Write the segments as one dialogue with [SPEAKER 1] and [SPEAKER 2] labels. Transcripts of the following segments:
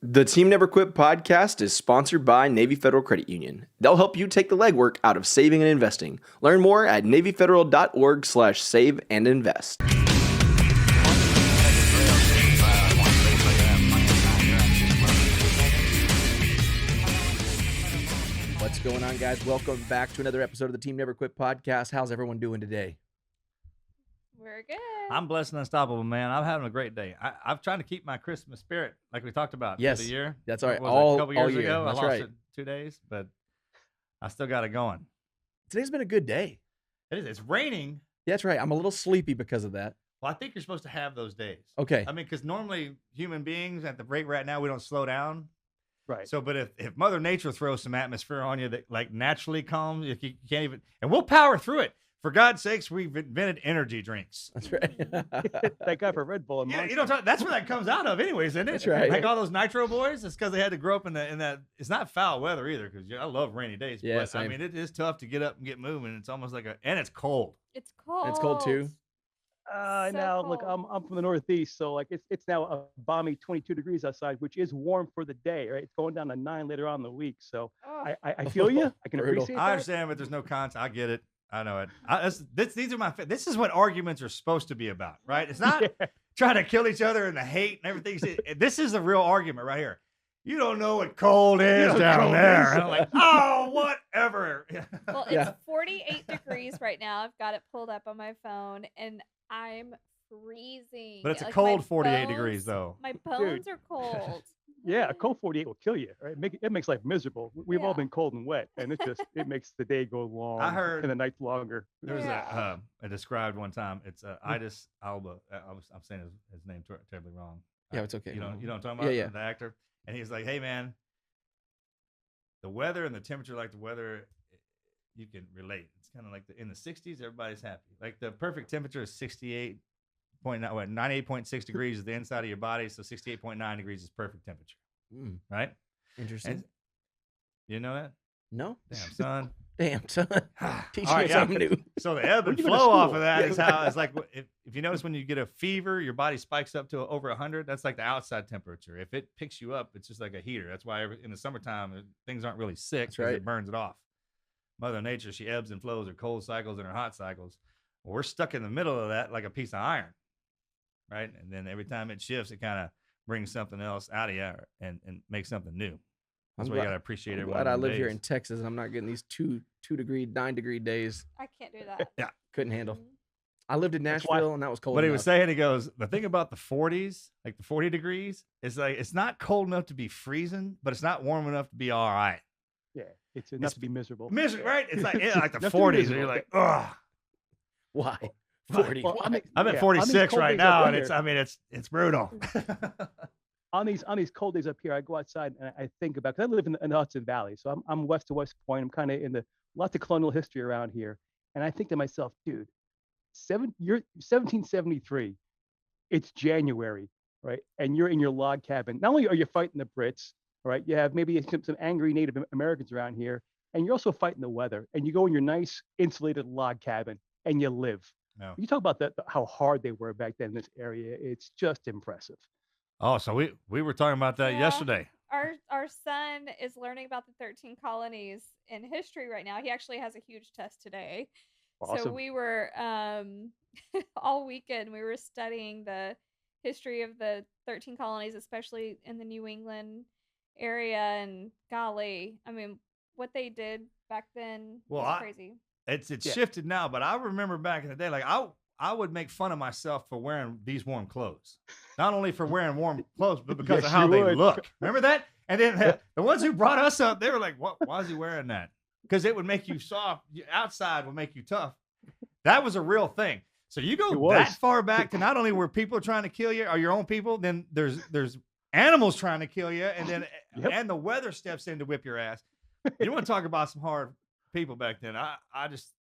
[SPEAKER 1] The Team Never Quit podcast is sponsored by Navy Federal Credit Union. They'll help you take the legwork out of saving and investing. Learn more at NavyFederal.org/save and invest. What's going on, guys? Welcome back to another episode of the Team Never Quit podcast. How's everyone doing today?
[SPEAKER 2] We're good.
[SPEAKER 3] I'm blessed and unstoppable, man. I'm having a great day. I'm trying to keep my Christmas spirit, like we talked about.
[SPEAKER 1] Yes,
[SPEAKER 3] for the year.
[SPEAKER 1] that's all right.
[SPEAKER 3] What was it, a couple years
[SPEAKER 1] year.
[SPEAKER 3] ago,
[SPEAKER 1] That's
[SPEAKER 3] I lost
[SPEAKER 1] right.
[SPEAKER 3] it 2 days, but I still got it going.
[SPEAKER 1] Today's been a good day.
[SPEAKER 3] It is. It's raining.
[SPEAKER 1] Yeah, that's right. I'm a little sleepy because of that.
[SPEAKER 3] Well, I think you're supposed to have those days.
[SPEAKER 1] Okay.
[SPEAKER 3] I mean, because normally human beings at the rate right now, we don't slow down.
[SPEAKER 4] Right.
[SPEAKER 3] So, but if Mother Nature throws some atmosphere on you that like naturally calms, you can't even, and we'll power through it. For God's sakes, we've invented energy drinks.
[SPEAKER 1] That's right.
[SPEAKER 4] That guy for Red Bull. And
[SPEAKER 3] Yeah, you know, that's where that comes out of, anyways, isn't it?
[SPEAKER 1] That's right.
[SPEAKER 3] Like all those nitro boys, it's because they had to grow up in that. It's not foul weather either, because I love rainy days.
[SPEAKER 1] Yeah,
[SPEAKER 3] but
[SPEAKER 1] same.
[SPEAKER 3] I mean, it is tough to get up and get moving. It's almost like and it's cold.
[SPEAKER 2] It's cold.
[SPEAKER 1] It's cold too.
[SPEAKER 2] So
[SPEAKER 4] now look,
[SPEAKER 2] cold.
[SPEAKER 4] I'm from the Northeast, so like it's now a balmy 22 degrees outside, which is warm for the day, right? It's going down to 9 later on in the week, so
[SPEAKER 2] Oh,
[SPEAKER 4] I feel you. I can
[SPEAKER 1] Brutal.
[SPEAKER 4] appreciate
[SPEAKER 3] I
[SPEAKER 4] that.
[SPEAKER 3] understand, but there's no content. I get it. I know it. These are this is what arguments are supposed to be about, right? It's not
[SPEAKER 4] Yeah.
[SPEAKER 3] trying to kill each other and the hate and everything. This is a real argument right here. You don't know what cold is
[SPEAKER 4] know
[SPEAKER 3] down
[SPEAKER 4] cold
[SPEAKER 3] there.
[SPEAKER 4] is.
[SPEAKER 3] And I'm like, oh, whatever.
[SPEAKER 2] well, it's
[SPEAKER 1] Yeah.
[SPEAKER 2] 48 degrees right now. I've got it pulled up on my phone, and I'm freezing.
[SPEAKER 3] But it's a
[SPEAKER 2] Like,
[SPEAKER 3] cold
[SPEAKER 2] my
[SPEAKER 3] 48
[SPEAKER 2] bones-
[SPEAKER 3] degrees, though.
[SPEAKER 2] My bones are cold.
[SPEAKER 4] Yeah, a cold 48 will kill you, right? It makes life miserable. We've all
[SPEAKER 2] Yeah.
[SPEAKER 4] been cold and wet, and it makes the day go long.
[SPEAKER 3] I heard-
[SPEAKER 4] and the nights longer.
[SPEAKER 3] There was
[SPEAKER 2] Yeah.
[SPEAKER 3] a described one time. It's Idris Elba. I'm saying his name terribly wrong.
[SPEAKER 1] Yeah, it's okay.
[SPEAKER 3] You know what I'm talking
[SPEAKER 1] Yeah,
[SPEAKER 3] about?
[SPEAKER 1] yeah.
[SPEAKER 3] The actor. And he's like, hey, man, the weather and the temperature, like the weather, you can relate. It's kind of like in the 60s, everybody's happy. Like the perfect temperature is 98.6 degrees is the inside of your body. So 68.9 degrees is perfect temperature,
[SPEAKER 1] Mm,
[SPEAKER 3] right?
[SPEAKER 1] interesting.
[SPEAKER 3] And you know that?
[SPEAKER 1] No?
[SPEAKER 3] Damn, son.
[SPEAKER 1] Damn, son. Teach
[SPEAKER 3] All
[SPEAKER 1] me
[SPEAKER 3] right, yeah.
[SPEAKER 1] something new.
[SPEAKER 3] So the ebb
[SPEAKER 4] When
[SPEAKER 3] and
[SPEAKER 4] you go to
[SPEAKER 3] flow off
[SPEAKER 4] school.
[SPEAKER 3] of that
[SPEAKER 1] Yeah.
[SPEAKER 3] is how it's like. If you notice when you get a fever, your body spikes up to over 100. That's like the outside temperature. If it picks you up, it's just like a heater. That's why in the summertime things aren't really sick
[SPEAKER 1] That's
[SPEAKER 3] because
[SPEAKER 1] right.
[SPEAKER 3] it burns it off. Mother Nature, she ebbs and flows her cold cycles and her hot cycles. Well, we're stuck in the middle of that like a piece of iron, right? And then every time it shifts, it kind of brings something else out of you and makes something new. That's
[SPEAKER 1] I'm
[SPEAKER 3] why you
[SPEAKER 1] glad-
[SPEAKER 3] gotta appreciate
[SPEAKER 1] I'm
[SPEAKER 3] every
[SPEAKER 1] glad
[SPEAKER 3] one
[SPEAKER 1] I
[SPEAKER 3] of them
[SPEAKER 1] live here
[SPEAKER 3] days.
[SPEAKER 1] in Texas and I'm not getting these 9-degree days.
[SPEAKER 2] I can't do that.
[SPEAKER 3] Yeah.
[SPEAKER 1] Couldn't handle.
[SPEAKER 2] Mhm.
[SPEAKER 1] I lived in
[SPEAKER 4] That's why-
[SPEAKER 1] Nashville and that was cold.
[SPEAKER 3] What he
[SPEAKER 1] enough.
[SPEAKER 3] was saying, he goes, the thing about the 40s, like the 40 degrees, is like it's not cold enough to be freezing, but it's not warm enough to be all right.
[SPEAKER 4] Yeah, it's enough to be miserable.
[SPEAKER 3] Misery, right? It's like like the
[SPEAKER 4] Enough to be
[SPEAKER 3] 40s, and you're
[SPEAKER 4] miserable.
[SPEAKER 3] like, ugh.
[SPEAKER 1] Why? 40.
[SPEAKER 4] Well,
[SPEAKER 1] Why?
[SPEAKER 3] I'm at
[SPEAKER 4] yeah,
[SPEAKER 3] 46
[SPEAKER 4] cold
[SPEAKER 3] right
[SPEAKER 4] days up
[SPEAKER 3] now, and
[SPEAKER 4] here-
[SPEAKER 3] it's brutal.
[SPEAKER 4] on these cold days up here, I go outside and I think about, because I live in the Hudson Valley, so I'm west to West Point. I'm kind of in lots of colonial history around here, and I think to myself, dude, 1773, it's January, right? And you're in your log cabin. Not only are you fighting the Brits, right? You have maybe some angry Native Americans around here, and you're also fighting the weather. And you go in your nice insulated log cabin and you live.
[SPEAKER 3] No.
[SPEAKER 4] You talk about how hard they were back then in this area. It's just impressive.
[SPEAKER 3] Oh, so we were talking about that
[SPEAKER 2] Yeah.
[SPEAKER 3] yesterday.
[SPEAKER 2] Our son is learning about the 13 colonies in history right now. He actually has a huge test today. So
[SPEAKER 4] Awesome.
[SPEAKER 2] we were all weekend we were studying the history of the 13 colonies, especially in the New England area. And golly, I mean, what they did back then
[SPEAKER 3] Well,
[SPEAKER 2] was crazy.
[SPEAKER 3] It's
[SPEAKER 4] Yeah.
[SPEAKER 3] shifted now, but I remember back in the day, like I would make fun of myself for wearing these warm clothes. Not only for wearing warm clothes, but because
[SPEAKER 4] Yes,
[SPEAKER 3] of how
[SPEAKER 4] you
[SPEAKER 3] they
[SPEAKER 4] would.
[SPEAKER 3] look. Remember that? And then the ones who brought us up, they were like, "What? Why is he wearing that?" Because it would make you soft. Outside would make you tough. That was a real thing. So you
[SPEAKER 4] It
[SPEAKER 3] go
[SPEAKER 4] was.
[SPEAKER 3] that far back to not only were people trying to kill you or your own people, then there's animals trying to kill you, and then
[SPEAKER 4] Yep.
[SPEAKER 3] and the weather steps in to whip your ass. You want to talk about some hard people back then? I just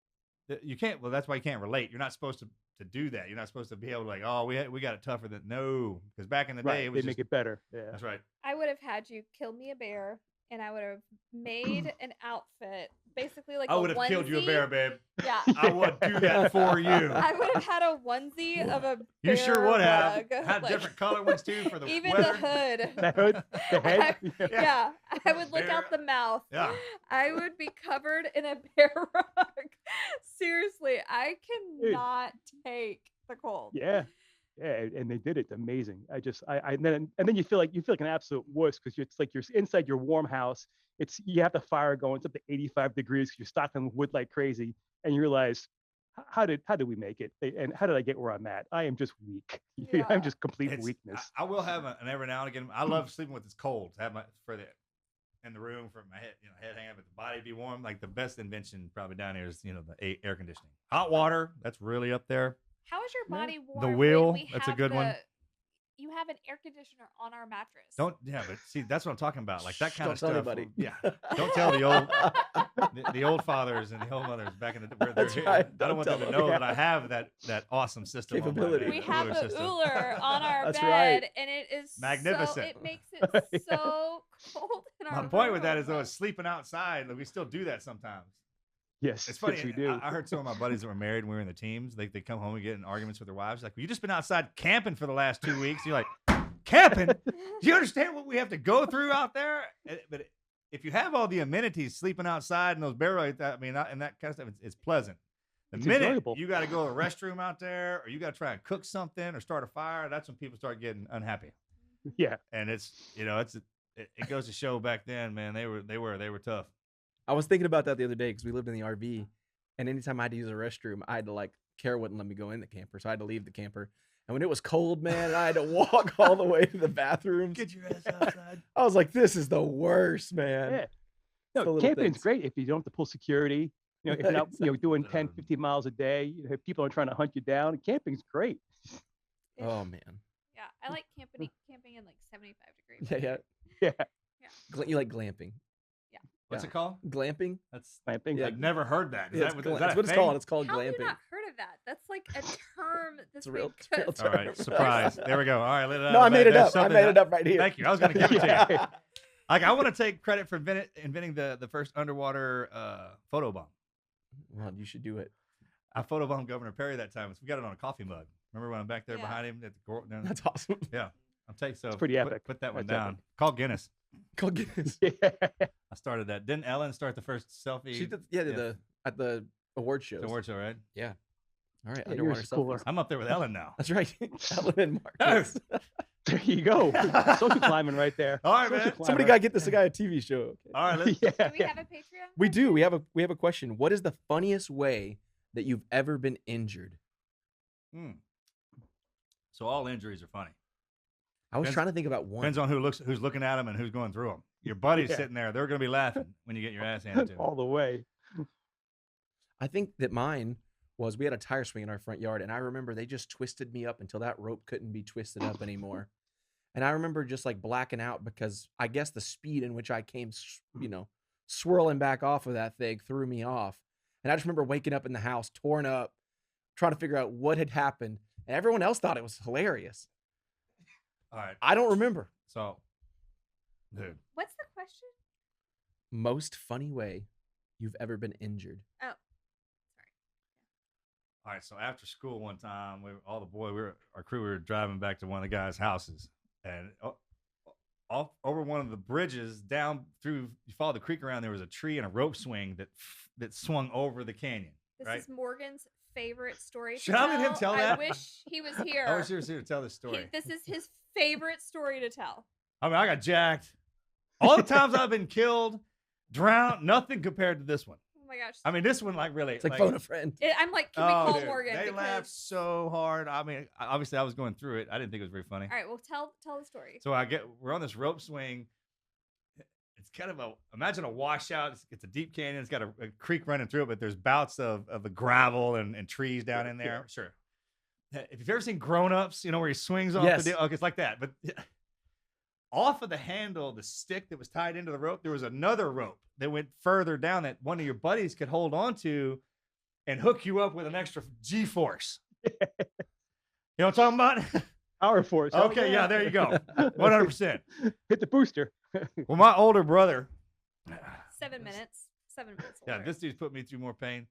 [SPEAKER 3] you can't. Well, that's why you can't relate. You're not supposed to do that. You're not supposed to be able to like, oh, we got it tougher than no, because back in the day
[SPEAKER 4] Right.
[SPEAKER 3] it
[SPEAKER 4] They
[SPEAKER 3] was
[SPEAKER 4] make
[SPEAKER 3] just,
[SPEAKER 4] it better. Yeah.
[SPEAKER 3] that's right.
[SPEAKER 2] I would have had you kill me a bear, and I would have made an outfit basically like
[SPEAKER 3] I
[SPEAKER 2] a
[SPEAKER 3] would have killed you a
[SPEAKER 2] onesie.
[SPEAKER 3] bear, babe.
[SPEAKER 2] Yeah.
[SPEAKER 3] I would do that for you.
[SPEAKER 2] I would have had a onesie of a bear
[SPEAKER 3] You sure would have.
[SPEAKER 2] rug.
[SPEAKER 3] Had
[SPEAKER 2] like,
[SPEAKER 3] different color ones too for the
[SPEAKER 2] even
[SPEAKER 3] weather.
[SPEAKER 2] the hood.
[SPEAKER 4] The hood, the head.
[SPEAKER 2] Yeah, I would look
[SPEAKER 3] Bear-
[SPEAKER 2] out the mouth.
[SPEAKER 3] Yeah.
[SPEAKER 2] I would be covered in a bear rug. Seriously, I cannot take the cold.
[SPEAKER 4] Yeah, and they did it. Amazing. And then you feel like an absolute wuss because it's like you're inside your warm house. You have the fire going. It's up to 85 degrees. You're stocking wood like crazy, and you realize, how did we make it? And how did I get where I'm at? I am just weak.
[SPEAKER 2] Yeah.
[SPEAKER 4] I'm just complete weakness.
[SPEAKER 3] I will have an every now and again. I love sleeping with it's cold. To have in the room for my head, head hanging, but the body be warm. Like the best invention probably down here is the air conditioning. Hot water, that's really up there.
[SPEAKER 2] How is your body warm?
[SPEAKER 3] The
[SPEAKER 2] when
[SPEAKER 3] wheel,
[SPEAKER 2] we
[SPEAKER 3] that's a
[SPEAKER 2] have
[SPEAKER 3] good one.
[SPEAKER 2] You have an air conditioner on our mattress.
[SPEAKER 3] But see, that's what I'm talking about. Like that kind of
[SPEAKER 1] Don't tell
[SPEAKER 3] stuff.
[SPEAKER 1] anybody.
[SPEAKER 3] Yeah, don't tell the old fathers and the old mothers back in the where they're
[SPEAKER 1] That's
[SPEAKER 3] here.
[SPEAKER 1] right.
[SPEAKER 3] I don't
[SPEAKER 1] Don't
[SPEAKER 3] want them
[SPEAKER 1] tell
[SPEAKER 3] to
[SPEAKER 1] them.
[SPEAKER 3] know that I have that awesome system.
[SPEAKER 1] Capability.
[SPEAKER 3] On my
[SPEAKER 2] We
[SPEAKER 3] bed,
[SPEAKER 2] have
[SPEAKER 3] Uller
[SPEAKER 2] a
[SPEAKER 3] system.
[SPEAKER 2] Uller on our
[SPEAKER 1] That's
[SPEAKER 2] bed,
[SPEAKER 1] right.
[SPEAKER 2] and it is
[SPEAKER 3] Magnificent.
[SPEAKER 2] it makes it so cold in our
[SPEAKER 3] My point with that
[SPEAKER 2] room.
[SPEAKER 3] is though, it's sleeping outside. Like, we still do that sometimes.
[SPEAKER 4] Yes,
[SPEAKER 3] It's funny.
[SPEAKER 4] yes, we do.
[SPEAKER 3] I heard some of my buddies that were married and we were in the teams. They come home and get in arguments with their wives. Like, well, you just been outside camping for the last 2 weeks. You're like, camping? Do you understand what we have to go through out there? But if you have all the amenities, sleeping outside and those barrels, and that kind of stuff, it's pleasant. The
[SPEAKER 4] It's
[SPEAKER 3] minute
[SPEAKER 4] enjoyable.
[SPEAKER 3] you got to go to the restroom out there, or you got to try and cook something or start a fire, that's when people start getting unhappy.
[SPEAKER 4] Yeah.
[SPEAKER 3] And it goes to show back then, man, they were tough.
[SPEAKER 1] I was thinking about that the other day because we lived in the RV, and anytime I had to use a restroom, I had to Kara wouldn't let me go in the camper, so I had to leave the camper. And when it was cold, man, I had to walk all the way to the bathroom.
[SPEAKER 3] Get your ass outside.
[SPEAKER 1] I was like, this is the worst, man.
[SPEAKER 4] Yeah.
[SPEAKER 1] It's the
[SPEAKER 4] No,
[SPEAKER 1] little
[SPEAKER 4] camping's
[SPEAKER 1] things.
[SPEAKER 4] great if you don't have to pull security. If you're not doing 10,
[SPEAKER 3] Um,
[SPEAKER 4] 15 miles a day, if people are trying to hunt you down. Camping's great.
[SPEAKER 1] Oh man.
[SPEAKER 2] Yeah, I like camping in 75 degrees.
[SPEAKER 1] Yeah,
[SPEAKER 4] Yeah.
[SPEAKER 1] You like glamping?
[SPEAKER 3] What's
[SPEAKER 1] Yeah.
[SPEAKER 3] it called?
[SPEAKER 1] Glamping?
[SPEAKER 3] That's
[SPEAKER 4] Camping.
[SPEAKER 1] Yeah.
[SPEAKER 3] I've never heard that. Is
[SPEAKER 1] Yeah,
[SPEAKER 3] that,
[SPEAKER 1] it's
[SPEAKER 3] is that
[SPEAKER 1] that's
[SPEAKER 3] a
[SPEAKER 1] what it's
[SPEAKER 3] thing?
[SPEAKER 1] called. It's called
[SPEAKER 2] How have you
[SPEAKER 1] glamping.
[SPEAKER 2] not heard of that? That's like a term that's
[SPEAKER 1] It's a real
[SPEAKER 2] been
[SPEAKER 1] term.
[SPEAKER 3] All right, surprise. There we go. All right, let it out.
[SPEAKER 1] No, I made it
[SPEAKER 3] That's
[SPEAKER 1] up. I
[SPEAKER 3] something
[SPEAKER 1] made it up right here.
[SPEAKER 3] Thank you. I was going to give it to you.
[SPEAKER 4] Yeah.
[SPEAKER 3] Like, I want to take credit for inventing the first underwater photobomb.
[SPEAKER 1] Well, you should do it.
[SPEAKER 3] I photobombed Governor Perry that time. We got it on a coffee mug. Remember when I'm back there
[SPEAKER 2] Yeah.
[SPEAKER 3] behind him at the court? No,
[SPEAKER 1] That's awesome.
[SPEAKER 3] yeah, I'll take so.
[SPEAKER 4] It's pretty epic.
[SPEAKER 3] Put that one
[SPEAKER 4] That's
[SPEAKER 3] down.
[SPEAKER 4] epic.
[SPEAKER 3] Call Guinness.
[SPEAKER 1] Go Guinness.
[SPEAKER 4] Yeah.
[SPEAKER 3] I started that. Didn't Ellen start the first selfie?
[SPEAKER 1] She did, at the award shows.
[SPEAKER 3] The award show, right?
[SPEAKER 1] Yeah. All right.
[SPEAKER 4] Yeah,
[SPEAKER 1] Underwater
[SPEAKER 4] yours is cooler.
[SPEAKER 1] selfies.
[SPEAKER 3] I'm up there with Ellen now.
[SPEAKER 1] That's right. Ellen and Marcus.
[SPEAKER 4] There you go. Social climbing right there.
[SPEAKER 3] All right,
[SPEAKER 4] Social
[SPEAKER 3] man.
[SPEAKER 4] climber.
[SPEAKER 1] Somebody got to get this guy a TV show. Okay.
[SPEAKER 3] All right, let's,
[SPEAKER 4] Yeah.
[SPEAKER 2] Do we
[SPEAKER 4] yeah.
[SPEAKER 2] have a Patreon?
[SPEAKER 1] We do. We have a question. What is the funniest way that you've ever been injured?
[SPEAKER 3] So all injuries are funny.
[SPEAKER 1] I was
[SPEAKER 3] Depends-
[SPEAKER 1] trying to think about one.
[SPEAKER 3] Depends on who's looking at them and who's going through them. Your buddy's
[SPEAKER 4] Yeah.
[SPEAKER 3] sitting there; they're going to be laughing when you get your ass handed to them.
[SPEAKER 4] All the way.
[SPEAKER 1] I think that mine was we had a tire swing in our front yard, and I remember they just twisted me up until that rope couldn't be twisted up anymore. And I remember just blacking out because I guess the speed in which I came, swirling back off of that thing threw me off. And I just remember waking up in the house, torn up, trying to figure out what had happened. And everyone else thought it was hilarious.
[SPEAKER 3] All right,
[SPEAKER 1] I don't remember.
[SPEAKER 3] so, dude,
[SPEAKER 2] What's the question?
[SPEAKER 1] Most funny way you've ever been injured.
[SPEAKER 2] Oh,
[SPEAKER 3] all right. So after school one time, our crew, we were driving back to one of the guys' houses, and off over one of the bridges down through, you follow the creek around, there was a tree and a rope swing that swung over the canyon.
[SPEAKER 2] this
[SPEAKER 3] Right?
[SPEAKER 2] is Morgan's favorite story.
[SPEAKER 3] Should I let him tell
[SPEAKER 2] I
[SPEAKER 3] that?
[SPEAKER 2] wish he was here.
[SPEAKER 3] I was here to tell this story.
[SPEAKER 2] This is his favorite story to tell.
[SPEAKER 3] I mean, I got jacked. All the times I've been killed, drowned, nothing compared to this one.
[SPEAKER 2] Oh my gosh.
[SPEAKER 3] I mean, this one, really.
[SPEAKER 1] It's like phone a friend.
[SPEAKER 2] I'm like, can we call
[SPEAKER 3] dude,
[SPEAKER 2] Morgan?
[SPEAKER 3] They
[SPEAKER 2] because...
[SPEAKER 3] laughed so hard. I mean, obviously, I was going through it. I didn't think it was very funny.
[SPEAKER 2] All right, well, tell the story.
[SPEAKER 3] So we're on this rope swing. It's kind of imagine a washout. It's a deep canyon. It's got a creek running through it, but there's bouts of the gravel and trees down in there. Sure. If you've ever seen Grown Ups, where he swings off
[SPEAKER 1] Yes.
[SPEAKER 3] the deal. Okay, it's like that. But off of the handle, the stick that was tied into the rope, there was another rope that went further down that one of your buddies could hold on to and hook you up with an extra G-force. You know what I'm talking about?
[SPEAKER 4] Power force.
[SPEAKER 3] Okay, yeah, there you go. 100%.
[SPEAKER 4] Hit the booster.
[SPEAKER 3] Well, my older brother,
[SPEAKER 2] 7 minutes. 7 minutes.
[SPEAKER 3] Yeah,
[SPEAKER 2] Hilarious.
[SPEAKER 3] this dude's put me through more pain.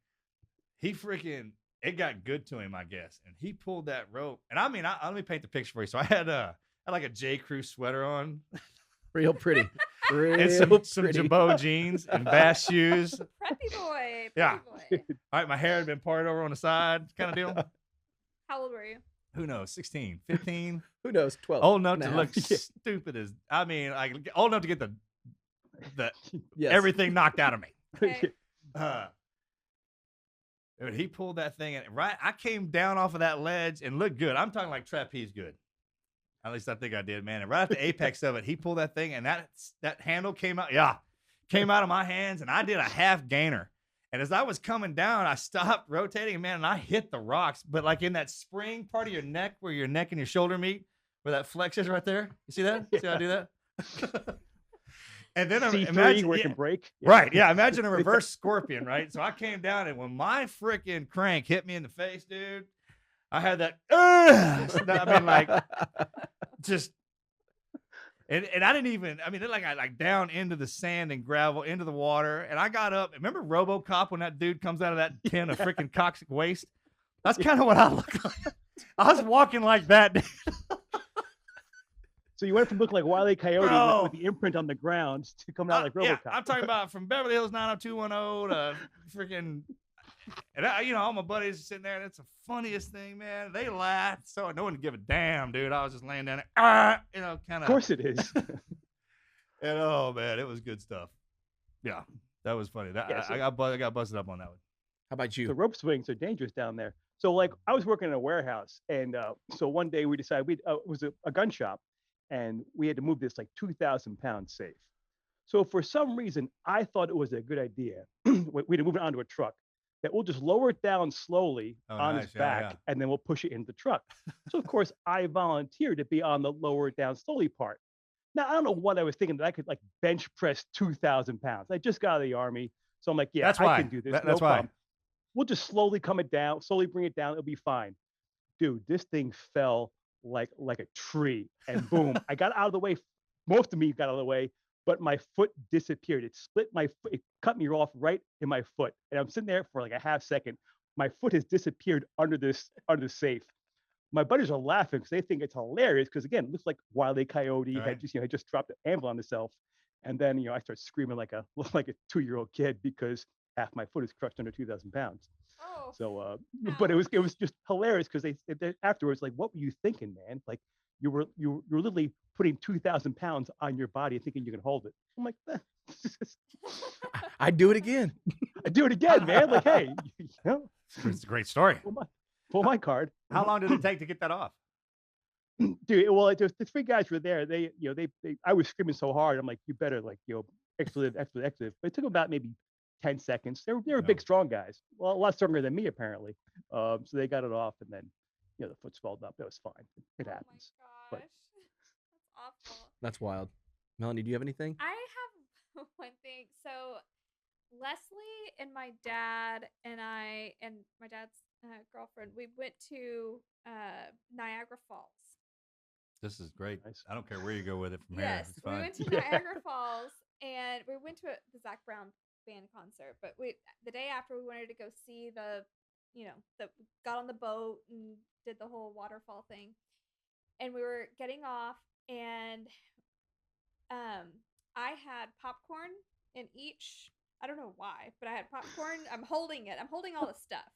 [SPEAKER 3] He freaking, it got good to him, I guess. And he pulled that rope. And I mean, let me paint the picture for you. So I had like a J. Crew sweater on.
[SPEAKER 1] Real pretty. Real
[SPEAKER 3] And some
[SPEAKER 1] pretty.
[SPEAKER 3] Jabot jeans and bass shoes.
[SPEAKER 2] Preppy boy.
[SPEAKER 3] Yeah.
[SPEAKER 2] Boy.
[SPEAKER 3] All right, my hair had been parted over on the side, kind of deal.
[SPEAKER 2] How old were you?
[SPEAKER 3] Who knows? 16, 15.
[SPEAKER 1] Who knows? 12.
[SPEAKER 3] Old enough
[SPEAKER 1] and
[SPEAKER 3] to
[SPEAKER 1] a
[SPEAKER 3] look
[SPEAKER 1] half.
[SPEAKER 3] stupid as, I mean, like old enough to get the
[SPEAKER 1] Yes.
[SPEAKER 3] everything knocked out of me.
[SPEAKER 2] Okay.
[SPEAKER 3] Dude, he pulled that thing, and right, I came down off of that ledge and looked good. I'm talking like trapeze good. At least I think I did, man. And right at the apex of it, he pulled that thing, and that handle came out. Yeah, came out of my hands, and I did a half gainer. And as I was coming down, I stopped rotating, man, and I hit the rocks. But like in that spring part of your neck, where your neck and your shoulder meet, where that flex is right there. You see that? See how I do that? And then
[SPEAKER 4] C3
[SPEAKER 3] imagine
[SPEAKER 4] where it
[SPEAKER 3] yeah,
[SPEAKER 4] can break.
[SPEAKER 3] right, yeah. Imagine a reverse scorpion, right? So I came down, and when my freaking crank hit me in the face, dude, I had that. I mean, like, just, and I didn't even. I mean, I like down into the sand and gravel, into the water, and I got up. Remember RoboCop when that dude comes out of that tin of freaking toxic waste? That's kind of what I look like. I was walking like that, dude.
[SPEAKER 4] So you went from looking like Wile E. Coyote
[SPEAKER 3] Bro.
[SPEAKER 4] with the imprint on the ground to coming out like RoboCop.
[SPEAKER 3] Yeah, I'm talking about from Beverly Hills 90210 to freaking, and all my buddies are sitting there, and it's the funniest thing, man. They laughed, so no one would give a damn, dude. I was just laying down there, kind of.
[SPEAKER 4] Of course it is.
[SPEAKER 3] And oh man, it was good stuff. Yeah, that was funny. I got busted up on that one.
[SPEAKER 1] How about you?
[SPEAKER 4] The rope swings are dangerous down there. So like I was working in a warehouse, and so one day we decided it was a gun shop, and we had to move this like 2,000-pound safe. So for some reason, I thought it was a good idea. We had to move it onto a truck, that we'll just lower it down slowly on its back, and then we'll push it into the truck. So of course, I volunteered to be on the lower it down slowly part. Now I don't know what I was thinking, that I could like bench press 2,000 pounds. I just got out of the Army, so I'm like, yeah, I can do this.
[SPEAKER 3] That's
[SPEAKER 4] no
[SPEAKER 3] why.
[SPEAKER 4] problem. We'll just slowly come it down, slowly bring it down. It'll be fine. Dude, this thing fell like a tree, and boom, I got out of the way. Most of me got out of the way, but my foot disappeared. It split my foot. It cut me off right in my foot, and I'm sitting there for like a half second. My foot has disappeared under the safe. My buddies are laughing because they think it's hilarious. Because again, it looks like Wile E. Coyote
[SPEAKER 3] Right.
[SPEAKER 4] had just dropped an anvil on himself, and then I start screaming like a 2-year-old kid because half my foot is crushed under 2,000 pounds.
[SPEAKER 2] Oh.
[SPEAKER 4] So, but it was just hilarious because they afterwards, like, what were you thinking, man? Like, you were literally putting 2,000 pounds on your body, thinking you can hold it. I'm like,
[SPEAKER 1] I'd do it again.
[SPEAKER 4] I do it again, man. Like, hey,
[SPEAKER 3] It's a great story.
[SPEAKER 4] pull my card.
[SPEAKER 3] How long did it take to get that off?
[SPEAKER 4] Dude, well, the 3 guys were there. They I was screaming so hard. I'm like, you better expletive. But it took about maybe 10 seconds. They were big, strong guys. Well, a lot stronger than me, apparently. So they got it off, and then, the foot swelled up. It was fine. It happens.
[SPEAKER 2] Oh my gosh. That's awful.
[SPEAKER 1] That's wild. Melanie, do you have anything?
[SPEAKER 2] I have one thing. So Leslie and my dad and I and my dad's girlfriend, we went to Niagara Falls.
[SPEAKER 3] This is great.
[SPEAKER 4] Nice.
[SPEAKER 3] I don't care where you go with it from here.
[SPEAKER 2] Yes,
[SPEAKER 3] It's
[SPEAKER 2] we
[SPEAKER 3] fine.
[SPEAKER 2] went to Niagara Falls, and we went to the Zach Brown band concert. But the day after, we wanted to go see got on the boat and did the whole waterfall thing. And we were getting off, and I had popcorn in each. I don't know why, but I had popcorn. I'm holding it. I'm holding all the stuff.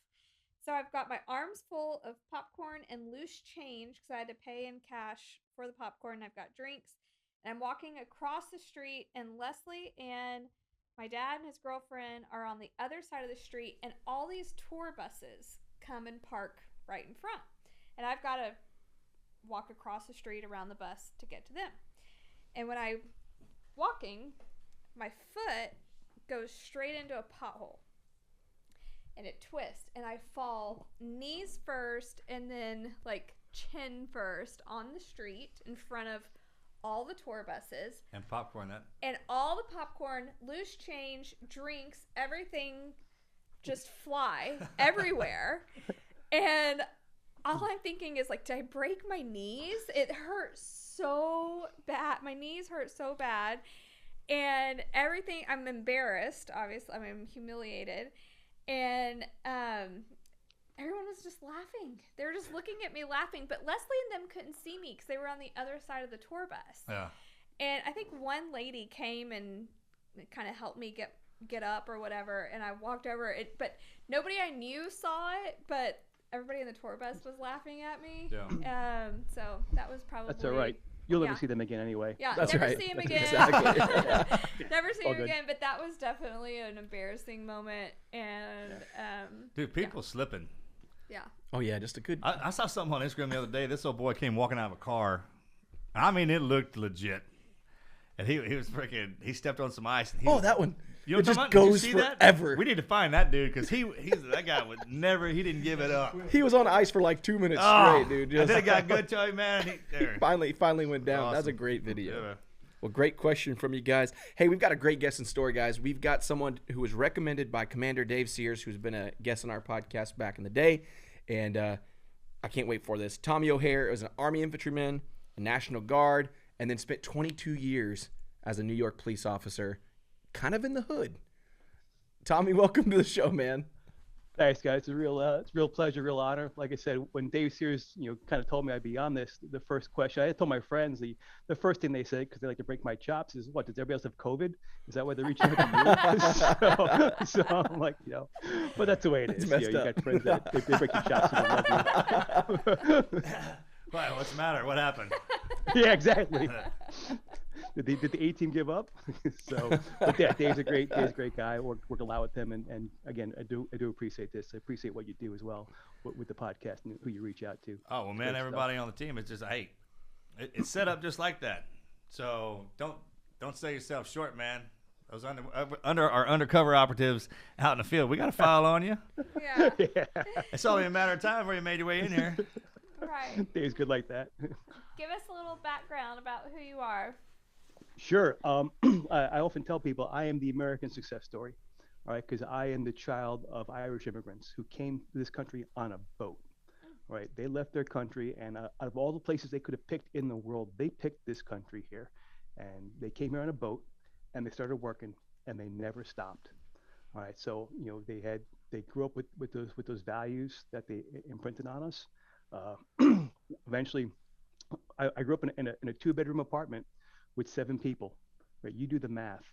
[SPEAKER 2] So I've got my arms full of popcorn and loose change because I had to pay in cash for the popcorn. I've got drinks, and I'm walking across the street, and Leslie and my dad and his girlfriend are on the other side of the street, and all these tour buses come and park right in front. And I've got to walk across the street around the bus to get to them. And when I'm walking, my foot goes straight into a pothole. And it twists, and I fall knees first and then like chin first on the street in front of all the tour buses.
[SPEAKER 3] And popcorn that.
[SPEAKER 2] And all the popcorn, loose change, drinks, everything just fly everywhere. And all I'm thinking is like, did I break my knees? It hurt so bad. My knees hurt so bad. And everything, I'm embarrassed, obviously. I'm humiliated. And everyone was just laughing. They were just looking at me laughing. But Leslie and them couldn't see me because they were on the other side of the tour bus.
[SPEAKER 3] Yeah.
[SPEAKER 2] And I think one lady came and kind of helped me get up or whatever. And I walked over it, but nobody I knew saw it. But everybody in the tour bus was laughing at me.
[SPEAKER 3] Yeah.
[SPEAKER 2] So that was probably.
[SPEAKER 4] That's all right. You'll never
[SPEAKER 2] Yeah.
[SPEAKER 4] see them again anyway.
[SPEAKER 2] Yeah,
[SPEAKER 1] That's
[SPEAKER 2] never
[SPEAKER 1] right.
[SPEAKER 2] see him
[SPEAKER 1] That's
[SPEAKER 2] again.
[SPEAKER 1] exactly.
[SPEAKER 2] Never see
[SPEAKER 4] All
[SPEAKER 2] him
[SPEAKER 4] good.
[SPEAKER 2] again. But that was definitely an embarrassing moment. And
[SPEAKER 3] Dude, people slipping.
[SPEAKER 2] yeah.
[SPEAKER 1] Oh yeah, just a good.
[SPEAKER 3] I saw something on Instagram the other day. This old boy came walking out of a car. I mean, it looked legit. And he was freaking. He stepped on some ice. And
[SPEAKER 1] Oh, that one.
[SPEAKER 3] You know
[SPEAKER 1] It
[SPEAKER 3] what
[SPEAKER 1] just
[SPEAKER 3] I'm talking about? Did you
[SPEAKER 1] goes
[SPEAKER 3] see
[SPEAKER 1] forever.
[SPEAKER 3] that? We need to find that dude because that guy would never. He didn't give it up.
[SPEAKER 1] He was on ice for like 2 minutes
[SPEAKER 3] Oh,
[SPEAKER 1] straight, dude.
[SPEAKER 3] and then
[SPEAKER 1] Just,
[SPEAKER 3] it got good to him, man.
[SPEAKER 1] he finally went down. That's a
[SPEAKER 3] Awesome.
[SPEAKER 1] great video.
[SPEAKER 3] Yeah.
[SPEAKER 1] Well, great question from you guys. Hey, we've got a great guest in store, guys. We've got someone who was recommended by Commander Dave Sears, who's been a guest on our podcast back in the day. And I can't wait for this. Tommy O'Hare was an Army infantryman, a National Guard, and then spent 22 years as a New York police officer, kind of in the hood. Tommy, welcome to the show, man.
[SPEAKER 4] Thanks, guys. It's a real pleasure, real honor. Like I said, when Dave Sears, kind of told me I'd be on this, the first question I told my friends, the first thing they said, because they like to break my chops, is, "What, does everybody else have COVID? Is that why they're reaching out to you?" so I'm like, but that's the way it is.
[SPEAKER 1] messed
[SPEAKER 4] You
[SPEAKER 1] up.
[SPEAKER 4] got friends that they break your chops and they love you.
[SPEAKER 3] Why? What's the matter? What happened?
[SPEAKER 4] Yeah, exactly. Did the A team give up? But yeah, Dave's a great guy. I work a lot with him, and again, I do appreciate this. I appreciate what you do as well with the podcast and who you reach out to.
[SPEAKER 3] Oh well, man.
[SPEAKER 4] Great
[SPEAKER 3] Everybody on the team, it's just it's set up just like that. So don't sell yourself short, man. Those our undercover operatives out in the field, we got a file on you.
[SPEAKER 2] Yeah.
[SPEAKER 4] Yeah,
[SPEAKER 3] It's only a matter of time before you made your way in here.
[SPEAKER 2] Right.
[SPEAKER 4] Dave's good like that.
[SPEAKER 2] Give us a little background about who you are.
[SPEAKER 4] Sure. I often tell people I am the American success story, all right? Because I am the child of Irish immigrants who came to this country on a boat, right? They left their country, and out of all the places they could have picked in the world, they picked this country here, and they came here on a boat, and they started working, and they never stopped. All right. So they grew up with those values that they imprinted on us. Eventually, I grew up in a 2-bedroom apartment with 7 people, right? You do the math.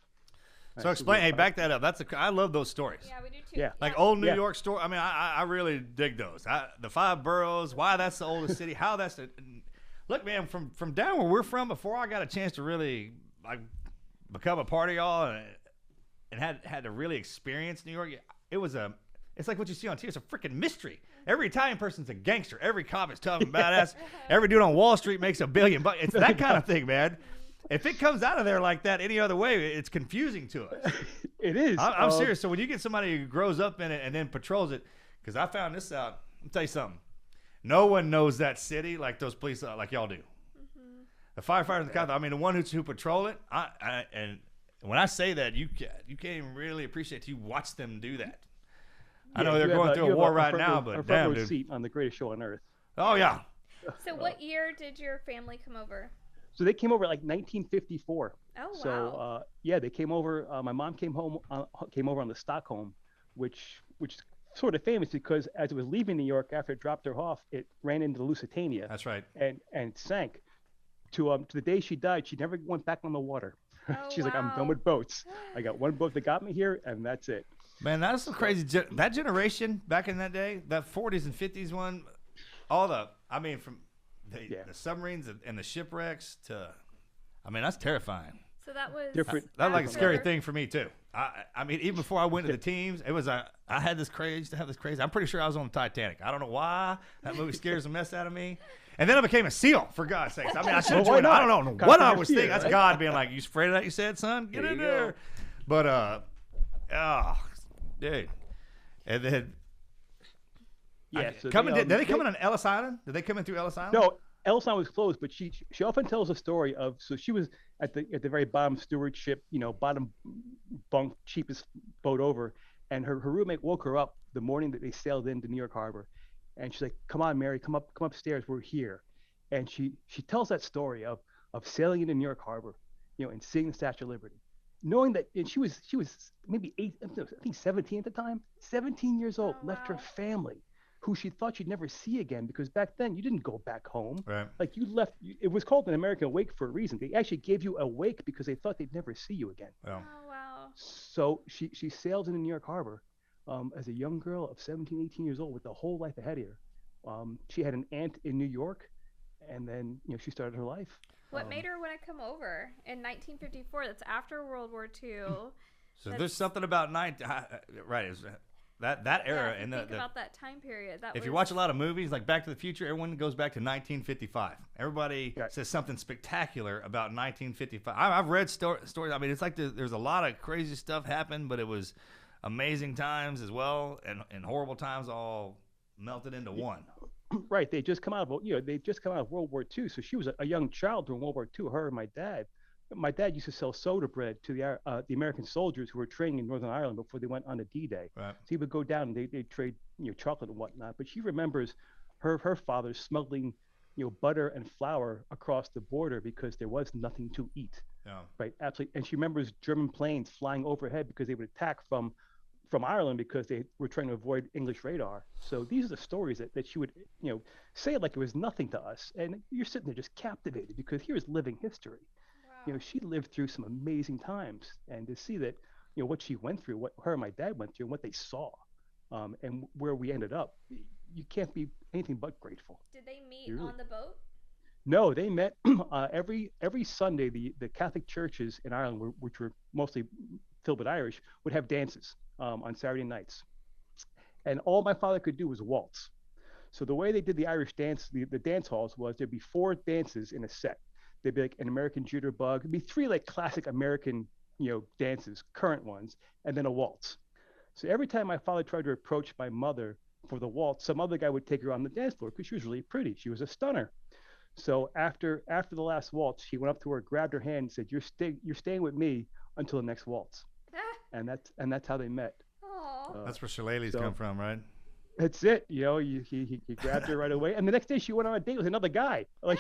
[SPEAKER 3] So explain. Hey, back that up. I love those stories.
[SPEAKER 2] Yeah, we do too.
[SPEAKER 4] Yeah.
[SPEAKER 3] Like old New York story. I mean, I really dig those. The 5 boroughs. Why that's the oldest city. How that's the. Look, man, from down where we're from, before I got a chance to really like become a part of y'all and had to really experience New York, it's like what you see on TV. It's a freaking mystery. Every Italian person's a gangster. Every cop is tough and badass. Every dude on Wall Street makes $1 billion. It's that kind of thing, man. If it comes out of there like that any other way, it's confusing to us.
[SPEAKER 4] It is.
[SPEAKER 3] I'm serious. So when you get somebody who grows up in it and then patrols it, because I found this out. I'll tell you something. No one knows that city like those police, like y'all do. Mm-hmm. The firefighters and the cops. I mean, the one who patrol it. And when I say that, you can't even really appreciate it. You watch them do that. I know they're going through a war right now, but damn, dude.
[SPEAKER 4] Seat on the greatest show on earth.
[SPEAKER 3] Oh yeah.
[SPEAKER 2] So what year did your family come over?
[SPEAKER 4] So they came over like 1954.
[SPEAKER 2] Oh, wow.
[SPEAKER 4] So yeah, they came over. My mom came over on the Stockholm, which is sort of famous because as it was leaving New York after it dropped her off, it ran into the Lusitania.
[SPEAKER 3] That's right.
[SPEAKER 4] And sank. To the day she died, she never went back on the water.
[SPEAKER 2] Oh,
[SPEAKER 4] She's like, I'm done with boats. I got one boat that got me here, and that's it.
[SPEAKER 3] Man, that's some crazy. That generation back in that day, that 40s and 50s one, from the submarines and the shipwrecks to, that's terrifying.
[SPEAKER 2] So that was
[SPEAKER 4] Different.
[SPEAKER 3] That's like a
[SPEAKER 2] after-
[SPEAKER 3] scary thing for me too. I mean, even before I went to the teams, it was I had this crazy to have this crazy. I'm pretty sure I was on the Titanic. I don't know why that movie scares the mess out of me. And then I became a SEAL, for God's sakes. I mean, I should have
[SPEAKER 4] Well, why
[SPEAKER 3] joined. I
[SPEAKER 4] not?
[SPEAKER 3] don't know what I was
[SPEAKER 4] Fear,
[SPEAKER 3] thinking. That's
[SPEAKER 4] right?
[SPEAKER 3] God being like, "You afraid of that?" You said, "Son, get
[SPEAKER 4] There
[SPEAKER 3] in
[SPEAKER 4] you
[SPEAKER 3] there."
[SPEAKER 4] go.
[SPEAKER 3] But dude, and then
[SPEAKER 4] Yeah. So
[SPEAKER 3] did they come in on Ellis Island? Did they come in through Ellis Island?
[SPEAKER 4] No, Ellis Island was closed, but she often tells a story of, so she was at the very bottom stewardship, bottom bunk, cheapest boat over, and her roommate woke her up the morning that they sailed into New York Harbor, and she's like, "Come on, Mary, come upstairs, we're here," and she tells that story of sailing into New York Harbor, and seeing the Statue of Liberty, knowing that, and she was maybe I think 17 at the time, 17 years old,
[SPEAKER 2] Oh,
[SPEAKER 4] left her
[SPEAKER 2] wow.
[SPEAKER 4] family, who she thought she'd never see again, because back then you didn't go back home.
[SPEAKER 3] Right.
[SPEAKER 4] Like you left, it was called an American wake for a reason. They actually gave you a wake because they thought they'd never see you again.
[SPEAKER 3] Well,
[SPEAKER 2] Oh, wow.
[SPEAKER 4] So she sailed into New York Harbor as a young girl of 17, 18 years old with the whole life ahead of her. She had an aunt in New York, and then she started her life.
[SPEAKER 2] What made her want to come over in 1954? That's after World War II.
[SPEAKER 3] so there's something about right? Is that era
[SPEAKER 2] Yeah,
[SPEAKER 3] and
[SPEAKER 2] think about that time period.
[SPEAKER 3] if you watch a lot of movies like Back to the Future, everyone goes back to 1955. Everybody
[SPEAKER 4] Right.
[SPEAKER 3] says something spectacular about 1955. I've read stories. I mean, it's like there's a lot of crazy stuff happened, but it was amazing times as well, and horrible times all melted into one.
[SPEAKER 4] Right. They just come out of World War II. So she was a young child during World War II. Her and my dad. My dad used to sell soda bread to the American soldiers who were training in Northern Ireland before they went on a D-Day.
[SPEAKER 3] Right.
[SPEAKER 4] So he would go down and they'd trade chocolate and whatnot. But she remembers her father smuggling butter and flour across the border because there was nothing to eat.
[SPEAKER 3] Yeah.
[SPEAKER 4] Right. Absolutely. And she remembers German planes flying overhead because they would attack from Ireland because they were trying to avoid English radar. So these are the stories that she would, say it like it was nothing to us. And you're sitting there just captivated because here's living history.
[SPEAKER 2] Wow.
[SPEAKER 4] She lived through some amazing times, and to see that, what she went through, what her and my dad went through, and what they saw, and where we ended up, you can't be anything but grateful.
[SPEAKER 2] Did they meet
[SPEAKER 4] Really?
[SPEAKER 2] on the boat?
[SPEAKER 4] No, they met every Sunday. The Catholic churches in Ireland, which were mostly filled with Irish, would have dances on Saturday nights, and all my father could do was waltz. So the way they did the Irish dance, the dance halls, was there'd be 4 dances in a set. There'd be like an American jitterbug. It'd be 3 like classic American dances, current ones, and then a waltz. So every time my father tried to approach my mother for the waltz, some other guy would take her on the dance floor because she was really pretty. She was a stunner. So after the last waltz, he went up to her, grabbed her hand, and said, "You're staying with me until the next waltz." And that's how they met.
[SPEAKER 2] Oh.
[SPEAKER 3] That's where shillelaghs
[SPEAKER 4] so-
[SPEAKER 3] come from, right?
[SPEAKER 4] That's it. He grabbed her right away, and the next day she went on a date with another guy. Like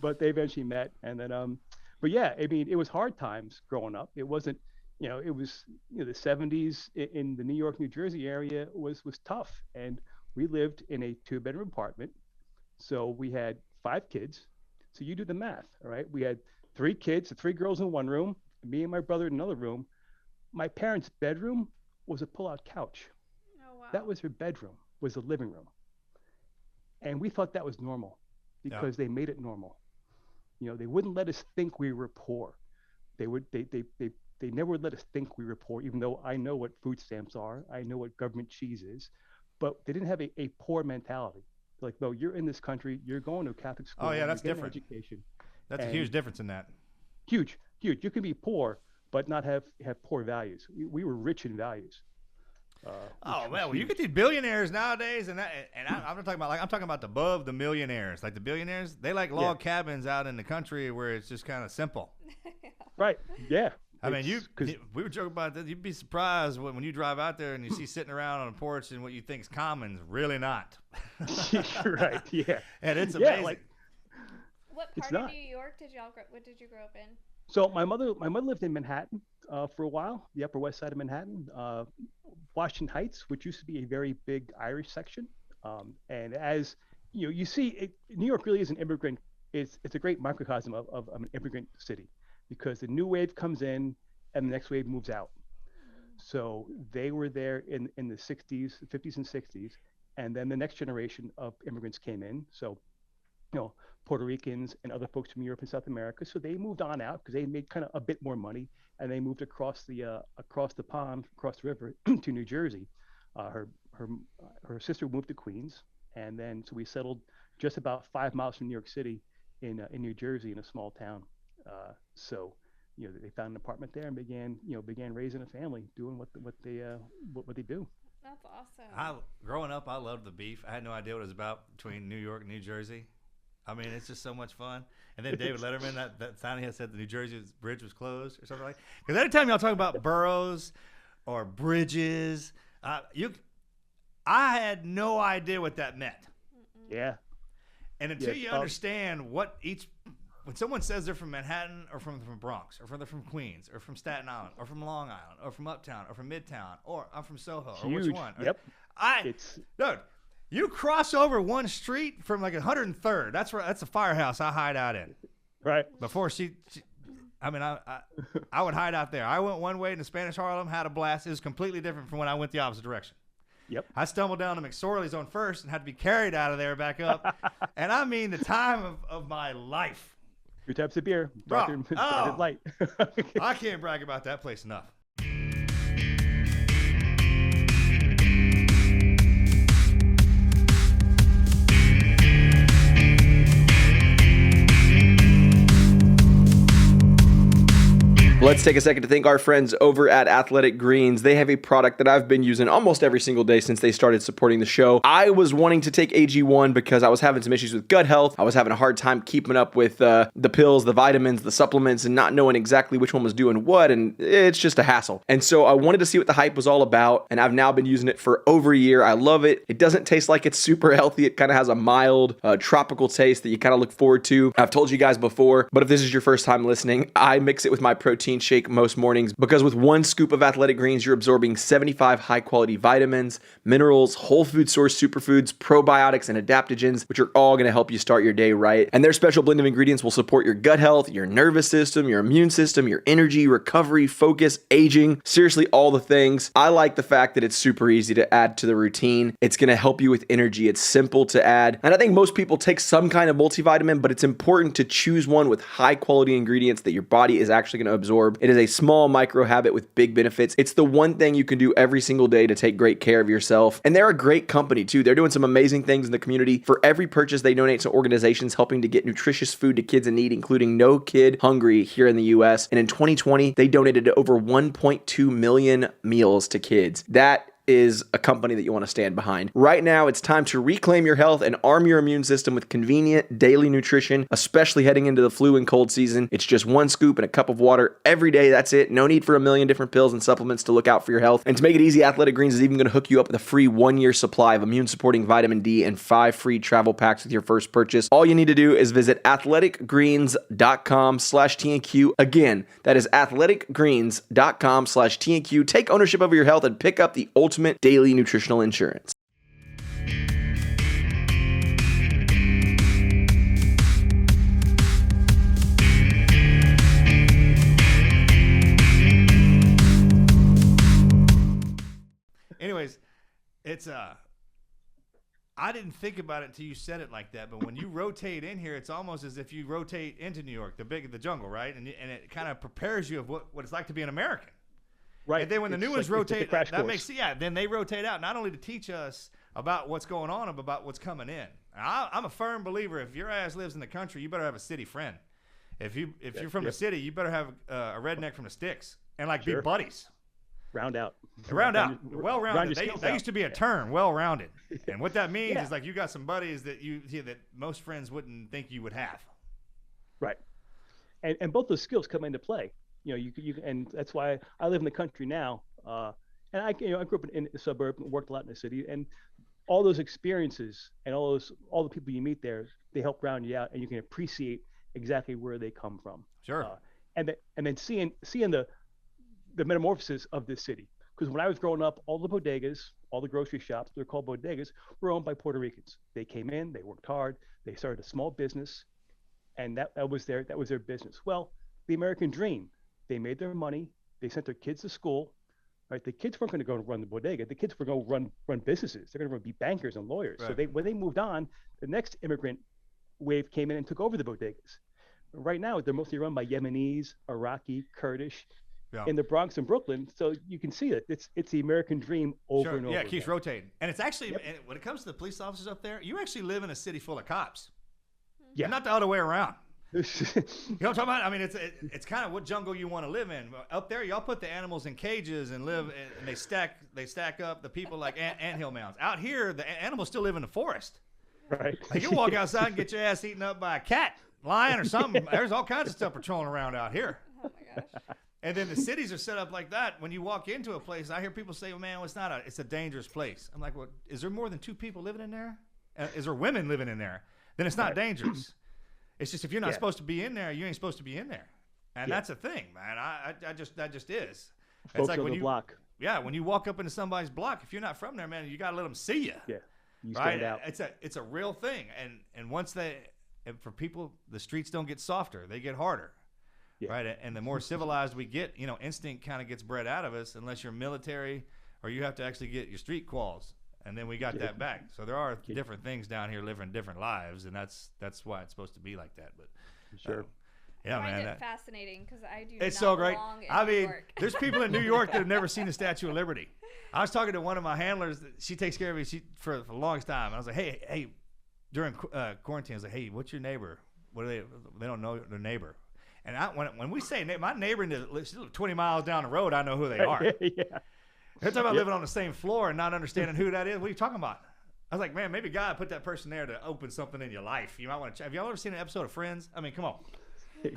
[SPEAKER 4] but they eventually met, and then but yeah, I mean, it was hard times growing up. It wasn't, it was the 70s in the New York, New Jersey area was tough, and we lived in a 2-bedroom apartment, so we had 5 kids. So you do the math, all right? We had 3 kids, 3 girls in one room, me and my brother in another room. My parents' bedroom was a pull-out couch.
[SPEAKER 2] Oh, wow.
[SPEAKER 4] That was her bedroom, was the living room. And we thought that was normal because they made it normal. They wouldn't let us think we were poor. They never would let us think we were poor, even though I know what food stamps are. I know what government cheese is. But they didn't have a poor mentality. They're like, no, you're in this country. You're going to a Catholic school.
[SPEAKER 3] Oh, yeah, that's
[SPEAKER 4] you're getting
[SPEAKER 3] different.
[SPEAKER 4] Education.
[SPEAKER 3] That's a
[SPEAKER 4] And-
[SPEAKER 3] huge difference in that.
[SPEAKER 4] Huge. You can be poor, but not have poor values. We were rich in values.
[SPEAKER 3] Oh man, well, you get these billionaires nowadays, and I'm not talking about I'm talking about above the millionaires. Like the billionaires, they like log cabins out in the country where it's just kind of simple.
[SPEAKER 4] Right. Yeah.
[SPEAKER 3] I mean,
[SPEAKER 4] Because
[SPEAKER 3] we were joking about this. You'd be surprised when you drive out there and you see sitting around on a porch and what you think is common's really not.
[SPEAKER 4] right. Yeah.
[SPEAKER 3] And it's
[SPEAKER 4] Yeah,
[SPEAKER 3] amazing.
[SPEAKER 4] like-
[SPEAKER 2] What
[SPEAKER 4] It's
[SPEAKER 2] part of
[SPEAKER 4] not.
[SPEAKER 2] New York what did you grow up in?
[SPEAKER 4] So my mother lived in Manhattan for a while, the Upper West Side of Manhattan, Washington Heights, which used to be a very big Irish section. And as you see, New York really is an immigrant. It's a great microcosm of an immigrant city, because the new wave comes in and the next wave moves out. So they were there in the 60s, 50s and 60s, and then the next generation of immigrants came in. So Puerto Ricans and other folks from Europe and South America. So they moved on out because they made kind of a bit more money, and they moved across the pond, across the river to New Jersey. Her sister moved to Queens, and then so we settled just about 5 miles from New York City in New Jersey, in a small town. So they found an apartment there and began raising a family, doing what they do.
[SPEAKER 2] That's awesome.
[SPEAKER 3] Growing up, I loved the beef. I had no idea what it was about between New York and New Jersey. I mean, it's just so much fun. And then David Letterman, that sign he had said the New Jersey bridge was closed or something like that. Because anytime y'all talk about boroughs or bridges, I had no idea what that meant.
[SPEAKER 4] Yeah.
[SPEAKER 3] And until
[SPEAKER 4] Yeah,
[SPEAKER 3] you understand what each when someone says they're from Manhattan or from Bronx or they're from Queens or from Staten Island or from Long Island or from Uptown or from Midtown or I'm from Soho or which one?
[SPEAKER 4] Yep.
[SPEAKER 3] Dude, you cross over one street from like 103rd. That's a firehouse I hide out in.
[SPEAKER 4] Right.
[SPEAKER 3] Before I would hide out there. I went one way in the Spanish Harlem, had a blast. It was completely different from when I went the opposite direction.
[SPEAKER 4] Yep.
[SPEAKER 3] I stumbled down to McSorley's on First and had to be carried out of there back up. And I mean the time of my life.
[SPEAKER 4] 2 types of beer.
[SPEAKER 3] Bro,
[SPEAKER 4] Light.
[SPEAKER 3] I can't brag about that place enough.
[SPEAKER 1] Let's take a second to thank our friends over at Athletic Greens. They have a product that I've been using almost every single day since they started supporting the show. I was wanting to take AG1 because I was having some issues with gut health. I was having a hard time keeping up with the pills, the vitamins, the supplements, and not knowing exactly which one was doing what, and it's just a hassle. And so I wanted to see what the hype was all about, and I've now been using it for over a year. I love it. It doesn't taste like it's super healthy. It kind of has a mild, tropical taste that you kind of look forward to. I've told you guys before, but if this is your first time listening, I mix it with my protein shake most mornings because with 1 scoop of Athletic Greens, you're absorbing 75 high-quality vitamins, minerals, whole food source superfoods, probiotics, and adaptogens, which are all going to help you start your day right. And their special blend of ingredients will support your gut health, your nervous system, your immune system, your energy, recovery, focus, aging, seriously, all the things. I like the fact that it's super easy to add to the routine. It's going to help you with energy. It's simple to add. And I think most people take some kind of multivitamin, but it's important to choose one with high-quality ingredients that your body is actually going to absorb. It is a small micro habit with big benefits. It's the one thing you can do every single day to take great care of yourself. And they're a great company too. They're doing some amazing things in the community. For every purchase, they donate to organizations helping to get nutritious food to kids in need, including No Kid Hungry here in the US. And in 2020, they donated over 1.2 million meals to kids. That is a company that you want to stand behind. Right now, it's time to reclaim your health and arm your immune system with convenient daily nutrition, especially heading into the flu and cold season. It's just 1 scoop and a cup of water every day. That's it. No need for a million different pills and supplements to look out for your health. And to make it easy, Athletic Greens is even going to hook you up with a free 1-year supply of immune-supporting vitamin D and 5 free travel packs with your first purchase. All you need to do is visit athleticgreens.com/TNQ. Again, that is athleticgreens.com/TNQ. Take ownership over your health and pick up the ultimate daily nutritional insurance.
[SPEAKER 3] Anyways, it's I didn't think about it until you said it like that, but when you rotate in here, it's almost as if you rotate into New York, the jungle, right? And it kind of prepares you of what it's like to be an American.
[SPEAKER 4] Right.
[SPEAKER 3] And then when the new ones rotate, then they rotate out, not only to teach us about what's going on, but about what's coming in. I'm a firm believer, if your ass lives in the country, you better have a city friend. If you're from the city, you better have a redneck from the sticks and be buddies.
[SPEAKER 4] Round out.
[SPEAKER 3] Well-rounded. That used to be a term, well-rounded. And what that means is you got some buddies that that most friends wouldn't think you would have.
[SPEAKER 4] Right. And both those skills come into play. You and that's why I live in the country now. And I grew up in the suburb and worked a lot in the city, and all those experiences and all the people you meet there, they help round you out, and you can appreciate exactly where they come from.
[SPEAKER 3] Sure.
[SPEAKER 4] And then seeing the metamorphosis of this city. Because when I was growing up, all the bodegas, all the grocery shops, they're called bodegas, were owned by Puerto Ricans. They came in, they worked hard, they started a small business, and that was their business. Well, the American dream. They made their money. They sent their kids to school. Right? The kids weren't going to go run the bodega. The kids were going to run businesses. They're going to be bankers and lawyers.
[SPEAKER 3] Right.
[SPEAKER 4] So when they moved on, the next immigrant wave came in and took over the bodegas. Right now, they're mostly run by Yemenis, Iraqi, Kurdish, in the Bronx and Brooklyn. So you can see it. It's the American dream over and over.
[SPEAKER 3] Yeah, it keeps
[SPEAKER 4] again.
[SPEAKER 3] rotating. And it's actually, and when it comes to the police officers up there, you actually live in a city full of cops.
[SPEAKER 4] Yeah.
[SPEAKER 3] And not the other way around. You know what I'm talking about? I mean, it's kind of what jungle you want to live in. Up there, y'all put the animals in cages and live, and they stack up the people like anthill mounds. Out here, the animals still live in the forest.
[SPEAKER 4] Right.
[SPEAKER 3] You walk outside and get your ass eaten up by a cat, lion, or something. There's all kinds of stuff patrolling around out here.
[SPEAKER 2] Oh my gosh.
[SPEAKER 3] And then the cities are set up like that. When you walk into a place, I hear people say, "Well, man, it's a dangerous place." I'm like, "Well, is there more than 2 people living in there? Is there women living in there? Then it's not dangerous." It's just if you're not
[SPEAKER 4] Yeah.
[SPEAKER 3] supposed to be in there, you ain't supposed to be in there, and
[SPEAKER 4] Yeah.
[SPEAKER 3] that's a thing, man. That just is. It's
[SPEAKER 4] Folks
[SPEAKER 3] like
[SPEAKER 4] on
[SPEAKER 3] when
[SPEAKER 4] the
[SPEAKER 3] you
[SPEAKER 4] block.
[SPEAKER 3] when you walk up into somebody's block, if you're not from there, man, you gotta let them see you.
[SPEAKER 4] Yeah. You
[SPEAKER 3] Right?
[SPEAKER 4] stand out.
[SPEAKER 3] It's a real thing, and once and for people, the streets don't get softer; they get harder.
[SPEAKER 4] Yeah.
[SPEAKER 3] Right? And the more civilized we get, instinct kind of gets bred out of us, unless you're military or you have to actually get your street quals. And then we got that back. So there are different things down here living different lives, and that's why it's supposed to be like that. But
[SPEAKER 4] Sure.
[SPEAKER 3] yeah,
[SPEAKER 2] I find
[SPEAKER 3] man,
[SPEAKER 2] it fascinating because I do.
[SPEAKER 3] it's
[SPEAKER 2] not
[SPEAKER 3] so great.
[SPEAKER 2] belong in
[SPEAKER 3] I
[SPEAKER 2] New
[SPEAKER 3] mean,
[SPEAKER 2] York.
[SPEAKER 3] there's people in New York that have never seen the Statue of Liberty. I was talking to one of my handlers. She takes care of me for the longest time. And I was like, hey, during quarantine, I was like, hey, what's your neighbor? What are they? They don't know their neighbor. And when we say my neighbor lives 20 miles down the road, I know who they are.
[SPEAKER 4] Yeah.
[SPEAKER 3] They're talking about living on the same floor and not understanding who that is. What are you talking about? I was like, man, maybe God put that person there to open something in your life. You might want to check. Have y'all ever seen an episode of Friends? I mean, come on.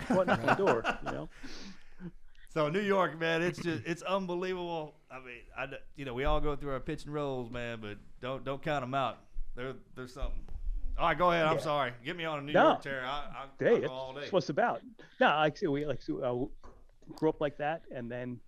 [SPEAKER 4] Button on the door,
[SPEAKER 3] So New York, man, it's unbelievable. I mean, we all go through our pitch and rolls, man, but don't count them out. There's something. All right, go ahead. I'm sorry. Get me on a New York tear. I'll go all day.
[SPEAKER 4] That's what it's about. No, like I said, we grew up like that, and then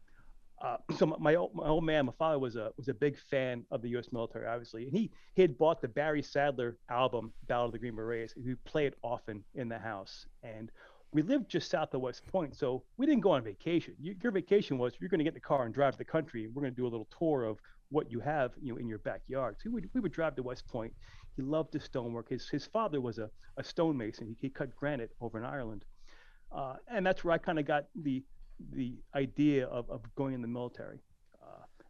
[SPEAKER 4] so my old man, my father was a big fan of the U.S. military, obviously, and he had bought the Barry Sadler album, Battle of the Green Berets. We played often in the house, and we lived just south of West Point, so we didn't go on vacation. Your vacation was you're going to get in the car and drive the country. We're going to do a little tour of what you have, in your backyard. So we would drive to West Point. He loved the stonework. His father was a stonemason. He cut granite over in Ireland, and that's where I kind of got the idea of going in the military.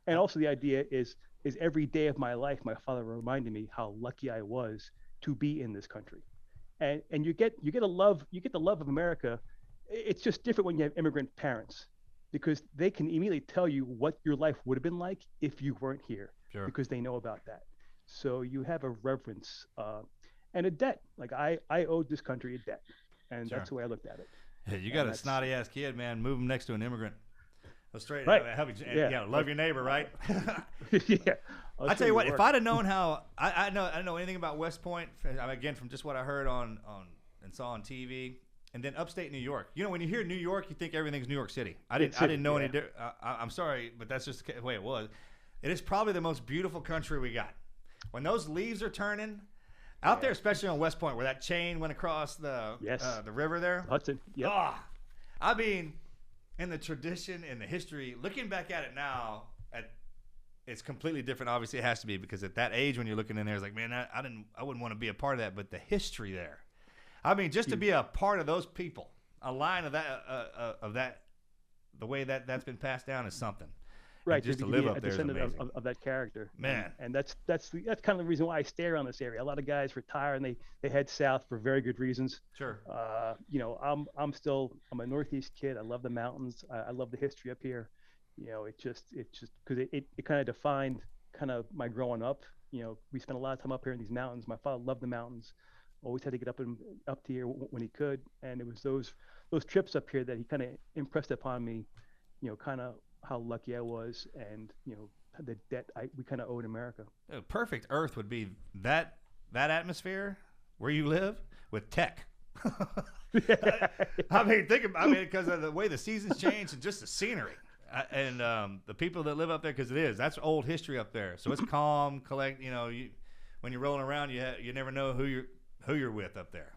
[SPEAKER 4] And also the idea is every day of my life, my father reminded me how lucky I was to be in this country. And you get the love of America. It's just different when you have immigrant parents, because they can immediately tell you what your life would have been like if you weren't here, because they know about that. So you have a reverence and a debt. Like I owed this country a debt, and that's the way I looked at it.
[SPEAKER 3] Yeah, you got a snotty ass kid, man. Move him next to an immigrant. Go straight.
[SPEAKER 4] Right.
[SPEAKER 3] Love your neighbor, right?
[SPEAKER 4] Yeah.
[SPEAKER 3] I tell you what, if I'd have known how I know anything about West Point, again from just what I heard on and saw on TV, and then upstate New York. When you hear New York, you think everything's New York City. I didn't know any different. I'm sorry, but that's just the way it was. It is probably the most beautiful country we got. When those leaves are turning out there, especially on West Point, where that chain went across the river there.
[SPEAKER 4] Hudson. Yeah.
[SPEAKER 3] Oh, I mean, in the tradition and the history, looking back at it now, it's completely different. Obviously, it has to be, because at that age when you're looking in there, it's like, man, I wouldn't want to be a part of that. But the history there, I mean, just to be a part of those people, a line of that, the way that's been passed down is something.
[SPEAKER 4] Right,
[SPEAKER 3] and just to live up there is amazing.
[SPEAKER 4] Of that character,
[SPEAKER 3] man.
[SPEAKER 4] And that's kind of the reason why I stay around this area. A lot of guys retire and they head south for very good reasons.
[SPEAKER 3] Sure.
[SPEAKER 4] I'm a Northeast kid. I love the mountains. I love the history up here. It just because it kind of defined kind of my growing up. We spent a lot of time up here in these mountains. My father loved the mountains. Always had to get up to here when he could, and it was those trips up here that he kind of impressed upon me. Kind of how lucky I was, and the debt we kind of owe in America.
[SPEAKER 3] A perfect Earth would be that atmosphere where you live with tech. I mean, because of the way the seasons change and just the scenery, and the people that live up there, because that's old history up there. So it's calm, collect. When you're rolling around, you never know who you're with up there.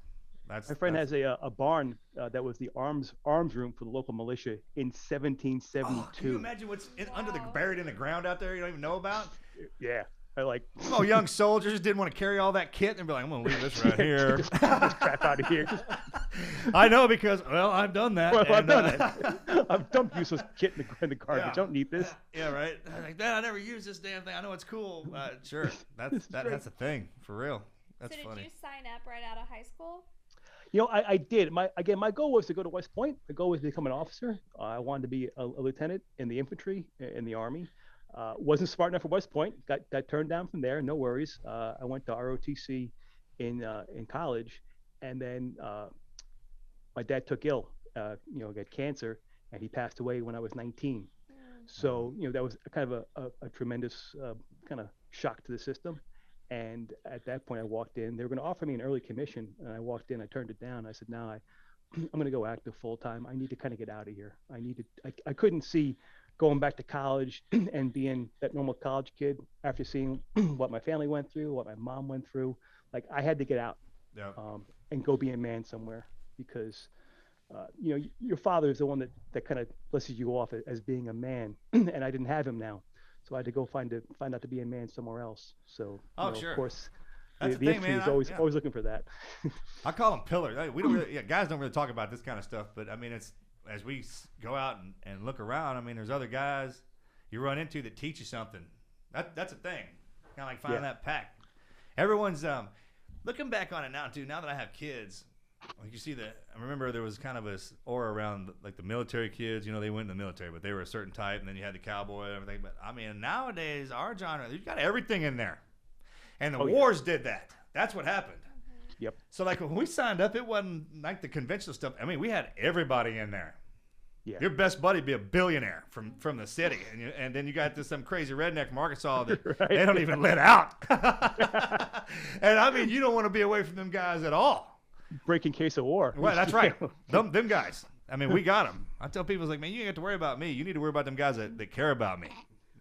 [SPEAKER 3] My friend
[SPEAKER 4] has a barn that was the arms room for the local militia in 1772.
[SPEAKER 3] Oh, can you imagine what's buried in the ground out there you don't even know about?
[SPEAKER 4] Yeah.
[SPEAKER 3] Young soldiers didn't want to carry all that kit and be like, I'm going to leave this right here.
[SPEAKER 4] Just crap out of here.
[SPEAKER 3] I know, because, I've done that.
[SPEAKER 4] Well, I've done it. I've dumped useless kit in the garbage.
[SPEAKER 3] Yeah.
[SPEAKER 4] Don't need this.
[SPEAKER 3] Yeah, right. Like, Dad, I never use this damn thing. I know it's cool. Sure. That's a thing, for real. That's funny.
[SPEAKER 2] Did you sign up right out of high school?
[SPEAKER 4] I did. My goal was to go to West Point. The goal was to become an officer. I wanted to be a lieutenant in the infantry in the Army. Wasn't smart enough for West Point. Got turned down from there. No worries. I went to ROTC in college, and then my dad took ill. Got cancer, and he passed away when I was 19. So that was kind of a tremendous kind of shock to the system. And at that point, I walked in. They were going to offer me an early commission, and I walked in. I turned it down. I said, "No, I'm going to go active full time. I need to kind of get out of here. I couldn't see going back to college and being that normal college kid after seeing what my family went through, what my mom went through. Like, I had to get out,
[SPEAKER 3] Yeah.
[SPEAKER 4] And go be a man somewhere, because your father is the one that kind of listed you off as being a man, and I didn't have him now. So I had to go find out to be a man somewhere else. So,
[SPEAKER 3] Sure.
[SPEAKER 4] Of course,
[SPEAKER 3] That's
[SPEAKER 4] the
[SPEAKER 3] the thing,
[SPEAKER 4] industry
[SPEAKER 3] man.
[SPEAKER 4] is always looking for that.
[SPEAKER 3] I call them pillars. We don't really, guys don't really talk about this kind of stuff, but I mean, it's as we go out and look around. I mean, there's other guys you run into that teach you something. That's a thing. Kind of like finding that pack. Everyone's looking back on it now too. Now that I have kids, like you see I remember there was kind of a aura around like the military kids. They went in the military, but they were a certain type, and then you had the cowboy and everything. But I mean, nowadays our genre, you've got everything in there, and the wars did that. That's what happened.
[SPEAKER 4] Yep.
[SPEAKER 3] So like when we signed up, it wasn't like the conventional stuff. I mean, we had everybody in there.
[SPEAKER 4] Yeah.
[SPEAKER 3] Your best buddy be a billionaire from the city, and then you got some crazy redneck from Arkansas that
[SPEAKER 4] Right.
[SPEAKER 3] they don't even let out. And I mean, you don't want to be away from them guys at all.
[SPEAKER 4] Break in case of war.
[SPEAKER 3] Well, that's right. Them guys. I mean, we got them. I tell people, it's like, man, you ain't got to worry about me. You need to worry about them guys that care about me.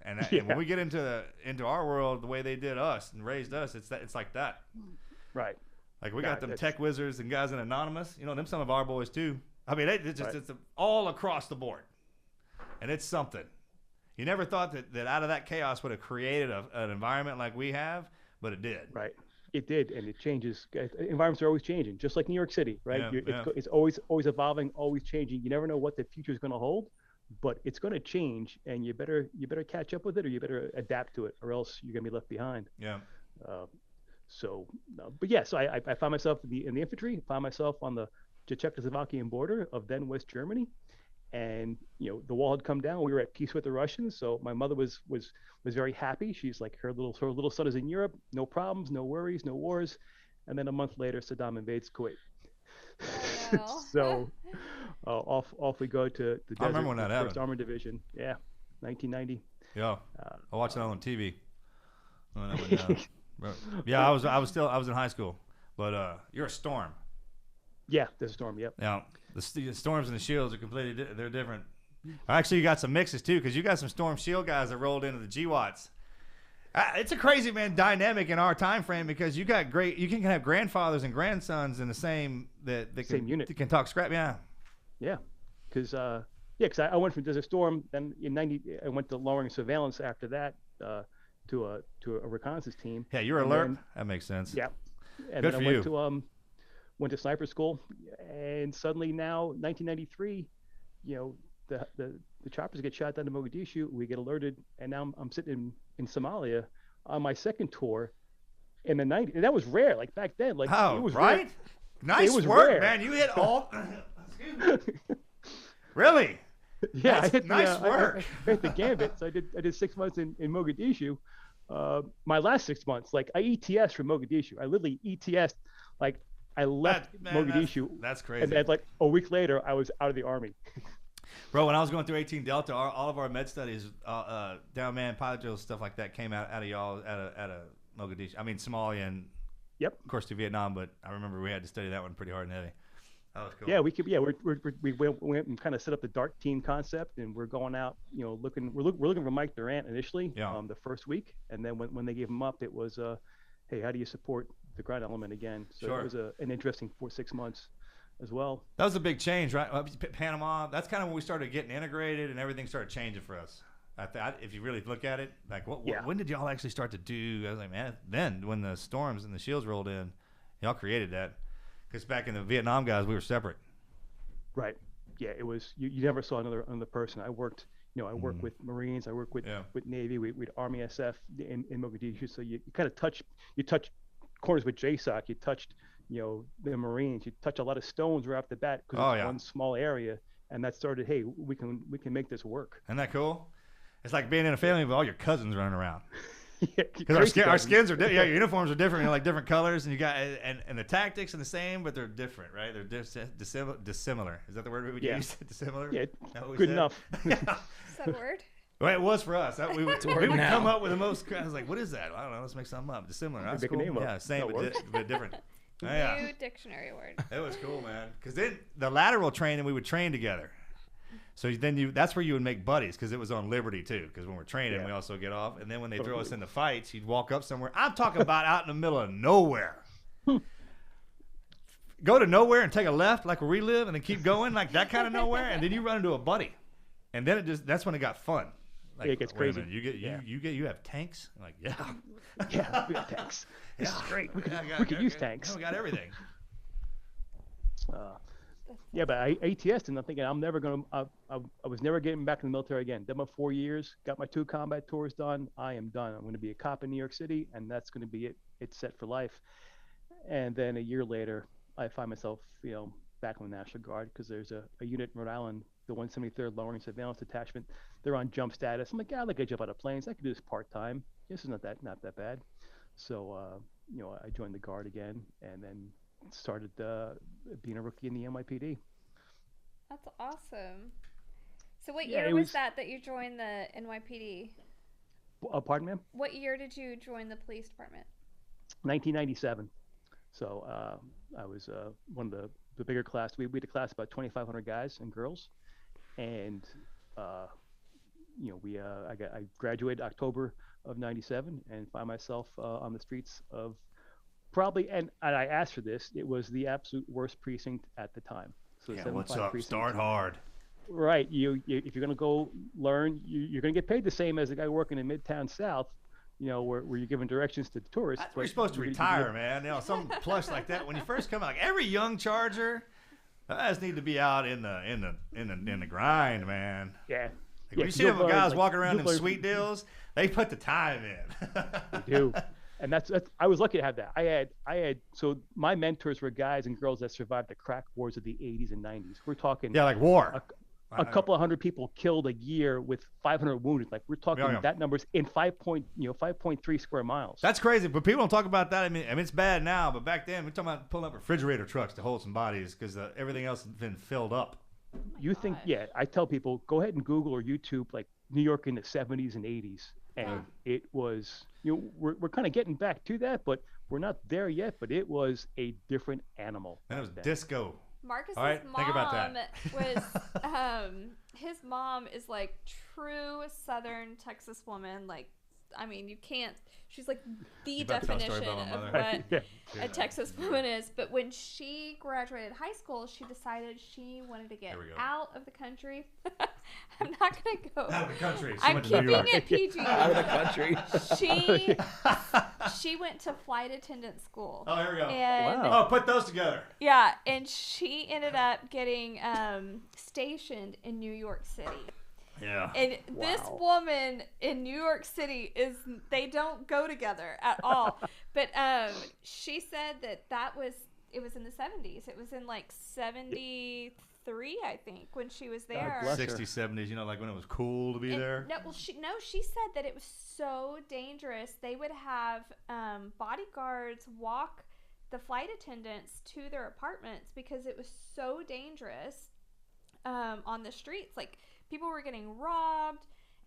[SPEAKER 3] And when we get into our world, the way they did us and raised us, it's like that.
[SPEAKER 4] Right.
[SPEAKER 3] Like we got them tech wizards and guys in Anonymous. Them some of our boys too. I mean, it's all across the board, and it's something. You never thought that out of that chaos would have created an environment like we have, but it did.
[SPEAKER 4] Right. It did, and it changes. Environments are always changing, just like New York City, right?
[SPEAKER 3] Yeah,
[SPEAKER 4] It's always evolving, always changing. You never know what the future is going to hold, but it's going to change, and you better catch up with it, or you better adapt to it, or else you're going to be left behind.
[SPEAKER 3] Yeah.
[SPEAKER 4] So I found myself in the infantry. Found myself on the Czechoslovakian border of then West Germany, and the wall had come down. We were at peace with the Russians, so my mother was very happy. She's like, her little son is in Europe, no problems, no worries, no wars. And then a month later, Saddam invades Kuwait.
[SPEAKER 2] Oh, no.
[SPEAKER 4] So off we go to the desert.
[SPEAKER 3] I remember when that happened.
[SPEAKER 4] First Armored Division. Yeah, 1990.
[SPEAKER 3] Yeah. I watched it on TV. Yeah, I was in high school, but you're a storm.
[SPEAKER 4] Yeah, there's a storm. Yep.
[SPEAKER 3] Yeah, the storms and the shields are completely they're different. Actually, you got some mixes too, because you got some storm shield guys that rolled into the GWATs. It's a crazy dynamic in our time frame, because you can have grandfathers and grandsons in the same
[SPEAKER 4] same unit.
[SPEAKER 3] That can talk scrap. Yeah.
[SPEAKER 4] Yeah, because I went from Desert Storm, then in '90 I went to lowering surveillance after that to a reconnaissance team.
[SPEAKER 3] Yeah, you're alert. That makes sense.
[SPEAKER 4] Yeah, and
[SPEAKER 3] Good
[SPEAKER 4] then
[SPEAKER 3] for
[SPEAKER 4] I went to sniper school, and suddenly now 1993, the choppers get shot down to Mogadishu. We get alerted, and now I'm sitting in Somalia on my second tour in the 90s. And that was rare, like back then. Like,
[SPEAKER 3] oh,
[SPEAKER 4] it was
[SPEAKER 3] right?
[SPEAKER 4] Rare.
[SPEAKER 3] Nice
[SPEAKER 4] was
[SPEAKER 3] work,
[SPEAKER 4] rare.
[SPEAKER 3] man. You hit all. Excuse me. Really?
[SPEAKER 4] Yeah,
[SPEAKER 3] That's
[SPEAKER 4] I hit
[SPEAKER 3] nice work.
[SPEAKER 4] I hit the gambit. So I did 6 months in Mogadishu. My last 6 months, like I ETS from Mogadishu. I literally ETS, like I left Mogadishu.
[SPEAKER 3] That's crazy.
[SPEAKER 4] And then like a week later, I was out of the army.
[SPEAKER 3] Bro, when I was going through 18 Delta, all of our med studies, down man, pilot drills, stuff like that came out of y'all out of Mogadishu. I mean, Somalia and,
[SPEAKER 4] yep,
[SPEAKER 3] of course, to Vietnam. But I remember we had to study that one pretty hard and heavy. That was cool.
[SPEAKER 4] Yeah, we went and kind of set up the dark team concept, and we're going out, looking for Mike Durant initially, the first week, and then when they gave him up, it was, hey, how do you support the ground element again? So
[SPEAKER 3] sure.
[SPEAKER 4] It was an interesting 6 months as well.
[SPEAKER 3] That was a big change, right? Panama. That's kind of when we started getting integrated, and everything started changing for us. If you really look at it, like when did y'all actually start to do? I was like, man, then when the storms and the shields rolled in, y'all created that. Because back in the Vietnam guys, we were separate.
[SPEAKER 4] Right. Yeah, it was. You never saw another person. I worked. I worked with Marines. I worked with Navy. We had Army SF in Mogadishu. So you kind of touch corners with JSOC. You touched the Marines. You touch a lot of stones right off the bat because it's one small area, and that started. Hey, we can make this work.
[SPEAKER 3] Isn't that cool? It's like being in a family with all your cousins running around.
[SPEAKER 4] Because
[SPEAKER 3] our skins are different. Yeah, your uniforms are different. Like different colors, and you got and the tactics are the same, but they're different, right? They're dissimilar. Is that the word we would use? Dissimilar.
[SPEAKER 4] Yeah, good enough.
[SPEAKER 2] Is that a word?
[SPEAKER 3] Well, it was for us. We would
[SPEAKER 1] word
[SPEAKER 3] come
[SPEAKER 1] now.
[SPEAKER 3] up with the most. I was like, "What is that? I don't know. Let's make something up. It's similar. That's
[SPEAKER 4] Make a
[SPEAKER 3] cool.
[SPEAKER 4] name up.
[SPEAKER 3] Yeah, same
[SPEAKER 4] That
[SPEAKER 3] but,
[SPEAKER 4] works.
[SPEAKER 3] but different. Oh, yeah,
[SPEAKER 2] New dictionary word.
[SPEAKER 3] it was cool, man. Because then the lateral training, we would train together. So then that's where you would make buddies because it was on Liberty too. Because when we're training,
[SPEAKER 4] Yeah.
[SPEAKER 3] we also get off, and then when they throw us into fights, you'd walk up somewhere. I'm talking about out in the middle of nowhere. Go to nowhere and take a left like where we live, and then keep going like that kind of nowhere, and then you run into a buddy, and then that's when it got fun. Like,
[SPEAKER 4] Yeah, it gets
[SPEAKER 3] wait a
[SPEAKER 4] crazy.
[SPEAKER 3] minute, you have tanks? I'm like, yeah.
[SPEAKER 4] Yeah, we got tanks. This is great. We could use tanks.
[SPEAKER 3] Yeah, we got everything.
[SPEAKER 4] Yeah, but ATS, and I'm thinking I'm never going to. I was never getting back in the military again. Did my 4 years, got my 2 combat tours done. I am done. I'm going to be a cop in New York City, and that's going to be it. It's set for life. And then a year later, I find myself, back in the National Guard because there's a unit in Rhode Island, the 173rd Lowering Surveillance Detachment. They're on jump status. I'm like, yeah, I like to jump out of planes. I can do this part time. This is not that bad. So, I joined the Guard again, and then started being a rookie in the NYPD.
[SPEAKER 2] That's awesome. So what
[SPEAKER 4] Yeah,
[SPEAKER 2] year
[SPEAKER 4] it
[SPEAKER 2] was
[SPEAKER 4] was-
[SPEAKER 2] that you joined the NYPD?
[SPEAKER 4] Pardon, ma'am?
[SPEAKER 2] What year did you join the police department?
[SPEAKER 4] 1997. So I was one of the bigger class. We had a class of about 2,500 guys and girls, and I graduated October of '97 and find myself on the streets of probably, and I asked for this. It was the absolute worst precinct at the time. So
[SPEAKER 3] Yeah,
[SPEAKER 4] 75
[SPEAKER 3] what's up?
[SPEAKER 4] precinct.
[SPEAKER 3] Start hard.
[SPEAKER 4] Right. You if you're gonna go learn, you're gonna get paid the same as a guy working in Midtown South. Where you're giving directions to the tourists.
[SPEAKER 3] That's where you're
[SPEAKER 4] but
[SPEAKER 3] supposed to
[SPEAKER 4] you're
[SPEAKER 3] retire, man. Something plush like that. When you first come out, like every young Charger, I just need to be out in the grind, man.
[SPEAKER 4] Yeah.
[SPEAKER 3] Like when you see
[SPEAKER 4] you'll
[SPEAKER 3] them
[SPEAKER 4] learn,
[SPEAKER 3] guys
[SPEAKER 4] like,
[SPEAKER 3] walking around
[SPEAKER 4] you'll
[SPEAKER 3] them
[SPEAKER 4] learn-
[SPEAKER 3] sweet deals, they put the time in.
[SPEAKER 4] They do. And that's I was lucky to have that. I had so my mentors were guys and girls that survived the crack wars of the 80s and 90s. We're talking
[SPEAKER 3] Yeah, like war.
[SPEAKER 4] a couple of hundred people killed a year with 500 wounded. Like we're talking
[SPEAKER 3] Yeah.
[SPEAKER 4] that numbers in 5.3 square miles.
[SPEAKER 3] That's crazy, but people don't talk about that. I mean, it's bad now, but back then we're talking about pulling up refrigerator trucks to hold some bodies because everything else has been filled up.
[SPEAKER 4] You think,
[SPEAKER 2] God.
[SPEAKER 4] yeah, I tell people, go ahead and Google or YouTube, like New York in the 70s and 80s. And it was, we're kind of getting back to that, but we're not there yet, but it was a different animal.
[SPEAKER 3] And it was
[SPEAKER 4] back then.
[SPEAKER 3] disco.
[SPEAKER 2] Marcus's
[SPEAKER 3] All right,
[SPEAKER 2] mom
[SPEAKER 3] think about that.
[SPEAKER 2] was his mom is like true Southern Texas woman. Like, I mean, you can't. She's like the
[SPEAKER 3] You about to tell a story
[SPEAKER 2] definition
[SPEAKER 3] about my
[SPEAKER 2] of
[SPEAKER 3] mother?
[SPEAKER 2] what
[SPEAKER 4] Yeah.
[SPEAKER 2] a Texas woman is. But when she graduated high school, she decided she wanted to get
[SPEAKER 3] There we go.
[SPEAKER 2] out of the country. I'm not gonna go.
[SPEAKER 3] Out of the country. She
[SPEAKER 2] I'm
[SPEAKER 3] went to New
[SPEAKER 2] keeping
[SPEAKER 3] York.
[SPEAKER 2] it PG.
[SPEAKER 1] Out of the country.
[SPEAKER 2] She went to flight attendant school.
[SPEAKER 3] Oh, here we go.
[SPEAKER 2] And
[SPEAKER 4] Wow.
[SPEAKER 3] Oh, put those together.
[SPEAKER 2] yeah, and she ended up getting stationed in New York City.
[SPEAKER 3] Yeah.
[SPEAKER 2] And this
[SPEAKER 4] Wow.
[SPEAKER 2] woman in New York City they don't go together at all. But she said it was in the 70s. It was in like 73, I think, when she was there.
[SPEAKER 4] bless her.
[SPEAKER 3] 60s, 70s, like when it was cool to be
[SPEAKER 2] And-
[SPEAKER 3] there.
[SPEAKER 2] She said that it was so dangerous. They would have bodyguards walk the flight attendants to their apartments because it was so dangerous on the streets. Like, people were getting robbed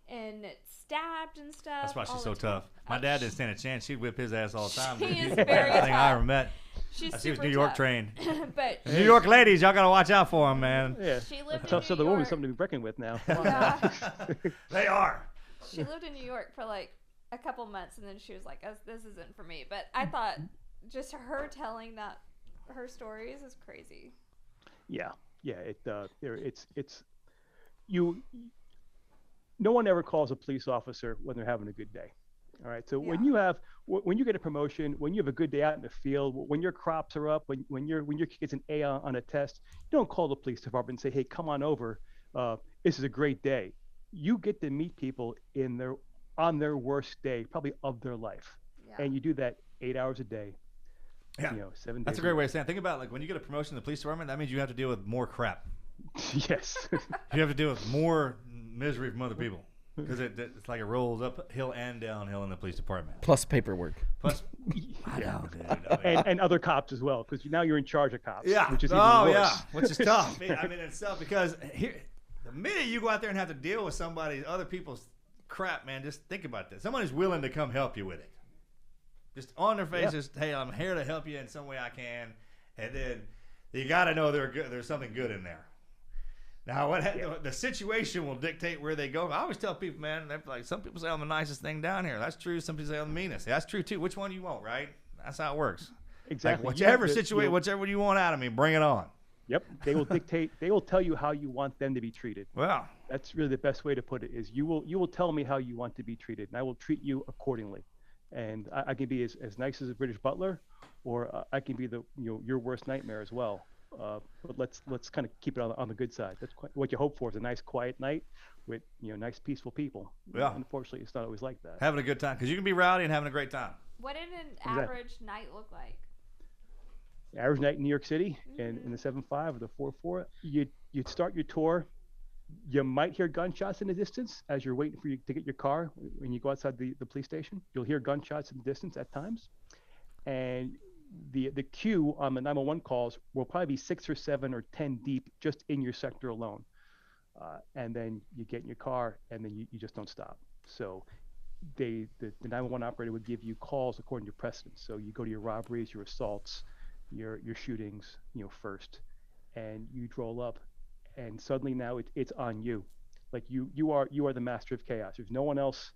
[SPEAKER 2] and stabbed and stuff.
[SPEAKER 3] That's why she's
[SPEAKER 2] all
[SPEAKER 3] so
[SPEAKER 2] the time.
[SPEAKER 3] tough. My dad didn't stand a chance. She'd whip his ass all the time.
[SPEAKER 2] She
[SPEAKER 3] dude.
[SPEAKER 2] is
[SPEAKER 3] He's
[SPEAKER 2] very
[SPEAKER 3] everything I
[SPEAKER 2] tough.
[SPEAKER 3] ever met.
[SPEAKER 2] She's
[SPEAKER 3] She was
[SPEAKER 2] super
[SPEAKER 3] New York
[SPEAKER 2] tough.
[SPEAKER 3] trained.
[SPEAKER 2] But
[SPEAKER 3] New York ladies, y'all gotta watch out for them, man.
[SPEAKER 4] Yeah.
[SPEAKER 2] she lived in
[SPEAKER 4] Tough
[SPEAKER 2] New
[SPEAKER 4] Southern woman,
[SPEAKER 2] York.
[SPEAKER 4] something to be reckoned with now. Come on now.
[SPEAKER 2] Yeah.
[SPEAKER 3] They are.
[SPEAKER 2] She lived in New York for like a couple months, and then she was like, "This isn't for me." But I thought just her telling her stories is crazy.
[SPEAKER 4] Yeah. It's you. No one ever calls a police officer when they're having a good day. All right. So when you get a promotion, when you have a good day out in the field, when your crops are up, when your kid gets an A on a test, you don't call the police department and say, "Hey, come on over. This is a great day." You get to meet people on their worst day, probably of their life,
[SPEAKER 2] Yeah.
[SPEAKER 4] and you do that 8 hours a day.
[SPEAKER 3] Yeah.
[SPEAKER 4] 7 days.
[SPEAKER 3] That's a great way of saying it. Think about like when you get a promotion in the police department, that means you have to deal with more crap.
[SPEAKER 4] Yes.
[SPEAKER 3] You have to deal with more misery from other people. Because it's like it rolls uphill and downhill in the police department.
[SPEAKER 1] Plus paperwork.
[SPEAKER 3] Plus, I know, dude. I mean,
[SPEAKER 4] and other cops as well, because now you're in charge of cops.
[SPEAKER 3] yeah.
[SPEAKER 4] Which is even
[SPEAKER 3] oh,
[SPEAKER 4] worse.
[SPEAKER 3] yeah. Which is tough. I mean, it's tough because here, the minute you go out there and have to deal with other people's crap, man, just think about this. Someone who's willing to come help you with it. Just on their face, just, hey, I'm here to help you in some way I can. And then you got to know there's something good in there. Now, the situation will dictate where they go. I always tell people, man, like, some people say I'm the nicest thing down here. That's true. Some people say I'm the meanest. That's true, too. Which one you want, right? That's how it works.
[SPEAKER 4] Exactly.
[SPEAKER 3] Like, whichever situation, whichever you want out of me, bring it on.
[SPEAKER 4] Yep. They will dictate. They will tell you how you want them to be treated.
[SPEAKER 3] Well,
[SPEAKER 4] that's really the best way to put it. Is you will tell me how you want to be treated, and I will treat you accordingly. And I can be as nice as a British butler, or I can be your worst nightmare as well. But let's kind of keep it on the good side. That's what you hope for, is a nice quiet night with nice peaceful people.
[SPEAKER 3] Yeah.
[SPEAKER 4] Unfortunately, it's not always like that.
[SPEAKER 3] Having a good time, because you can be rowdy and having a great time.
[SPEAKER 2] What did an average night look like?
[SPEAKER 4] Average night in New York City, and in the 7.5 or the 4.4, you'd start your tour. You might hear gunshots in the distance as you're waiting for you to get your car. When you go outside the police station, you'll hear gunshots in the distance at times, and the queue on the 911 calls will probably be 6 or 7 or 10 deep just in your sector alone. And then you get in your car, and then you just don't stop. So the 911 operator would give you calls according to precedence. So you go to your robberies, your assaults, your shootings, first, and you roll up, and suddenly now it's on you. Like you are the master of chaos. There's no one else,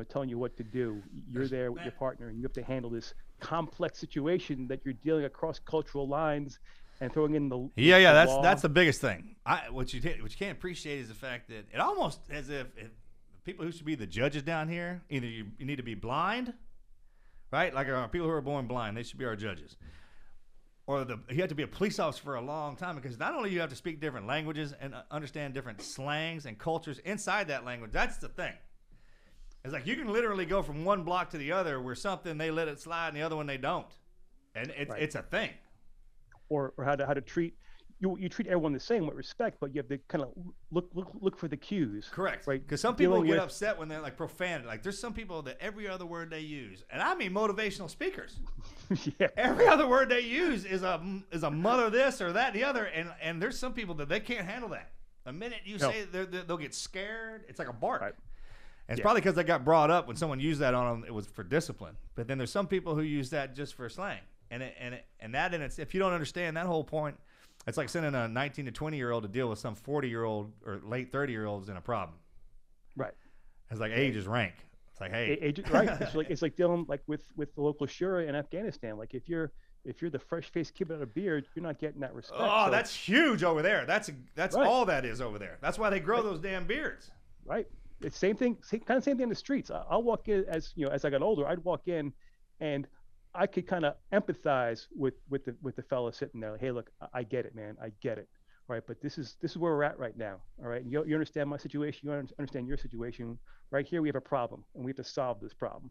[SPEAKER 4] telling you what to do. You're there with your partner, and you have to handle this complex situation that you're dealing across cultural lines and throwing in the
[SPEAKER 3] that's the biggest thing. What you can't appreciate is the fact that it almost as if people who should be the judges down here, either you need to be blind, right? Like people who are born blind, they should be our judges. Or you have to be a police officer for a long time, because not only you have to speak different languages and understand different slangs and cultures inside that language. That's the thing. It's like you can literally go from one block to the other where something they let it slide and the other one they don't, and it's a thing.
[SPEAKER 4] Or how to treat you treat everyone the same with respect, but you have to kind of look for the cues.
[SPEAKER 3] Correct.
[SPEAKER 4] Right.
[SPEAKER 3] Because some people get upset when they're like profanity. Like there's some people that every other word they use, and I mean motivational speakers.
[SPEAKER 4] Yeah.
[SPEAKER 3] Every other word they use is a mother this or that and the other, and there's some people that they can't handle that. The minute you say they'll get scared. It's like a bark. Right. And it's probably because they got brought up when someone used that on them, it was for discipline. But then there's some people who use that just for slang. And if you don't understand that whole point, it's like sending a 19 to 20-year-old to deal with some 40-year-old or late 30-year-olds in a problem.
[SPEAKER 4] Right.
[SPEAKER 3] It's like age is rank. It's like, hey.
[SPEAKER 4] Age, right. It's like dealing like with the local Shura in Afghanistan. Like if you're the fresh-faced kid without a beard, you're not getting that respect.
[SPEAKER 3] Oh, so that's huge over there. That's right. All that is over there. That's why they grow those damn beards.
[SPEAKER 4] Right. It's same thing in the streets. I'll walk in as I got older, I'd walk in and I could kind of empathize with the fella sitting there. Like, hey, look, I get it, man. I get it. All right. But this is where we're at right now. All right. You understand my situation. You understand your situation. Right here, we have a problem, and we have to solve this problem.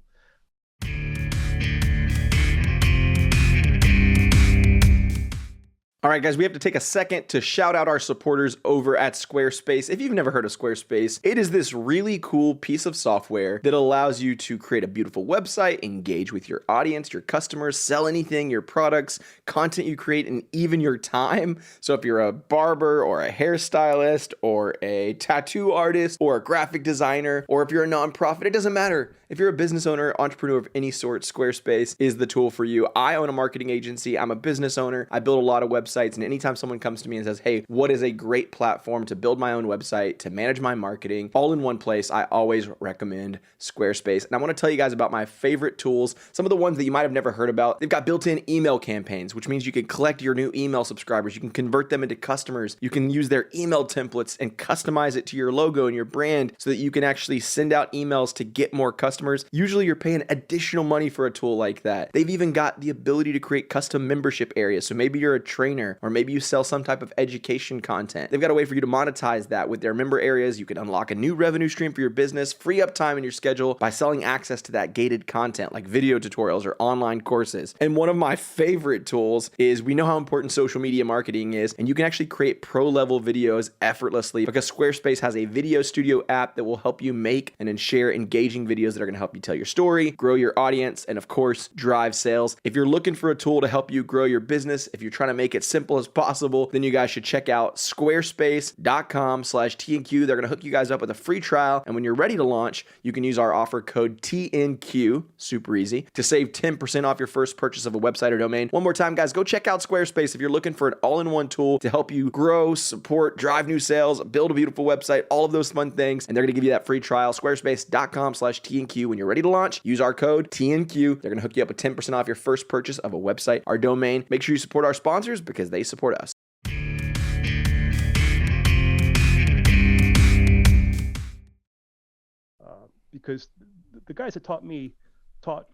[SPEAKER 1] All right, guys, we have to take a second to shout out our supporters over at Squarespace. If you've never heard of Squarespace, it is this really cool piece of software that allows you to create a beautiful website, engage with your audience, your customers, sell anything, your products, content you create, and even your time. So if you're a barber or a hairstylist or a tattoo artist or a graphic designer, or if you're a nonprofit, it doesn't matter. If you're a business owner, entrepreneur of any sort, Squarespace is the tool for you. I own a marketing agency. I'm a business owner. I build a lot of websites. And anytime someone comes to me and says, hey, what is a great platform to build my own website, to manage my marketing, all in one place, I always recommend Squarespace. And I want to tell you guys about my favorite tools, some of the ones that you might have never heard about. They've got built-in email campaigns, which means you can collect your new email subscribers. You can convert them into customers. You can use their email templates and customize it to your logo and your brand so that you can actually send out emails to get more customers. Usually you're paying additional money for a tool like that. They've even got the ability to create custom membership areas. So maybe you're a trainer, or maybe you sell some type of education content. They've got a way for you to monetize that with their member areas. You can unlock a new revenue stream for your business, free up time in your schedule by selling access to that gated content like video tutorials or online courses. And one of my favorite tools is, we know how important social media marketing is, and you can actually create pro-level videos effortlessly because Squarespace has a video studio app that will help you make and then share engaging videos that are going to help you tell your story, grow your audience, and of course, drive sales. If you're looking for a tool to help you grow your business, if you're trying to make it it simple as possible, then you guys should check out squarespace.com/TNQ. They're going to hook you guys up with a free trial. And when you're ready to launch, you can use our offer code TNQ, super easy, to save 10% off your first purchase of a website or domain. One more time, guys, go check out Squarespace if you're looking for an all-in-one tool to help you grow, support, drive new sales, build a beautiful website, all of those fun things. And they're going to give you that free trial, squarespace.com/TNQ. When you're ready to launch, use our code TNQ. They're going to hook you up with 10% off your first purchase of a website or domain. Make sure you support our sponsors because they support us.
[SPEAKER 4] Because the guys that taught me to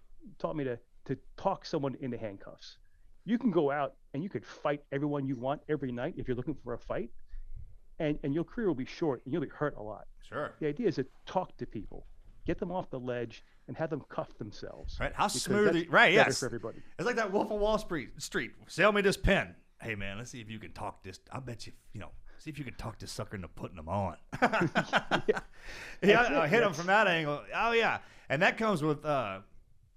[SPEAKER 4] talk someone into handcuffs. You can go out and you could fight everyone you want every night if you're looking for a fight, and your career will be short and you'll be hurt a lot.
[SPEAKER 3] Sure.
[SPEAKER 4] The idea is to talk to people, get them off the ledge, and have them cuff themselves.
[SPEAKER 3] Right? How smooth? Right?
[SPEAKER 4] Better
[SPEAKER 3] Yes.
[SPEAKER 4] for everybody.
[SPEAKER 3] It's like that Wolf of Wall Street. Sell me this pen. Hey man, let's see if you can talk this. I bet you, see if you can talk this sucker into putting them on. I hit him from that angle. Oh yeah, and that comes with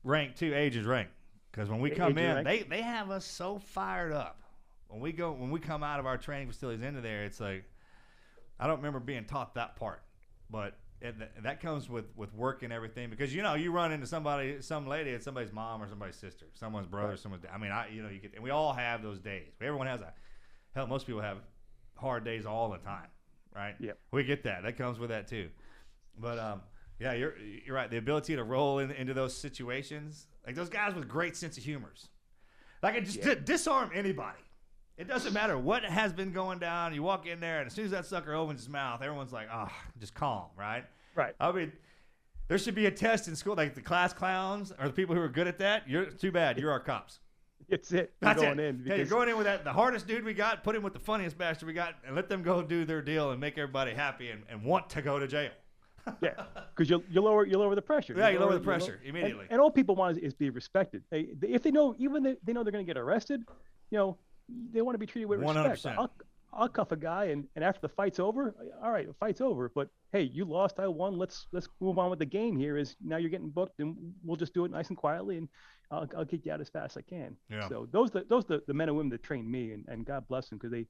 [SPEAKER 3] rank too. Age is rank. Because when we come in, they have us so fired up. When we come out of our training facilities into there, it's like, I don't remember being taught that part, but that comes with work and everything. Because you run into some lady, it's somebody's mom or somebody's sister, someone's brother,
[SPEAKER 4] right.
[SPEAKER 3] someone's. I mean, you get, and we all have those days. Everyone has most people have hard days all the time, right?
[SPEAKER 4] Yep.
[SPEAKER 3] We get that. That comes with that too. But yeah, you're right. The ability to roll into those situations. Like those guys with great sense of humors. Like it just disarm anybody. It doesn't matter what has been going down. You walk in there, and as soon as that sucker opens his mouth, everyone's like, oh, just calm, right?
[SPEAKER 4] Right.
[SPEAKER 3] I mean, there should be a test in school, like the class clowns or the people who are good at that. You're too bad. You're our cops.
[SPEAKER 4] It's it.
[SPEAKER 3] That's
[SPEAKER 4] going
[SPEAKER 3] it.
[SPEAKER 4] in.
[SPEAKER 3] Yeah, you're going in with the hardest dude we got, put him with the funniest bastard we got, and let them go do their deal and make everybody happy and want to go to jail.
[SPEAKER 4] Yeah, because you lower the pressure.
[SPEAKER 3] Yeah, you lower the pressure immediately.
[SPEAKER 4] And all people want is be respected. If they know, even they know they're going to get arrested, they want to be treated with 100%. Respect. I'll cuff a guy, and after the fight's over, all right, the fight's over. But hey, you lost, I won. Let's move on with the game. Here is now you're getting booked, and we'll just do it nice and quietly, and I'll get you out as fast as I can.
[SPEAKER 3] Yeah.
[SPEAKER 4] So those the men and women that trained me, and God bless them, because they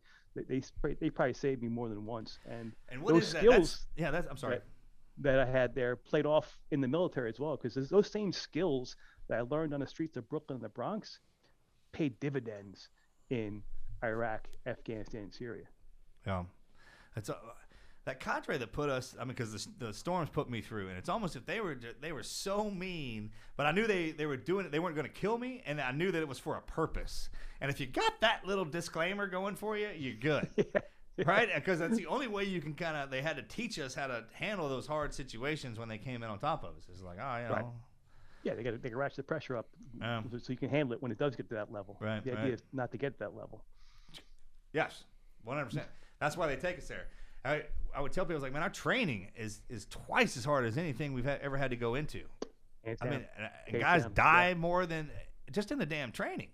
[SPEAKER 4] probably saved me more than once. And
[SPEAKER 3] what
[SPEAKER 4] those
[SPEAKER 3] is
[SPEAKER 4] skills?
[SPEAKER 3] That's I'm sorry.
[SPEAKER 4] That I had there played off in the military as well, because those same skills that I learned on the streets of Brooklyn and the Bronx paid dividends in Iraq, Afghanistan, and Syria.
[SPEAKER 3] Yeah, that's that cadre that put us. I mean, because the storms put me through, and it's almost if they were so mean, but I knew they were doing it. They weren't going to kill me, and I knew that it was for a purpose. And if you got that little disclaimer going for you, you're good.
[SPEAKER 4] Yeah.
[SPEAKER 3] Right? Because that's the only way you can they had to teach us how to handle those hard situations when they came in on top of us. It's like,
[SPEAKER 4] Right. Yeah, they can ratchet the pressure up so you can handle it when it does get to that level.
[SPEAKER 3] Right.
[SPEAKER 4] The idea is not to get to that level.
[SPEAKER 3] Yes, 100%. That's why they take us there. I would tell people, I was like, man, our training is twice as hard as anything we've ever had to go into. And guys die more than just in the damn training.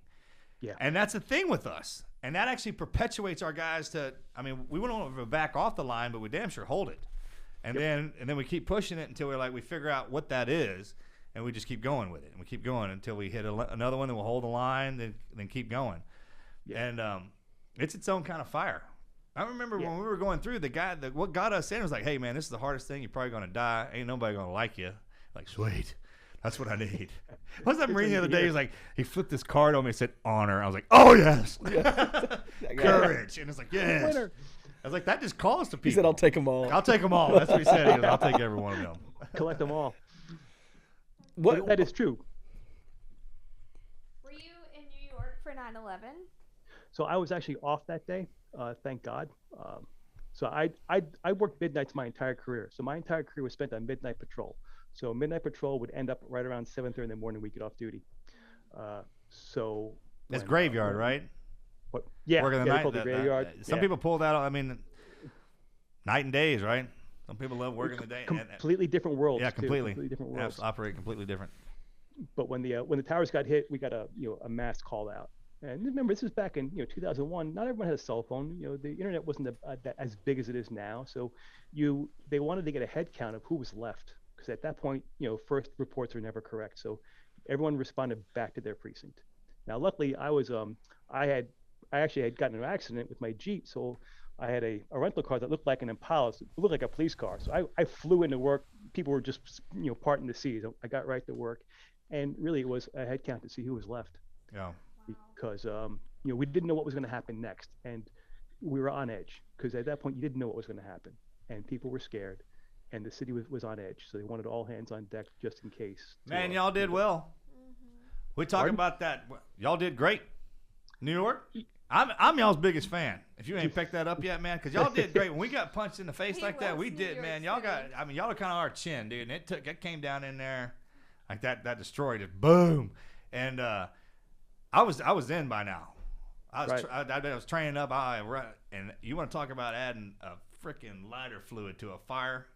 [SPEAKER 4] Yeah.
[SPEAKER 3] And that's the thing with us. And that actually perpetuates our guys to, I mean, we won't back off the line, but we damn sure hold it. And then we keep pushing it until we figure out what that is, and we just keep going with it. And we keep going until we hit another one, then we'll hold the line, then keep going. Yeah. And it's its own kind of fire. I remember when we were going through, what got us in was like, hey, man, this is the hardest thing. You're probably going to die. Ain't nobody going to like you. Like, sweet. That's what I need. What's that Marine the other day? He was like, he flipped this card on me and said, honor. I was like, oh, yes. Courage. And it's like, yes.
[SPEAKER 4] Winner.
[SPEAKER 3] I was like, that just calls to people.
[SPEAKER 1] He said, I'll take them all.
[SPEAKER 3] I'll take them all. That's what he said. He goes, I'll take every one of them.
[SPEAKER 4] Collect them all.
[SPEAKER 1] What?
[SPEAKER 4] That is true.
[SPEAKER 2] Were you in New York for 9/11?
[SPEAKER 4] So I was actually off that day, thank God. So I worked midnights my entire career. So my entire career was spent on midnight patrol. So midnight patrol would end up right around 7:30 in the morning. We get off duty.
[SPEAKER 3] It's graveyard, right?
[SPEAKER 4] What? Yeah,
[SPEAKER 3] working the
[SPEAKER 4] they
[SPEAKER 3] night.
[SPEAKER 4] call it the graveyard.
[SPEAKER 3] Some people pull that. I mean, night and days, right? Some people love working the day.
[SPEAKER 4] Completely different worlds.
[SPEAKER 3] Yeah, completely.
[SPEAKER 4] Completely different worlds.
[SPEAKER 3] Operate completely different.
[SPEAKER 4] But when the towers got hit, we got a mass call out. And remember, this was back in 2001. Not everyone had a cell phone. The internet wasn't as big as it is now. So they wanted to get a head count of who was left, because at that point, first reports are never correct. So everyone responded back to their precinct. Now, luckily, I had I actually had gotten in an accident with my Jeep, so I had a rental car that looked like an Impala. It looked like a police car. So I flew into work. People were just parting the seas. I got right to work, and really it was a head count to see who was left.
[SPEAKER 3] Yeah.
[SPEAKER 4] Because we didn't know what was going to happen next, and we were on edge because at that point you didn't know what was going to happen, and people were scared, and the city was on edge. So they wanted all hands on deck just in case.
[SPEAKER 3] Man, y'all did well. We talking about that. Y'all did great. New York. I'm y'all's biggest fan. If you ain't picked that up yet, man, because y'all did great. When we got punched in the face like that, we did, man. Y'all got. I mean, y'all are kind of our chin, dude. And it came down in there, like that. That destroyed it. Boom. And I was in by now. I was training up. And you want to talk about adding a freaking lighter fluid to a fire?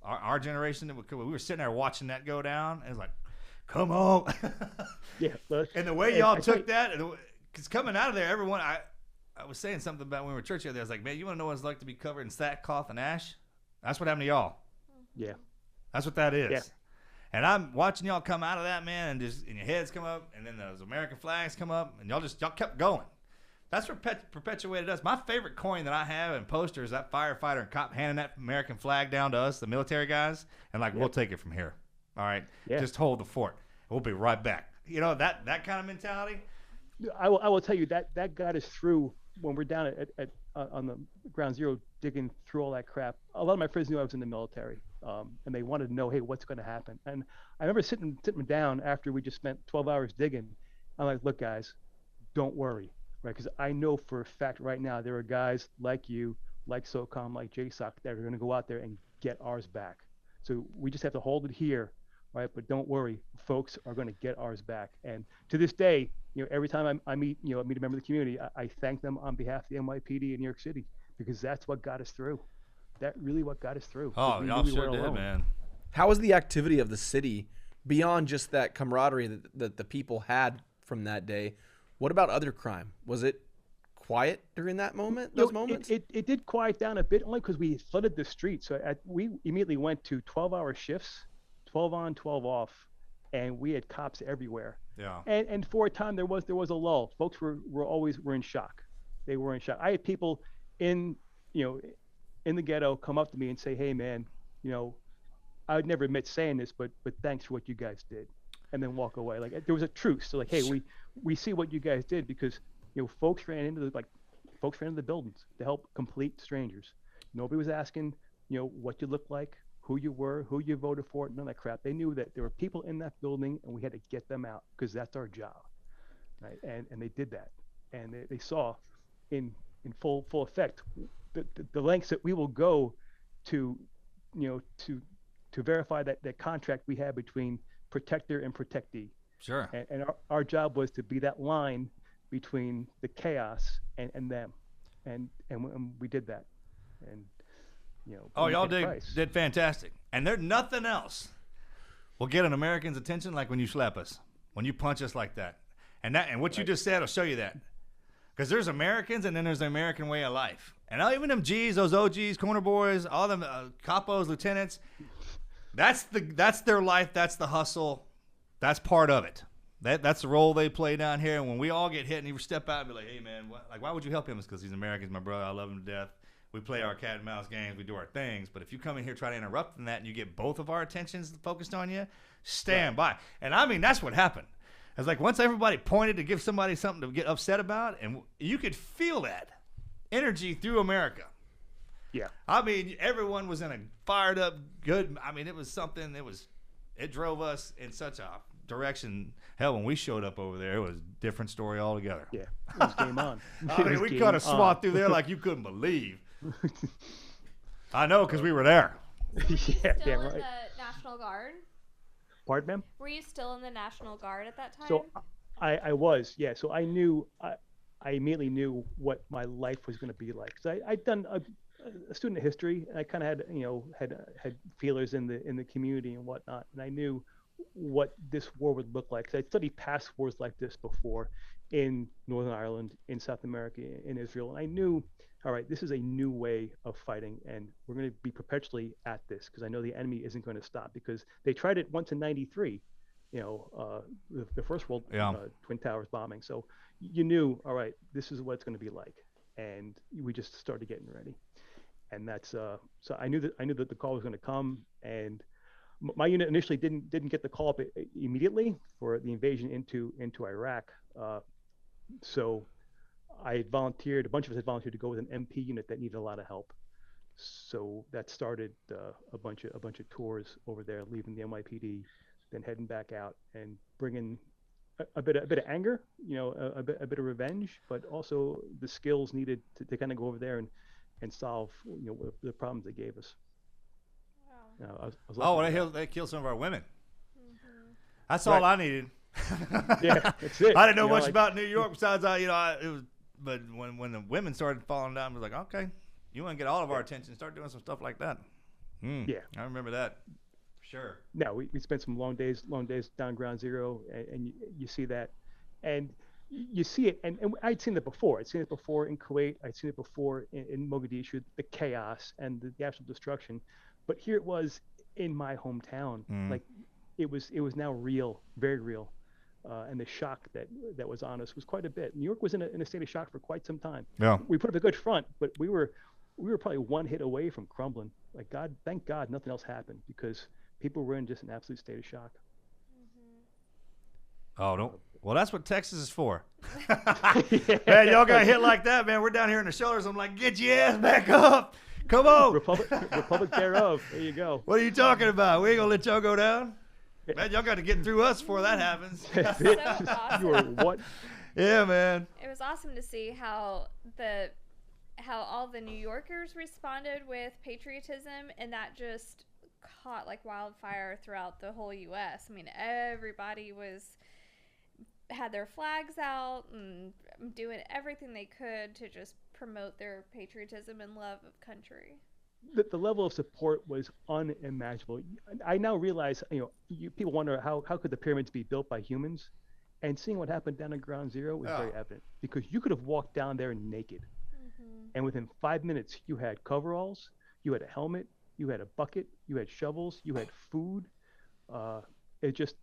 [SPEAKER 3] Our generation, we were sitting there watching that go down. And it was like, come on.
[SPEAKER 4] Yeah.
[SPEAKER 3] And the way y'all took that, because coming out of there, everyone, I was saying something about when we were at church the other day. I was like, man, you want to know what it's like to be covered in sackcloth and ash? That's what happened to y'all.
[SPEAKER 4] Yeah.
[SPEAKER 3] That's what that is.
[SPEAKER 4] Yeah.
[SPEAKER 3] And I'm watching y'all come out of that, man, and your heads come up, and then those American flags come up, and y'all kept going. That's what perpetuated us. My favorite coin that I have and poster is that firefighter and cop handing that American flag down to us, the military guys, and like, we'll take it from here. All right?
[SPEAKER 4] Yeah.
[SPEAKER 3] Just hold the fort. We'll be right back. You know, that kind of mentality?
[SPEAKER 4] I will tell you that got us through when we're down at on the ground zero digging through all that crap. A lot of my friends knew I was in the military, and they wanted to know, hey, what's going to happen? And I remember sitting down after we just spent 12 hours digging. I'm like, look, guys, don't worry, right? Because I know for a fact right now there are guys like you, like SOCOM, like JSOC that are going to go out there and get ours back. So we just have to hold it here, right? But don't worry, folks are going to get ours back. And to this day, every time I meet a member of the community, I thank them on behalf of the NYPD in New York City, because that's what got us through. That really what got us through.
[SPEAKER 3] Oh, y'all sure did, man.
[SPEAKER 1] How was the activity of the city beyond just that camaraderie that the people had from that day? What about other crime? Was it quiet during that moment? Those moments?
[SPEAKER 4] It did quiet down a bit, only because we flooded the streets. So we immediately went to 12-hour shifts, 12 on, 12 off, and we had cops everywhere.
[SPEAKER 3] Yeah.
[SPEAKER 4] And for a time there was a lull. Folks were in shock. They were in shock. I had people in the ghetto come up to me and say, hey man, I would never admit saying this, but thanks for what you guys did, and then walk away. Like there was a truce. So like, hey, we see what you guys did, because folks ran into the buildings to help complete strangers. Nobody was asking what you looked like, who you were, who you voted for, none of that crap. They knew that there were people in that building and we had to get them out, because that's our job, right? And they did that, and they saw in full effect the lengths that we will go to verify that contract we had between protector and protectee.
[SPEAKER 3] Sure.
[SPEAKER 4] And our job was to be that line between the chaos and them, and we did that. And
[SPEAKER 3] y'all did fantastic. And there's nothing else will get an American's attention like when you slap us, when you punch us like that. And what you just said will show you that. Because there's Americans, and then there's the American way of life. And even them G's, those OGs, corner boys, all them capos, lieutenants, that's their life. That's the hustle. That's part of it. That's the role they play down here. And when we all get hit and you step out and be like, hey, man, why would you help him? It's because he's American. He's my brother. I love him to death. We play our cat and mouse games. We do our things. But if you come in here try to interrupt in that and you get both of our attentions focused on you, stand by. And I mean, that's what happened. It's like once everybody pointed to give somebody something to get upset about, and you could feel that energy through America.
[SPEAKER 4] Yeah.
[SPEAKER 3] I mean, everyone was in a fired up, good. I mean, it was something. It drove us in such a direction. Hell, when we showed up over there, it was a different story altogether.
[SPEAKER 4] Yeah. It was game on.
[SPEAKER 3] I mean, we cut a swat through there like you couldn't believe. I know, because we were there.
[SPEAKER 4] Yeah,
[SPEAKER 2] Still
[SPEAKER 4] right.
[SPEAKER 2] in the National Guard?
[SPEAKER 4] Pardon, ma'am?
[SPEAKER 2] Were you still in the National Guard at that time?
[SPEAKER 4] So I was, yeah. So I knew, I immediately knew what my life was going to be like. So I'd done a student of history, and I kind of had had feelers in the community and whatnot, and I knew what this war would look like. 'Cause I'd studied past wars like this before in Northern Ireland, in South America, in Israel, and I knew, all right, this is a new way of fighting, and we're going to be perpetually at this, because I know the enemy isn't going to stop, because they tried it once in '93, the First World
[SPEAKER 3] Yeah.
[SPEAKER 4] Twin Towers bombing. So you knew, all right, this is what it's going to be like, and we just started getting ready. And that's so I knew that the call was going to come, and my unit initially didn't get the call up immediately for the invasion into Iraq. So I had volunteered. A bunch of us had volunteered to go with an MP unit that needed a lot of help. So that started a bunch of tours over there, leaving the NYPD, then heading back out and bringing a bit of anger, a bit of revenge, but also the skills needed to kind of go over there and solve the problems they gave us.
[SPEAKER 2] Wow.
[SPEAKER 4] I was
[SPEAKER 3] Oh,
[SPEAKER 4] lucky with
[SPEAKER 3] they killed some of our women.
[SPEAKER 2] Mm-hmm.
[SPEAKER 3] That's all I needed.
[SPEAKER 4] Yeah, that's it.
[SPEAKER 3] I didn't know
[SPEAKER 4] You know,
[SPEAKER 3] much
[SPEAKER 4] like-
[SPEAKER 3] about New York besides it was. But when the women started falling down, I was like, okay, you want to get all of our attention, start doing some stuff like that.
[SPEAKER 4] Yeah.
[SPEAKER 3] I remember that. Sure.
[SPEAKER 4] No, we spent some long days down ground zero, and you see that, and you see it, and I'd seen it before. I'd seen it before in Kuwait. I'd seen it before in Mogadishu, the chaos and the absolute destruction. But here it was in my hometown. Like it was now real, very real, and the shock that was on us was quite a bit. New York was in a state of shock for quite some time.
[SPEAKER 3] Yeah.
[SPEAKER 4] We put up a good front, but we were probably one hit away from crumbling. Like thank God nothing else happened, because people were in just an absolute state of shock.
[SPEAKER 3] Oh, don't. Well, that's what Texas is for. Man, y'all got hit like that, man. We're down here in the shoulders. I'm like, get your ass back up. Come on.
[SPEAKER 4] Republic thereof. There you go.
[SPEAKER 3] What are you talking about? We ain't going to let y'all go down? Man, y'all got to get through us before that happens.
[SPEAKER 4] That's
[SPEAKER 2] So
[SPEAKER 4] it.
[SPEAKER 2] awesome.
[SPEAKER 4] You were what?
[SPEAKER 3] Yeah, man.
[SPEAKER 2] It was awesome to see how all the New Yorkers responded with patriotism, and that just caught like wildfire throughout the whole U.S. I mean, everybody had their flags out and doing everything they could to just promote their patriotism and love of country.
[SPEAKER 4] The level of support was unimaginable. I now realize, people wonder how could the pyramids be built by humans, and seeing what happened down at Ground Zero was very evident, because you could have walked down there naked, and within 5 minutes you had coveralls, you had a helmet, you had a bucket, you had shovels, you had food. It just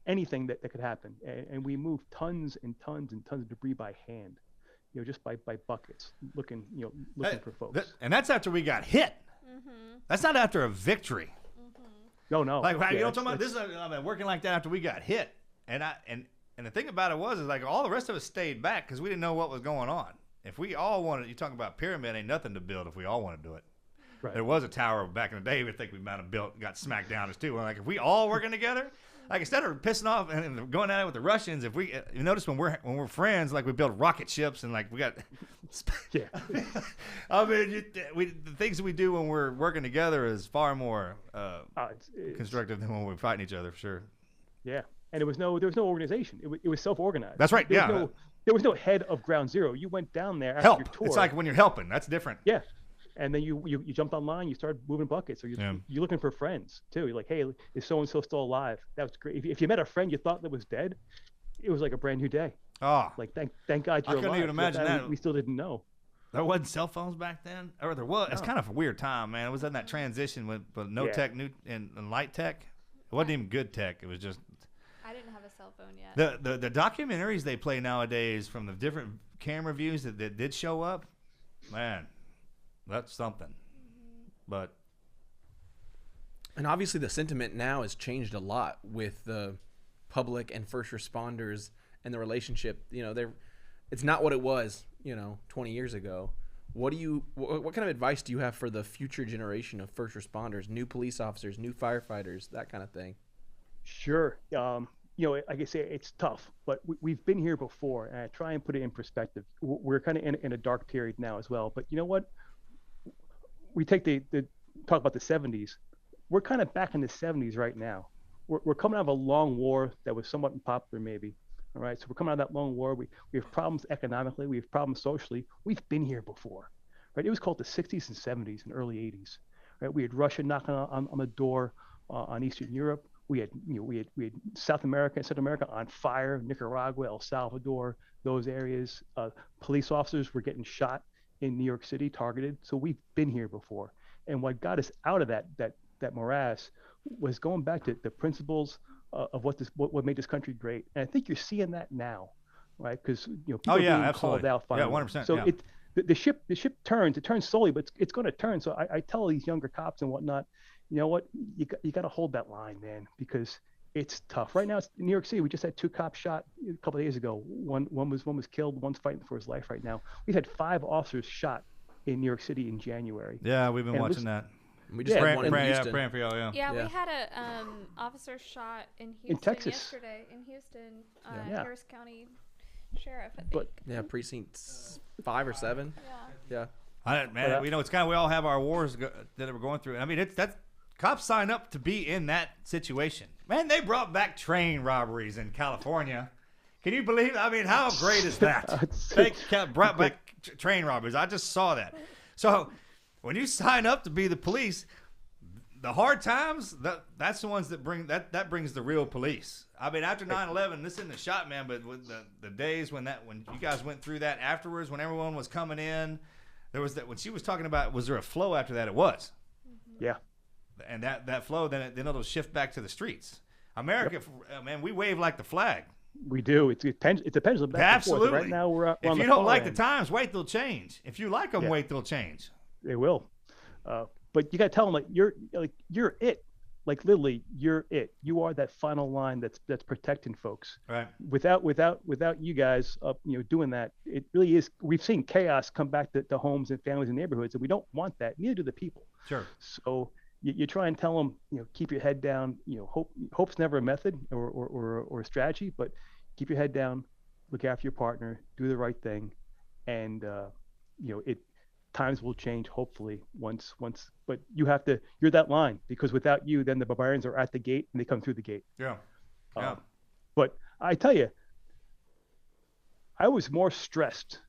[SPEAKER 4] anything that could happen, and we moved tons and tons and tons of debris by hand, just by buckets, looking for folks.
[SPEAKER 3] And that's after we got hit. That's not after a victory.
[SPEAKER 4] No.
[SPEAKER 3] Like,
[SPEAKER 4] Yeah,
[SPEAKER 3] you know what I'm talking about? I've been working like that after we got hit. And the thing about it was like all the rest of us stayed back because we didn't know what was going on. If we all wanted, you talk about pyramid, ain't nothing to build if we all want to do it.
[SPEAKER 4] Right.
[SPEAKER 3] There was a tower back in the day we think we might have built, got smacked down as too. We're like, if we all working together, like instead of pissing off and going at it with the Russians, if you notice when we're friends, like we build rocket ships and like we got,
[SPEAKER 4] Yeah.
[SPEAKER 3] I mean, the things we do when we're working together is far more
[SPEAKER 4] It's
[SPEAKER 3] constructive than when we're fighting each other, for sure.
[SPEAKER 4] Yeah, and there was no organization. It was self-organized.
[SPEAKER 3] That's right.
[SPEAKER 4] There was no head of Ground Zero. You went down there after
[SPEAKER 3] Help.
[SPEAKER 4] your tour.
[SPEAKER 3] It's like when you're helping. That's different.
[SPEAKER 4] Yeah, and then you jumped online. You started moving buckets. So you're looking for friends too. You're like, hey, is so and so still alive? That was great. If you met a friend you thought that was dead, it was like a brand new day.
[SPEAKER 3] Oh,
[SPEAKER 4] Like thank God you're alive.
[SPEAKER 3] couldn't even imagine that.
[SPEAKER 4] We still didn't know.
[SPEAKER 3] there wasn't cell phones back then, or there was. It's
[SPEAKER 4] No.
[SPEAKER 3] kind of a weird time, man. It was in that transition with no
[SPEAKER 4] Yeah.
[SPEAKER 3] tech, and light tech. It wasn't even good tech. It was just
[SPEAKER 2] I didn't have a cell phone yet.
[SPEAKER 3] the documentaries they play nowadays from the different camera views that did show up. Man, that's something. But
[SPEAKER 1] And obviously the sentiment now has changed a lot with the public and first responders and the relationship. It's not what it was, 20 years ago. What kind of advice do you have for the future generation of first responders, new police officers, new firefighters, that kind of thing?
[SPEAKER 4] Sure. Like I say, it's tough, but we've been here before, and I try and put it in perspective. We're kind of in a dark period now as well. But you know what? We take the talk about the 70s. We're kind of back in the 70s right now. We're coming out of a long war that was somewhat unpopular, maybe. All right. So we're coming out of that long war. We have problems economically. We have problems socially. We've been here before, right? It was called the 60s and 70s and early 80s, right? We had Russia knocking on the door on Eastern Europe. We had South America and Central America on fire, Nicaragua, El Salvador, those areas. Police officers were getting shot in New York City, targeted. So we've been here before. And what got us out of that morass was going back to the principles of what made this country great. And I think you're seeing that now, right? Because people
[SPEAKER 3] Oh,
[SPEAKER 4] are
[SPEAKER 3] yeah,
[SPEAKER 4] being
[SPEAKER 3] absolutely.
[SPEAKER 4] called out
[SPEAKER 3] Yeah,
[SPEAKER 4] finally.
[SPEAKER 3] 100%,
[SPEAKER 4] So
[SPEAKER 3] yeah.
[SPEAKER 4] the ship turns. It turns slowly, but it's going to turn. So I tell these younger cops and whatnot, you know what? You got to hold that line, man, because it's tough. Right now, it's in New York City. We just had 2 cops shot a couple of days ago. One was killed. One's fighting for his life right now. We've had 5 officers shot in New York City in January.
[SPEAKER 3] Yeah, we've been
[SPEAKER 4] And it
[SPEAKER 3] watching
[SPEAKER 4] looks-
[SPEAKER 3] that.
[SPEAKER 1] We just had one in Houston.
[SPEAKER 3] Praying for y'all, yeah.
[SPEAKER 2] Yeah,
[SPEAKER 1] Yeah.
[SPEAKER 2] we had a officer shot in Houston
[SPEAKER 4] Texas.
[SPEAKER 2] yesterday. In Houston,
[SPEAKER 4] Yeah.
[SPEAKER 2] Harris County Sheriff, I think.
[SPEAKER 4] But
[SPEAKER 1] Yeah, precincts 5 or 7.
[SPEAKER 2] yeah.
[SPEAKER 1] Yeah.
[SPEAKER 3] Man, you know, it's kind of, we all have our wars that we're going through. I mean, cops sign up to be in that situation. Man, they brought back train robberies in California. Can you believe? I mean, how great is that? They brought back train robberies. I just saw that. So when you sign up to be the police, the hard times, that's the ones that brings the real police. I mean, after 9/11, this isn't a shot, man, but with the days when you guys went through that afterwards, when everyone was coming in, there was that, when she was talking about, was there a flow after that? It was.
[SPEAKER 4] yeah,
[SPEAKER 3] And that flow, then it'll shift back to the streets. America, man, we wave like the flag.
[SPEAKER 4] we do. It's a pendulum back and forth.
[SPEAKER 3] Absolutely.
[SPEAKER 4] Right now we're
[SPEAKER 3] If
[SPEAKER 4] on
[SPEAKER 3] you
[SPEAKER 4] the
[SPEAKER 3] don't
[SPEAKER 4] far
[SPEAKER 3] like
[SPEAKER 4] end.
[SPEAKER 3] the times, wait, they'll change. If you like them,
[SPEAKER 4] Yeah.
[SPEAKER 3] wait, they'll change.
[SPEAKER 4] They will. But you got to tell them you're it. Like literally, you're it. You are that final line that's protecting folks.
[SPEAKER 3] Right.
[SPEAKER 4] Without you guys doing that, it really is. We've seen chaos come back to homes and families and neighborhoods, and we don't want that. Neither do the people.
[SPEAKER 3] Sure.
[SPEAKER 4] So you try and tell them, keep your head down. Hope's never a method or a strategy, but keep your head down, look after your partner, do the right thing, and times will change hopefully once. But you're that line, because without you, then the barbarians are at the gate and they come through the gate.
[SPEAKER 3] Yeah. Yeah.
[SPEAKER 4] But I tell you, I was more stressed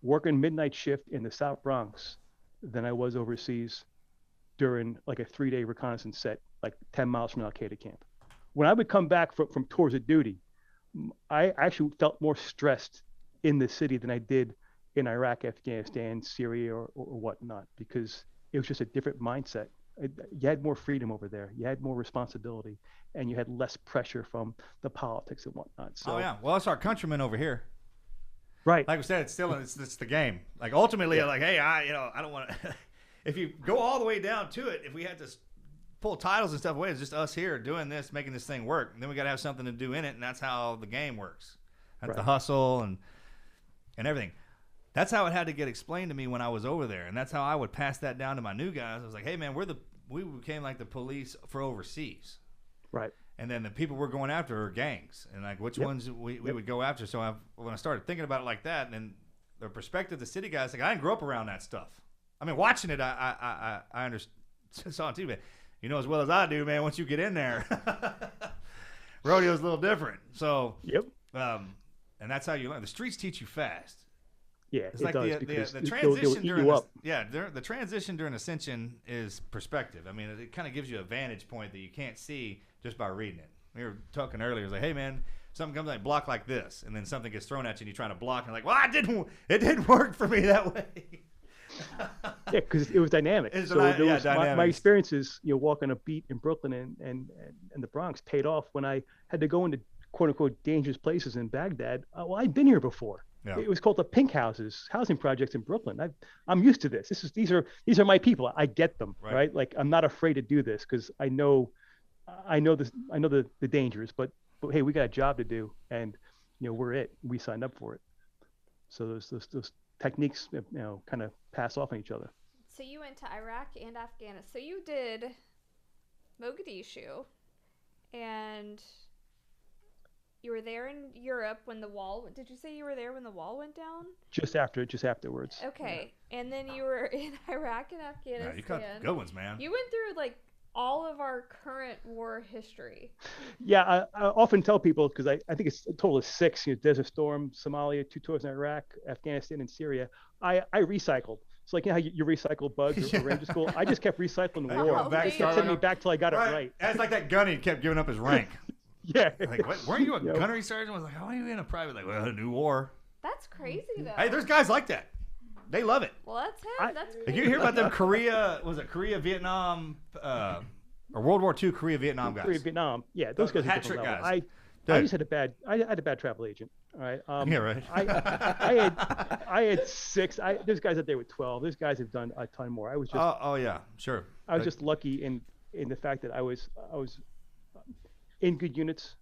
[SPEAKER 4] working midnight shift in the South Bronx than I was overseas during like a 3-day reconnaissance set, like 10 miles from Al Qaeda camp. When I would come back from tours of duty, I actually felt more stressed in the city than I did in Iraq, Afghanistan, Syria, or whatnot, because it was just a different mindset. You had more freedom over there. You had more responsibility, and you had less pressure from the politics and whatnot. So,
[SPEAKER 3] Oh yeah. Well, it's our countrymen over here.
[SPEAKER 4] right.
[SPEAKER 3] Like we said, it's the game. Like ultimately, like, hey, I don't want to. If you go all the way down to it, if we had to pull titles and stuff away, it's just us here doing this, making this thing work. And then we got to have something to do in it, and that's how the game works. That's the hustle and everything. That's how it had to get explained to me when I was over there, and that's how I would pass that down to my new guys. I was like, hey man, we became like the police for overseas.
[SPEAKER 4] Right.
[SPEAKER 3] And then the people we're going after are gangs, and like which ones we would go after. So when I started thinking about it like that, and then the perspective, the city guys, like I didn't grow up around that stuff. I mean, watching it, I understood, saw it too, but you know as well as I do, man. Once you get in there, rodeo's a little different. So and that's how you learn. The streets teach you fast.
[SPEAKER 4] Yeah,
[SPEAKER 3] It's
[SPEAKER 4] it
[SPEAKER 3] like
[SPEAKER 4] does,
[SPEAKER 3] the
[SPEAKER 4] because
[SPEAKER 3] transition
[SPEAKER 4] they'll eat
[SPEAKER 3] during
[SPEAKER 4] you up.
[SPEAKER 3] the transition during ascension is perspective. I mean, it kind of gives you a vantage point that you can't see just by reading it. We were talking earlier. It was like, hey man, something comes like block like this, and then something gets thrown at you, and you're trying to block, and you're like, well, it didn't work for me that way.
[SPEAKER 4] Yeah, because it was dynamic.
[SPEAKER 3] It's
[SPEAKER 4] So there was, my
[SPEAKER 3] dynamics.
[SPEAKER 4] experiences, walking a beat in Brooklyn and the Bronx paid off when I had to go into quote unquote dangerous places in Baghdad. Well, I'd been here before.
[SPEAKER 3] Yeah.
[SPEAKER 4] It was called the Pink Houses, housing projects in Brooklyn. I'm used to this. These are my people. I get them, right? Like I'm not afraid to do this because I know the dangers. But hey, we got a job to do, and we're it. We signed up for it. So those techniques, kind of pass off on each other.
[SPEAKER 2] So you went to Iraq and Afghanistan. So you did Mogadishu, and you were there in Europe when the wall. Did you say you were there when the wall went down?
[SPEAKER 4] Just afterwards.
[SPEAKER 2] Okay, and then you were in Iraq and Afghanistan.
[SPEAKER 3] Yeah, you got good ones, man.
[SPEAKER 2] You went through like all of our current war history.
[SPEAKER 4] Yeah, I often tell people, because I think it's a total of 6. Desert Storm, Somalia, 2 tours in Iraq, Afghanistan, and Syria. I recycled. So like how you recycle bugs or Ranger School. I just kept recycling
[SPEAKER 2] Oh,
[SPEAKER 4] war.
[SPEAKER 2] back-
[SPEAKER 4] It kept sending me back till I got it
[SPEAKER 3] Right.
[SPEAKER 4] right.
[SPEAKER 3] It's like that gunny kept giving up his rank.
[SPEAKER 4] Yeah.
[SPEAKER 3] Like, what, weren't you a gunnery sergeant? I was like, how are you in a private? Like, well, a new war.
[SPEAKER 2] That's crazy though.
[SPEAKER 3] Hey, there's guys like that. They love it.
[SPEAKER 2] Well, that's him. That's
[SPEAKER 3] Like,
[SPEAKER 2] crazy.
[SPEAKER 3] you hear about them Korea, Vietnam or World War II, Korea, Vietnam guys.
[SPEAKER 4] Korea, Vietnam. Yeah, those guys are
[SPEAKER 3] hat
[SPEAKER 4] different
[SPEAKER 3] trick
[SPEAKER 4] level.
[SPEAKER 3] guys.
[SPEAKER 4] I just had a bad travel agent. All right.
[SPEAKER 3] Yeah, right.
[SPEAKER 4] I had 6. There's guys out there with 12. There's guys who've done a ton more. I was just.
[SPEAKER 3] Oh yeah, sure.
[SPEAKER 4] I was just lucky in the fact that I was in good units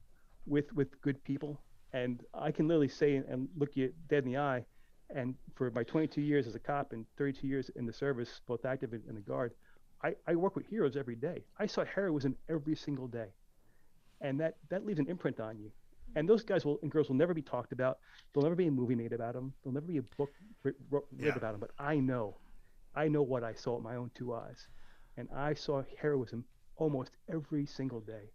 [SPEAKER 4] with good people, and I can literally say and look you dead in the eye. And for my 22 years as a cop and 32 years in the service, both active and the Guard, I work with heroes every day. I saw heroism every single day, and that leaves an imprint on you. And those guys and girls will never be talked about. There'll never be a movie made about them. There'll never be a book written about them. But I know what I saw with my own 2 eyes, and I saw heroism almost every single day,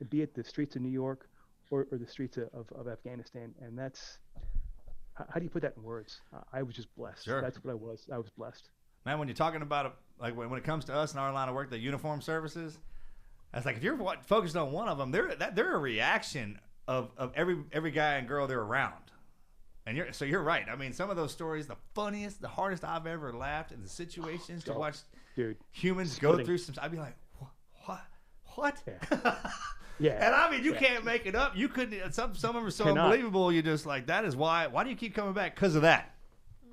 [SPEAKER 4] be it the streets of New York or the streets of Afghanistan. And that's, how do you put that in words? I was just blessed.
[SPEAKER 3] Sure.
[SPEAKER 4] That's what I was. I was blessed.
[SPEAKER 3] Man, when you're talking about like when it comes to us in our line of work, the uniform services, that's like if you're focused on one of them, they're a reaction of every guy and girl they're around. And you're right. I mean, some of those stories, the funniest, the hardest I've ever laughed in the situations to watch humans go through some. I'd be like, what?
[SPEAKER 4] Yeah. Yeah.
[SPEAKER 3] And I mean, you can't make it up. You couldn't. Some of them are so unbelievable. You just like, that is why. Why do you keep coming back? Because of that.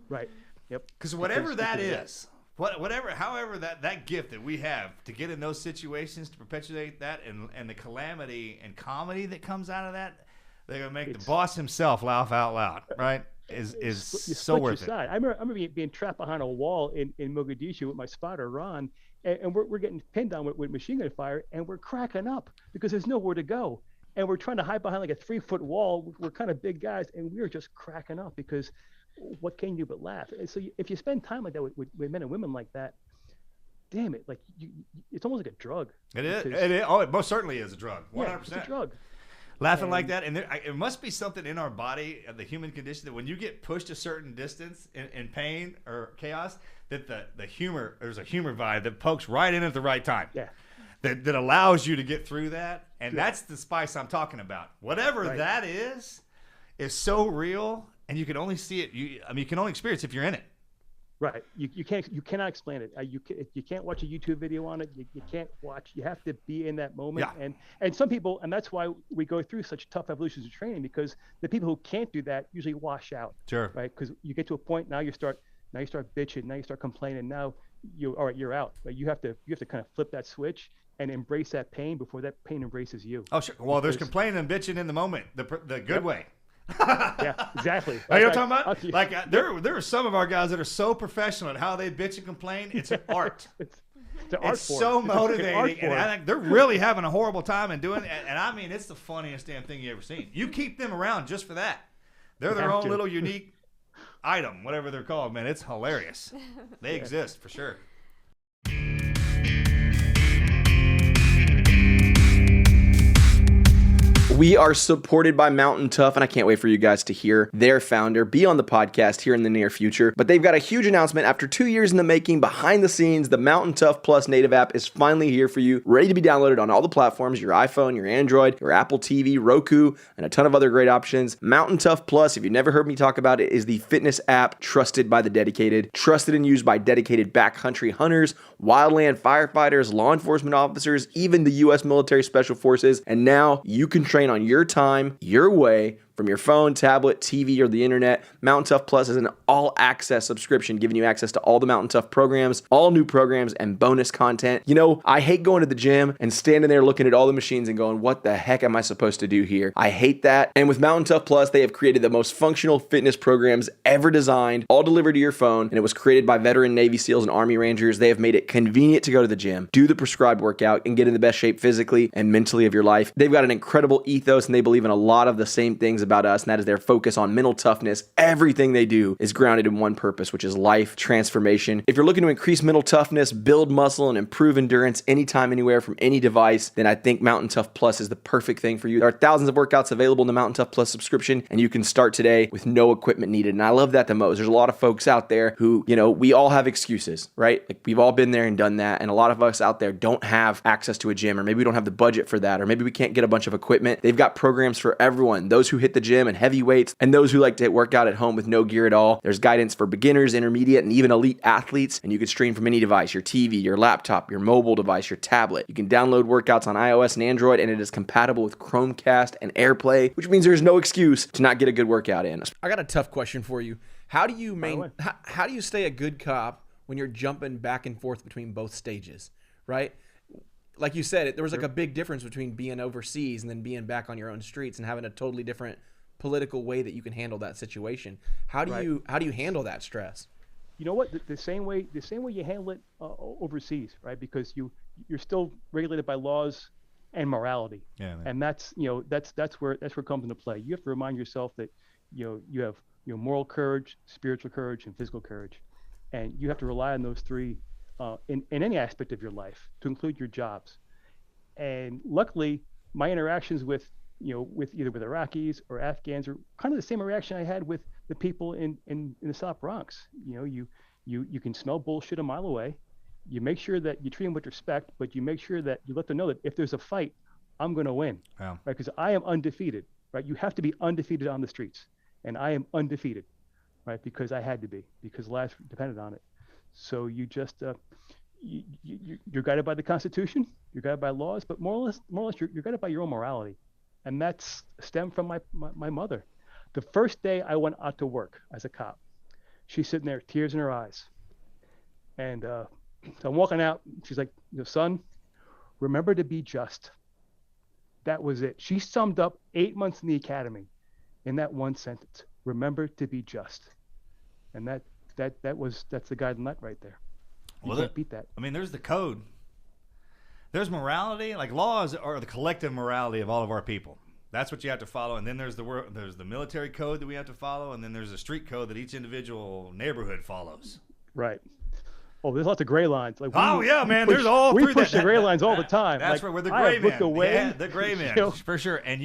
[SPEAKER 4] Right. Yep.
[SPEAKER 3] Because whatever that is, however that gift that we have to get in those situations to perpetuate that and the calamity and comedy that comes out of that, they're gonna make the boss himself laugh out loud, right? Is so worth it.
[SPEAKER 4] I remember being trapped behind a wall in Mogadishu with my spotter Ron, and we're getting pinned down with machine gun fire, and we're cracking up because there's nowhere to go, and we're trying to hide behind like a 3-foot wall. We're kind of big guys, and we were just cracking up because what can you do but laugh? And so if you spend time like that with men and women like that, damn it, like it's almost like a drug.
[SPEAKER 3] It is. Oh, it most certainly is a drug. 100%.
[SPEAKER 4] Yeah, it's a drug.
[SPEAKER 3] Laughing like that, and it must be something in our body, the human condition, that when you get pushed a certain distance in pain or chaos, that there's a humor vibe that pokes right in at the right time.
[SPEAKER 4] Yeah.
[SPEAKER 3] That allows you to get through that, and that's the spice I'm talking about. Whatever that is so real, and you can only see it. You can only experience it if you're in it.
[SPEAKER 4] Right. You cannot explain it. You can't watch a YouTube video on it. You can't watch. You have to be in that moment.
[SPEAKER 3] Yeah.
[SPEAKER 4] And some people, and that's why we go through such tough evolutions of training, because the people who can't do that usually wash out.
[SPEAKER 3] Sure.
[SPEAKER 4] Right. Because you get to a point now you start bitching. Now you start complaining. Now you're out. Right? You have to kind of flip that switch and embrace that pain before that pain embraces you.
[SPEAKER 3] Oh, sure. Well, there's complaining and bitching in the moment, the good way.
[SPEAKER 4] Yeah, exactly.
[SPEAKER 3] Are you know what I'm talking about? Like there are some of our guys that are so professional at how they bitch and complain. It's an art.
[SPEAKER 4] It's an art form.
[SPEAKER 3] So
[SPEAKER 4] It's like
[SPEAKER 3] motivating, and I think they're really having a horrible time and doing it. And I mean, it's the funniest damn thing you ever seen. You keep them around just for that. They're their own little unique item, whatever they're called. Man, it's hilarious. They exist for sure.
[SPEAKER 1] We are supported by Mountain Tough, and I can't wait for you guys to hear their founder be on the podcast here in the near future. But they've got a huge announcement. After 2 years in the making, behind the scenes, the Mountain Tough Plus native app is finally here for you, ready to be downloaded on all the platforms, your iPhone, your Android, your Apple TV, Roku, and a ton of other great options. Mountain Tough Plus, if you've never heard me talk about it, is the fitness app trusted by the dedicated, trusted and used by dedicated backcountry hunters, wildland firefighters, law enforcement officers, even the U.S. military special forces. And now you can train on your time, your way, from your phone, tablet, TV, or the internet. Mountain Tough Plus is an all-access subscription giving you access to all the Mountain Tough programs, all new programs, and bonus content. You know, I hate going to the gym and standing there looking at all the machines and going, what the heck am I supposed to do here? I hate that. And with Mountain Tough Plus, they have created the most functional fitness programs ever designed, all delivered to your phone, and it was created by veteran Navy SEALs and Army Rangers. They have made it convenient to go to the gym, do the prescribed workout, and get in the best shape physically and mentally of your life. They've got an incredible ethos, and they believe in a lot of the same things about us, and that is their focus on mental toughness. Everything they do is grounded in one purpose, which is life transformation. If you're looking to increase mental toughness, build muscle, and improve endurance anytime, anywhere, from any device, then I think Mountain Tough Plus is the perfect thing for you. There are thousands of workouts available in the Mountain Tough Plus subscription, and you can start today with no equipment needed. And I love that the most. There's a lot of folks out there who, you know, we all have excuses, right? Like we've all been there and done that. And a lot of us out there don't have access to a gym, or maybe we don't have the budget for that, or maybe we can't get a bunch of equipment. They've got programs for everyone. Those who hit the the gym and heavy weights, and those who like to work out at home with no gear at all. There's guidance for beginners, intermediate, and even elite athletes, and you can stream from any device, your TV, your laptop, your mobile device, your tablet. You can download workouts on iOS and Android, and it is compatible with Chromecast and AirPlay, which means there's no excuse to not get a good workout in. I got a tough question for you. How do you stay a good cop when you're jumping back and forth between both stages, right? Like you said, there was like a big difference between being overseas and then being back on your own streets and having a totally different political way that you can handle that situation. How do you handle that stress?
[SPEAKER 4] You know what? The same way you handle it overseas, right? Because you're still regulated by laws and morality.
[SPEAKER 3] Yeah, man.
[SPEAKER 4] And that's where it comes into play. You have to remind yourself that you have moral courage, spiritual courage, and physical courage, and you have to rely on those three in any aspect of your life, to include your jobs. And luckily, my interactions with either with Iraqis or Afghans are kind of the same reaction I had with the people in the South Bronx. You can smell bullshit a mile away. You make sure that you treat them with respect, but you make sure that you let them know that if there's a fight, I'm going to win,
[SPEAKER 3] Wow.
[SPEAKER 4] right? Because I am undefeated, right? You have to be undefeated on the streets, and I am undefeated, right? Because I had to be, because lives depended on it. So you just you're guided by the Constitution, you're guided by laws, but more or less you're guided by your own morality, and that's stemmed from my mother. The first day I went out to work as a cop, she's sitting there, tears in her eyes, and so I'm walking out. She's like, son, remember to be just. That was it. She summed up 8 months in the academy in that one sentence: remember to be just. And that's the guiding light right there. You can't beat that.
[SPEAKER 3] I mean, there's the code. There's morality. Like, laws are the collective morality of all of our people. That's what you have to follow. And then there's the military code that we have to follow, and then there's a street code that each individual neighborhood follows.
[SPEAKER 4] Right. Oh, there's lots of gray lines. Like,
[SPEAKER 3] yeah, man. There's all
[SPEAKER 4] we
[SPEAKER 3] through
[SPEAKER 4] push
[SPEAKER 3] that.
[SPEAKER 4] the gray lines all the time.
[SPEAKER 3] That's
[SPEAKER 4] like,
[SPEAKER 3] where we're the
[SPEAKER 4] I
[SPEAKER 3] gray
[SPEAKER 4] have looked
[SPEAKER 3] man.
[SPEAKER 4] away,
[SPEAKER 3] Yeah, the gray man, for sure. And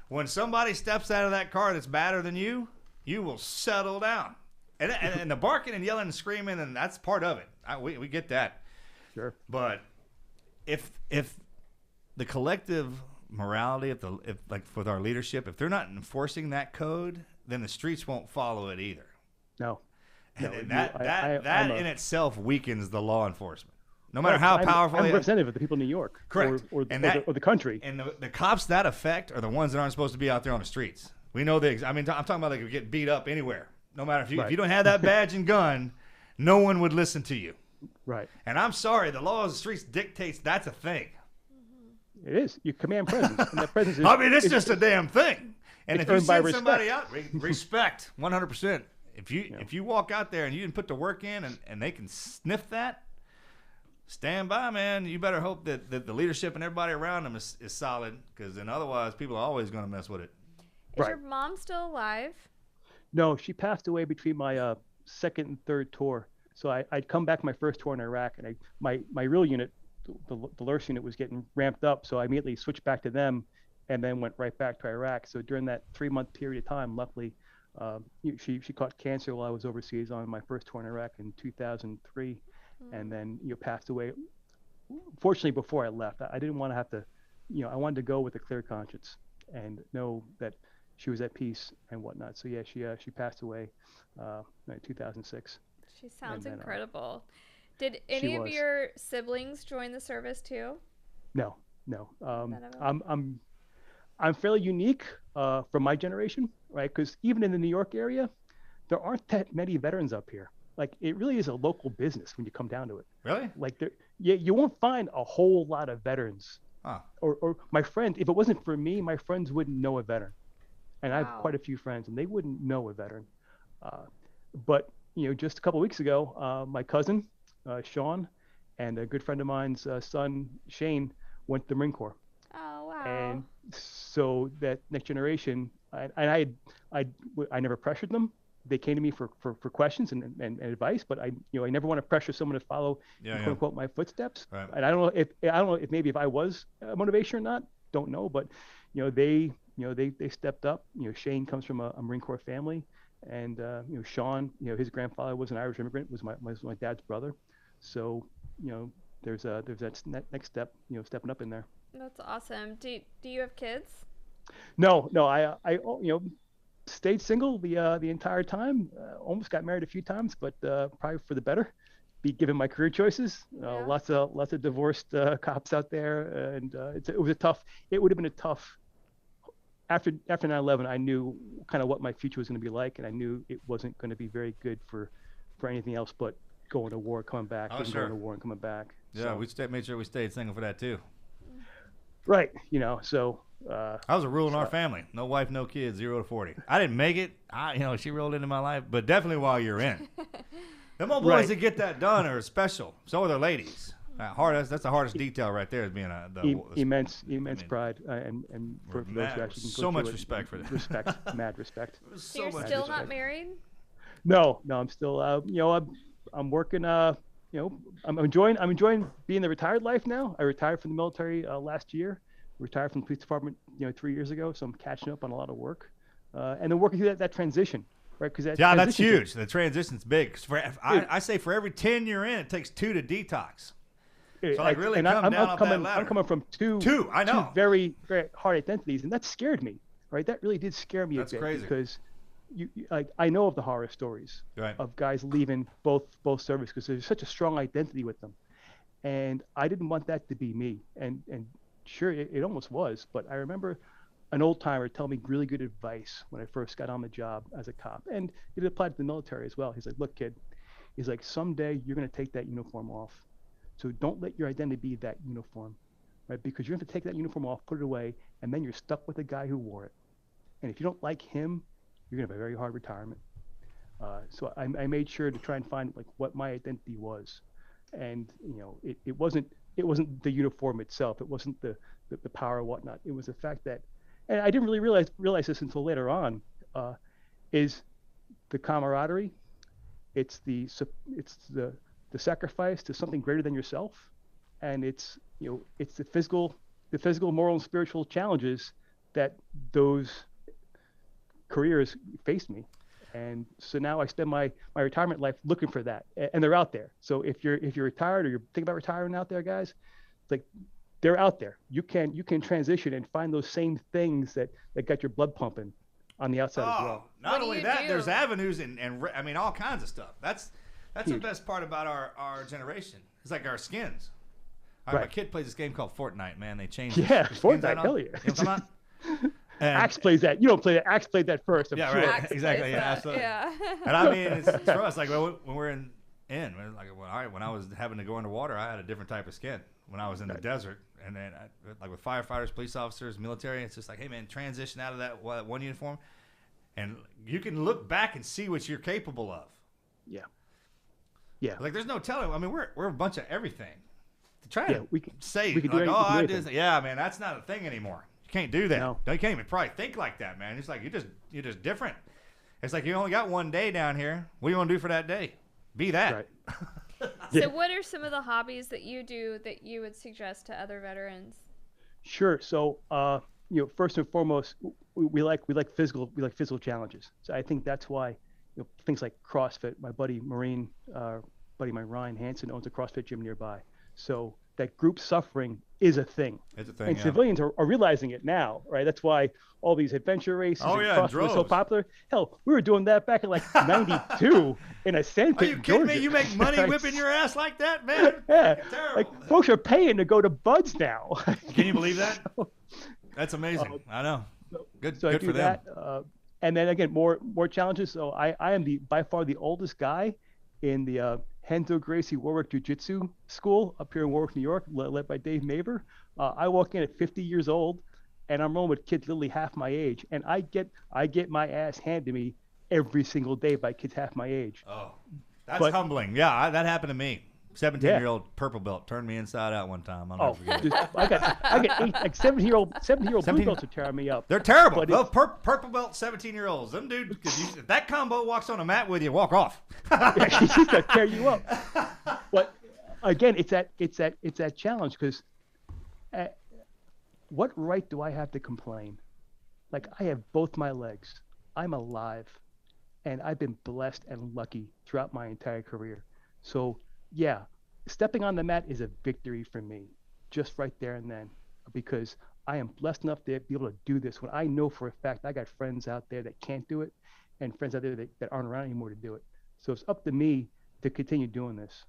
[SPEAKER 3] when somebody steps out of that car that's badder than you, you will settle down. And the barking and yelling and screaming, and that's part of it. We get that.
[SPEAKER 4] Sure.
[SPEAKER 3] But if the collective morality, if like with our leadership, if they're not enforcing that code, then the streets won't follow it either.
[SPEAKER 4] No.
[SPEAKER 3] And that in itself weakens the law enforcement. No matter how powerful.
[SPEAKER 4] I'm a representative of the people in New York.
[SPEAKER 3] Correct.
[SPEAKER 4] Or the country.
[SPEAKER 3] And the cops that affect are the ones that aren't supposed to be out there on the streets. We know I'm talking about, like, if you get beat up anywhere. No matter if you don't have that badge and gun, no one would listen to you.
[SPEAKER 4] Right.
[SPEAKER 3] And I'm sorry, the law of the streets dictates that's a thing.
[SPEAKER 4] It is. You command presence. And that presence is,
[SPEAKER 3] it's just a damn thing. And if you send somebody out, respect, 100%. If you walk out there and you didn't put the work in and they can sniff that, stand by, man. You better hope that the leadership and everybody around them is solid, because then otherwise people are always going to mess with it.
[SPEAKER 2] Is your mom still alive?
[SPEAKER 4] No, she passed away between my second and third tour. So I'd come back my first tour in Iraq, and my real unit, the LURS unit, was getting ramped up. So I immediately switched back to them and then went right back to Iraq. So during that 3-month period of time, luckily, she caught cancer while I was overseas on my first tour in Iraq in 2003, and then passed away. Fortunately, before I left, I didn't want to have to, I wanted to go with a clear conscience and know that she was at peace and whatnot. So yeah, she passed away in 2006.
[SPEAKER 2] She sounds incredible. Did any of your siblings join the service too?
[SPEAKER 4] No. I'm fairly unique from my generation, right? Because even in the New York area, there aren't that many veterans up here. Like, it really is a local business when you come down to it.
[SPEAKER 3] Really?
[SPEAKER 4] Like, you won't find a whole lot of veterans.
[SPEAKER 3] Huh.
[SPEAKER 4] Or my friend, if it wasn't for me, my friends wouldn't know a veteran. And I have
[SPEAKER 2] Wow.
[SPEAKER 4] quite a few friends, and they wouldn't know a veteran. But just a couple of weeks ago, my cousin, Sean, and a good friend of mine's son, Shane, went to the Marine Corps.
[SPEAKER 2] Oh, wow.
[SPEAKER 4] And so that next generation, I never pressured them. They came to me for questions and advice, but I never want to pressure someone to follow quote unquote my footsteps.
[SPEAKER 3] Right.
[SPEAKER 4] And I don't know if maybe if I was a motivation or not, don't know. But they stepped up. Shane comes from a Marine Corps family, and Sean, his grandfather was an Irish immigrant, was my dad's brother. So there's that next step, stepping up in there.
[SPEAKER 2] That's awesome. Do you have kids?
[SPEAKER 4] No, stayed single the entire time. Almost got married a few times, but probably for the better. Be given my career choices.
[SPEAKER 2] Yeah.
[SPEAKER 4] Lots of divorced cops out there, and it was a tough. It would have been a tough. After 9/11, I knew kind of what my future was going to be like, and I knew it wasn't going to be very good for anything else but going to war, coming back,
[SPEAKER 3] Oh,
[SPEAKER 4] and
[SPEAKER 3] sure.
[SPEAKER 4] going to war and coming back.
[SPEAKER 3] Yeah,
[SPEAKER 4] So,
[SPEAKER 3] we made sure we stayed single for that too.
[SPEAKER 4] right, so.
[SPEAKER 3] I was a rule in our family: no wife, no kids, 0 to 40. I didn't make it. She rolled into my life, but definitely while you're in. Them old boys
[SPEAKER 4] Right.
[SPEAKER 3] that get that done are special. So are their ladies. That's the hardest detail right there, is being
[SPEAKER 4] immense pride, and for those who
[SPEAKER 3] mad-
[SPEAKER 4] actually can go
[SPEAKER 3] so much
[SPEAKER 4] through it,
[SPEAKER 3] respect for that.
[SPEAKER 4] Respect, mad respect.
[SPEAKER 2] So you're
[SPEAKER 3] much
[SPEAKER 2] still
[SPEAKER 3] respect.
[SPEAKER 2] not married?
[SPEAKER 4] No, I'm still, I'm working, I'm enjoying being the retired life now. I retired from the military last year, retired from the police department, 3 years ago. So I'm catching up on a lot of work, and then working through that transition, right? Because
[SPEAKER 3] that's huge. The transition's big. 'Cause I say for every 10 you're in, it takes 2 to detox. So really come down off that ladder.
[SPEAKER 4] I'm coming from two
[SPEAKER 3] I know.
[SPEAKER 4] two very, very hard identities, and that scared me, right? That really did scare me
[SPEAKER 3] That's
[SPEAKER 4] a bit
[SPEAKER 3] crazy.
[SPEAKER 4] because I know of the horror stories
[SPEAKER 3] Right.
[SPEAKER 4] of guys leaving both services because there's such a strong identity with them, and I didn't want that to be me. And sure, it almost was, but I remember an old timer tell me really good advice when I first got on the job as a cop, and it applied to the military as well. He's like, "Look, kid," he's like, "someday you're going to take that uniform off. So don't let your identity be that uniform, right? Because you're going to take that uniform off, put it away, and then you're stuck with the guy who wore it. And if you don't like him, you're going to have a very hard retirement." So I made sure to try and find like what my identity was, and it wasn't the uniform itself. It wasn't the power or whatnot. It was the fact that, and I didn't really realize this until later on, is the camaraderie. It's the sacrifice to something greater than yourself, and it's the physical, moral, and spiritual challenges that those careers faced me. And so now I spend my retirement life looking for that, and they're out there. So if you're retired or you're thinking about retiring out there, guys, it's like they're out there. You can transition and find those same things that got your blood pumping on the outside as well.
[SPEAKER 3] Not
[SPEAKER 2] What do
[SPEAKER 3] only
[SPEAKER 2] you
[SPEAKER 3] that,
[SPEAKER 2] do?
[SPEAKER 3] there's avenues and I mean all kinds of stuff. That's the
[SPEAKER 4] Huge.
[SPEAKER 3] best part about our generation. It's like our skins. My
[SPEAKER 4] Right.
[SPEAKER 3] kid plays this game called Fortnite. Man, they changed.
[SPEAKER 4] Yeah,
[SPEAKER 3] the skins
[SPEAKER 4] Fortnite,
[SPEAKER 3] out on.
[SPEAKER 4] hell yeah.
[SPEAKER 3] You know what I'm talking about? And-
[SPEAKER 4] Axe plays that. You don't play that. Axe played that first. I'm
[SPEAKER 3] Yeah,
[SPEAKER 4] sure.
[SPEAKER 3] right.
[SPEAKER 2] Axe
[SPEAKER 3] Exactly,
[SPEAKER 2] plays
[SPEAKER 3] yeah,
[SPEAKER 2] that,
[SPEAKER 3] absolutely.
[SPEAKER 2] Yeah.
[SPEAKER 3] And I mean, it's for us, like when we're we're like, well, all right, when I was having to go underwater, I had a different type of skin. When I was in the desert, and then like with firefighters, police officers, military, it's just like, hey man, transition out of that one uniform, and you can look back and see what you're capable of.
[SPEAKER 4] Yeah. Yeah.
[SPEAKER 3] Like there's no telling. I mean, we're a bunch of everything. To try
[SPEAKER 4] Yeah,
[SPEAKER 3] to
[SPEAKER 4] we can
[SPEAKER 3] say
[SPEAKER 4] do
[SPEAKER 3] like,
[SPEAKER 4] anything-
[SPEAKER 3] oh,
[SPEAKER 4] we can do
[SPEAKER 3] I
[SPEAKER 4] anything.
[SPEAKER 3] did. Yeah, man, that's not a thing anymore. You can't do that.
[SPEAKER 4] No.
[SPEAKER 3] You can't even probably think like that, man. It's like you're just different. It's like you only got one day down here. What do you want to do for that day? Be that.
[SPEAKER 4] Right.
[SPEAKER 2] So what are some of the hobbies that you do that you would suggest to other veterans?
[SPEAKER 4] Sure. So, first and foremost, we like physical challenges. So I think that's why, things like CrossFit. My buddy Ryan Hansen owns a CrossFit gym nearby. So that group suffering is a thing.
[SPEAKER 3] It's a thing.
[SPEAKER 4] And
[SPEAKER 3] Yeah.
[SPEAKER 4] civilians are realizing it now, right? That's why all these adventure races
[SPEAKER 3] Oh,
[SPEAKER 4] and
[SPEAKER 3] yeah,
[SPEAKER 4] CrossFit was so
[SPEAKER 3] droves.
[SPEAKER 4] popular. Hell, we were doing that back in like '92 in a
[SPEAKER 3] Are
[SPEAKER 4] sandpit
[SPEAKER 3] you
[SPEAKER 4] in
[SPEAKER 3] kidding me?
[SPEAKER 4] Georgia.
[SPEAKER 3] You make money
[SPEAKER 4] Right?
[SPEAKER 3] whipping your ass like that, man?
[SPEAKER 4] Yeah,
[SPEAKER 3] Terrible.
[SPEAKER 4] like folks are paying to go to Buds now.
[SPEAKER 3] Can you believe that? That's amazing. I know. Good,
[SPEAKER 4] So I
[SPEAKER 3] good
[SPEAKER 4] do
[SPEAKER 3] for them.
[SPEAKER 4] that, and then again more challenges. So I am by far the oldest guy in the Hendo Gracie Warwick Jiu-Jitsu School up here in Warwick, New York, led by Dave Maver. I walk in at 50 years old, and I'm rolling with kids literally half my age, and I get my ass handed to me every single day by kids half my age.
[SPEAKER 3] Oh, that's
[SPEAKER 4] But-
[SPEAKER 3] humbling. Yeah, that happened to me. 17-year-old purple belt turned me inside out one time. I'll never
[SPEAKER 4] Oh,
[SPEAKER 3] forget it.
[SPEAKER 4] just, I got 17-year-old blue
[SPEAKER 3] 17
[SPEAKER 4] belts are tearing me up.
[SPEAKER 3] They're terrible.
[SPEAKER 4] But
[SPEAKER 3] Those purple belt 17-year-olds. Them dudes, if that combo walks on a mat with you, walk off.
[SPEAKER 4] He's gonna tear you up. But again, it's that challenge because what right do I have to complain? Like I have both my legs. I'm alive, and I've been blessed and lucky throughout my entire career. So yeah, stepping on the mat is a victory for me, just right there and then, because I am blessed enough to be able to do this when I know for a fact I got friends out there that can't do it and friends out there that aren't around anymore to do it. So it's up to me to continue doing this.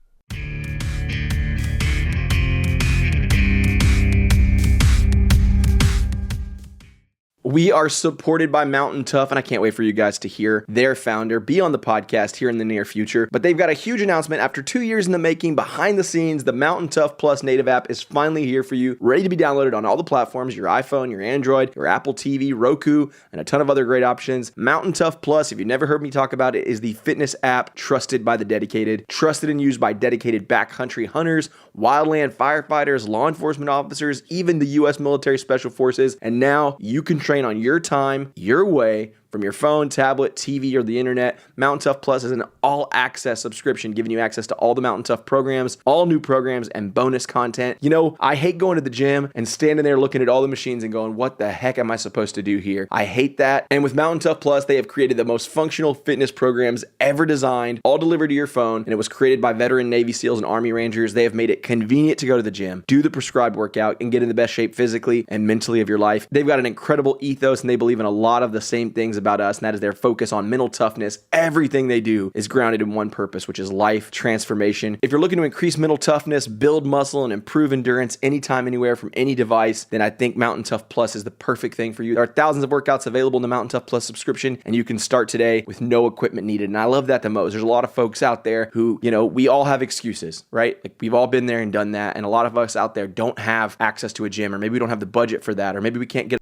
[SPEAKER 1] We are supported by Mountain Tough, and I can't wait for you guys to hear their founder be on the podcast here in the near future. But they've got a huge announcement. After 2 years in the making, behind the scenes, the Mountain Tough Plus native app is finally here for you, ready to be downloaded on all the platforms, your iPhone, your Android, your Apple TV, Roku, and a ton of other great options. Mountain Tough Plus, if you've never heard me talk about it, is the fitness app trusted by the dedicated, trusted and used by dedicated backcountry hunters, wildland firefighters, law enforcement officers, even the U.S. military special forces. And now you can train on your time, your way, from your phone, tablet, TV, or the internet. Mountain Tough Plus is an all-access subscription giving you access to all the Mountain Tough programs, all new programs, and bonus content. You know, I hate going to the gym and standing there looking at all the machines and going, what the heck am I supposed to do here? I hate that. And with Mountain Tough Plus, they have created the most functional fitness programs ever designed, all delivered to your phone, and it was created by veteran Navy SEALs and Army Rangers. They have made it convenient to go to the gym, do the prescribed workout, and get in the best shape physically and mentally of your life. They've got an incredible ethos, and they believe in a lot of the same things about us, and that is their focus on mental toughness. Everything they do is grounded in one purpose, which is life transformation. If you're looking to increase mental toughness, build muscle, and improve endurance anytime, anywhere, from any device, then I think Mountain Tough Plus is the perfect thing for you. There are thousands of workouts available in the Mountain Tough Plus subscription, and you can start today with no equipment needed. And I love that the most. There's a lot of folks out there who, you know, we all have excuses, right? Like, we've all been there and done that, and a lot of us out there don't have access to a gym, or maybe we don't have the budget for that, or maybe we can't get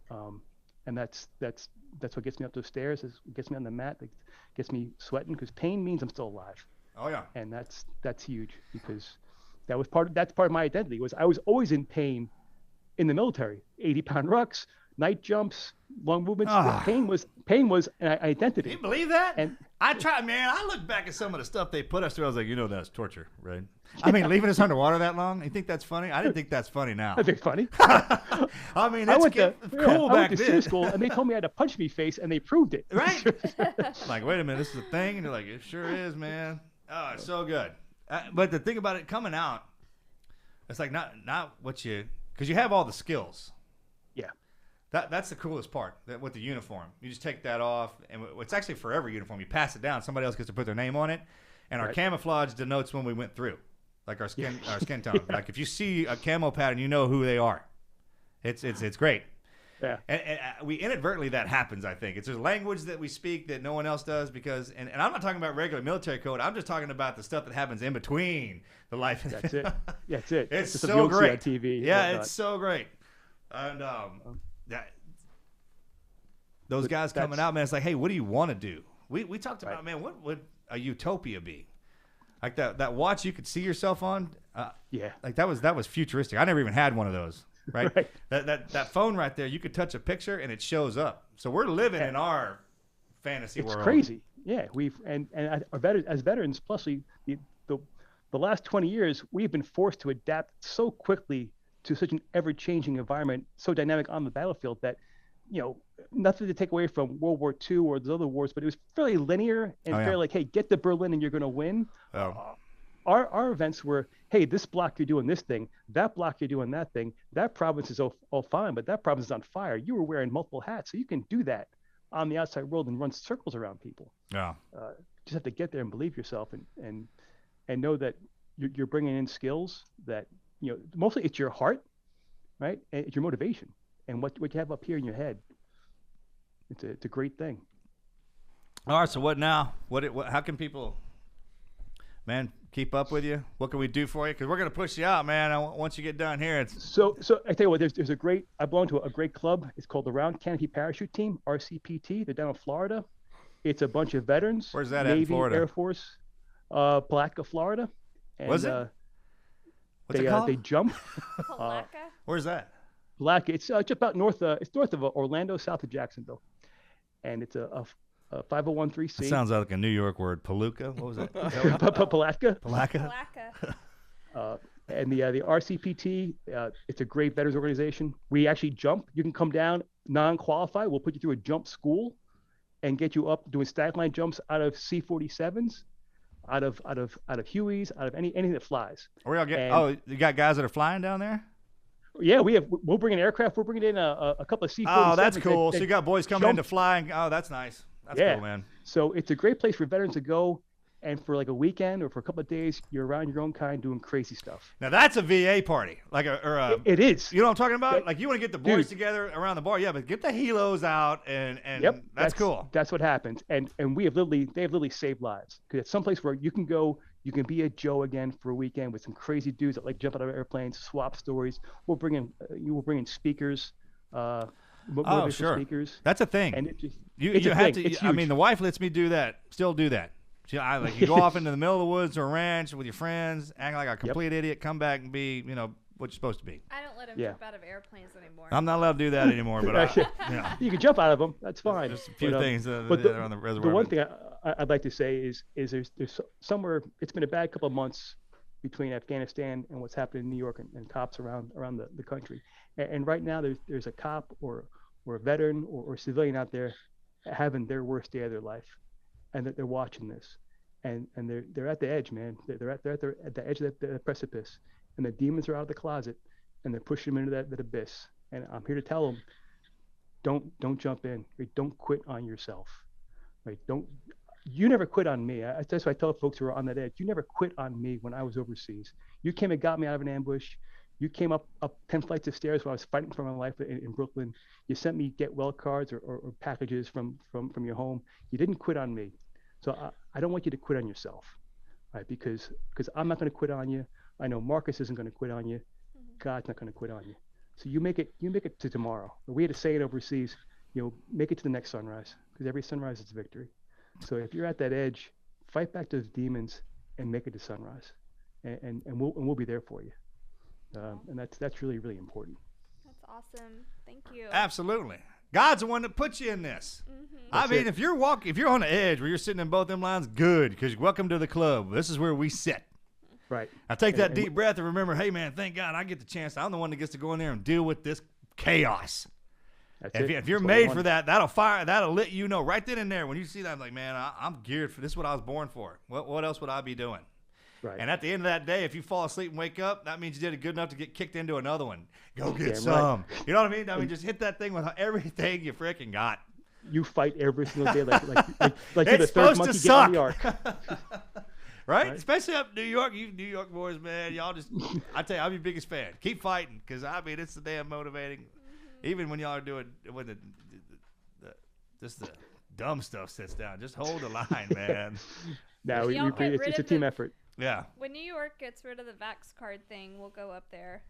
[SPEAKER 4] and that's what gets me up those stairs, is gets me on the mat, that gets me sweating, because pain means I'm still alive.
[SPEAKER 3] Oh yeah.
[SPEAKER 4] And that's huge, because that's part of my identity. Was I was always in pain in the military. 80-pound rucks, night jumps, long movements. Pain was an identity.
[SPEAKER 3] Can you believe that?
[SPEAKER 4] And
[SPEAKER 3] I look back at some of the stuff they put us through. I was like, that's torture, right? I mean, leaving us underwater that long. You think that's funny? I didn't think that's funny now.
[SPEAKER 4] I think funny.
[SPEAKER 3] I mean, that's cool
[SPEAKER 4] I
[SPEAKER 3] back
[SPEAKER 4] went to
[SPEAKER 3] then.
[SPEAKER 4] school, and they told me I had to punch me face, and they proved it.
[SPEAKER 3] Right? Like, wait a minute, this is a thing? And you're like, it sure is, man. Oh, it's so good. But the thing about it coming out, it's like not what you, because you have all the skills.
[SPEAKER 4] Yeah.
[SPEAKER 3] That's the coolest part with the uniform. You just take that off, and it's actually for every uniform. You pass it down. Somebody else gets to put their name on it, and our camouflage denotes when we went through, like our skin tone. Yeah. Like if you see a camo pattern, you know who they are. It's great.
[SPEAKER 4] Yeah.
[SPEAKER 3] And we inadvertently, that happens, I think. It's a language that we speak that no one else does, because, and I'm not talking about regular military code. I'm just talking about the stuff that happens in between the life.
[SPEAKER 4] That's it. Yeah, that's it.
[SPEAKER 3] It's so great.
[SPEAKER 4] On TV.
[SPEAKER 3] Yeah, it's so great. And those guys coming out, man, it's like, hey, what do you want to do? We talked about, man, what would a utopia be? Like that watch you could see yourself on?
[SPEAKER 4] Yeah.
[SPEAKER 3] Like that was futuristic. I never even had one of those. Right? That phone right there, you could touch a picture and it shows up. So we're living in our fantasy world.
[SPEAKER 4] It's crazy. Yeah, as veterans, plus the last 20 years, we've been forced to adapt so quickly to such an ever-changing environment, so dynamic on the battlefield that, nothing to take away from World War II or those other wars, but it was fairly linear and fairly like, hey, get to Berlin and you're going to win. Our events were, hey, this block you're doing this thing, that block you're doing that thing, that province is all fine, but that province is on fire. You were wearing multiple hats, so you can do that on the outside world and run circles around people.
[SPEAKER 3] Yeah.
[SPEAKER 4] Just have to get there and believe yourself and know that you're bringing in skills that, mostly it's your heart, right? And it's your motivation and what you have up here in your head. It's a great thing.
[SPEAKER 3] All right, so what now? How can people, man, keep up with you? What can we do for you? Because we're gonna push you out, man. Once you get done here, it's
[SPEAKER 4] so. I tell you what, there's a great. I belong to a great club. It's called the Round Canopy Parachute Team, RCPT. They're down in Florida. It's a bunch of veterans.
[SPEAKER 3] Where's that
[SPEAKER 4] Navy,
[SPEAKER 3] at in Florida?
[SPEAKER 4] Air Force, Palatka, Florida. And,
[SPEAKER 3] was it? What's it called?
[SPEAKER 4] They jump.
[SPEAKER 2] Palatka?
[SPEAKER 3] Where's that?
[SPEAKER 4] Palatka. It's just about north. It's north of Orlando, south of Jacksonville, and it's a 501(c)(3).
[SPEAKER 3] That sounds like a New York word. Palooka? What was that?
[SPEAKER 4] Palatka.
[SPEAKER 3] Palatka?
[SPEAKER 4] And the RCPT, it's a great veterans organization. We actually jump. You can come down non-qualified. We'll put you through a jump school and get you up doing stack line jumps out of C-47s, out of Hueys, out of anything that flies.
[SPEAKER 3] Where y'all get? You got guys that are flying down there?
[SPEAKER 4] Yeah, we'll bring in aircraft. We're bringing in a couple of C-47s.
[SPEAKER 3] Oh, that's cool. So you got boys coming in to
[SPEAKER 4] jump.
[SPEAKER 3] fly. Oh, that's nice. That's cool, man.
[SPEAKER 4] So it's a great place for veterans to go. And for like a weekend or for a couple of days, you're around your own kind doing crazy stuff.
[SPEAKER 3] Now that's a VA party,
[SPEAKER 4] it is.
[SPEAKER 3] You know what I'm talking about? Like you want to get the boys together around the bar, yeah, but get the helos out and that's cool.
[SPEAKER 4] That's what happens. And they have literally saved lives, because it's someplace where you can go, you can be a Joe again for a weekend with some crazy dudes that like jump out of airplanes, swap stories. We'll bring in speakers.
[SPEAKER 3] Sure.
[SPEAKER 4] Speakers.
[SPEAKER 3] That's a thing.
[SPEAKER 4] And it just
[SPEAKER 3] you have to. I mean, the wife lets me do that. Still do that. You go off into the middle of the woods or a ranch with your friends, act like a complete idiot, come back and be, what you're supposed to be.
[SPEAKER 2] I don't let him jump out of airplanes anymore.
[SPEAKER 3] I'm not allowed to do that anymore, but
[SPEAKER 4] you can jump out of them. That's fine.
[SPEAKER 3] There's a few things that are on the reservoir.
[SPEAKER 4] The one thing I'd like to say is there's somewhere, it's been a bad couple of months between Afghanistan and what's happening in New York and cops around the country. And right now there's a cop or a veteran or civilian out there having their worst day of their life. And that they're watching this, and they're at the edge, man. They're at the edge of the precipice, and the demons are out of the closet, and they're pushing them into that abyss. And I'm here to tell them, don't jump in. Right? Don't quit on yourself. Right? You never quit on me. That's what I tell folks who are on that edge. You never quit on me when I was overseas. You came and got me out of an ambush. You came up 10 flights of stairs when I was fighting for my life in Brooklyn. You sent me get well cards or packages from your home. You didn't quit on me. So I don't want you to quit on yourself, right? Because I'm not going to quit on you. I know Marcus isn't going to quit on you. God's not going to quit on you. So you make it to tomorrow. We had a saying overseas, make it to the next sunrise, because every sunrise is victory. So if you're at that edge, fight back those demons and make it to sunrise, and we'll be there for you. And that's really, really important.
[SPEAKER 2] That's awesome. Thank you.
[SPEAKER 3] Absolutely. God's the one that puts you in this. I mean, if you're on the edge where you're sitting in both them lines, good, because welcome to the club. This is where we sit.
[SPEAKER 4] Right.
[SPEAKER 3] I take that deep breath and remember, hey, man, thank God I get the chance. I'm the one that gets to go in there and deal with this chaos. If you're made for that, that'll let you know right then and there. When you see that, I'm like, man, I'm geared for this. Is what I was born for. What else would I be doing?
[SPEAKER 4] Right.
[SPEAKER 3] And at the end of that day, if you fall asleep and wake up, that means you did it good enough to get kicked into another one. Go get some. Right. You know what I mean? I mean, just hit that thing with everything you freaking got.
[SPEAKER 4] You fight every single day like you're the third monkey getting on the ark.
[SPEAKER 3] Right? Especially up in New York. You New York boys, man, y'all just, I tell you, I'm your biggest fan. Keep fighting, because, I mean, it's the damn motivating. Even when y'all are doing, when the dumb stuff sits down, just hold the line, man.
[SPEAKER 4] No, it's a team effort.
[SPEAKER 3] Yeah.
[SPEAKER 2] When New York gets rid of the Vax card thing, we'll go up there.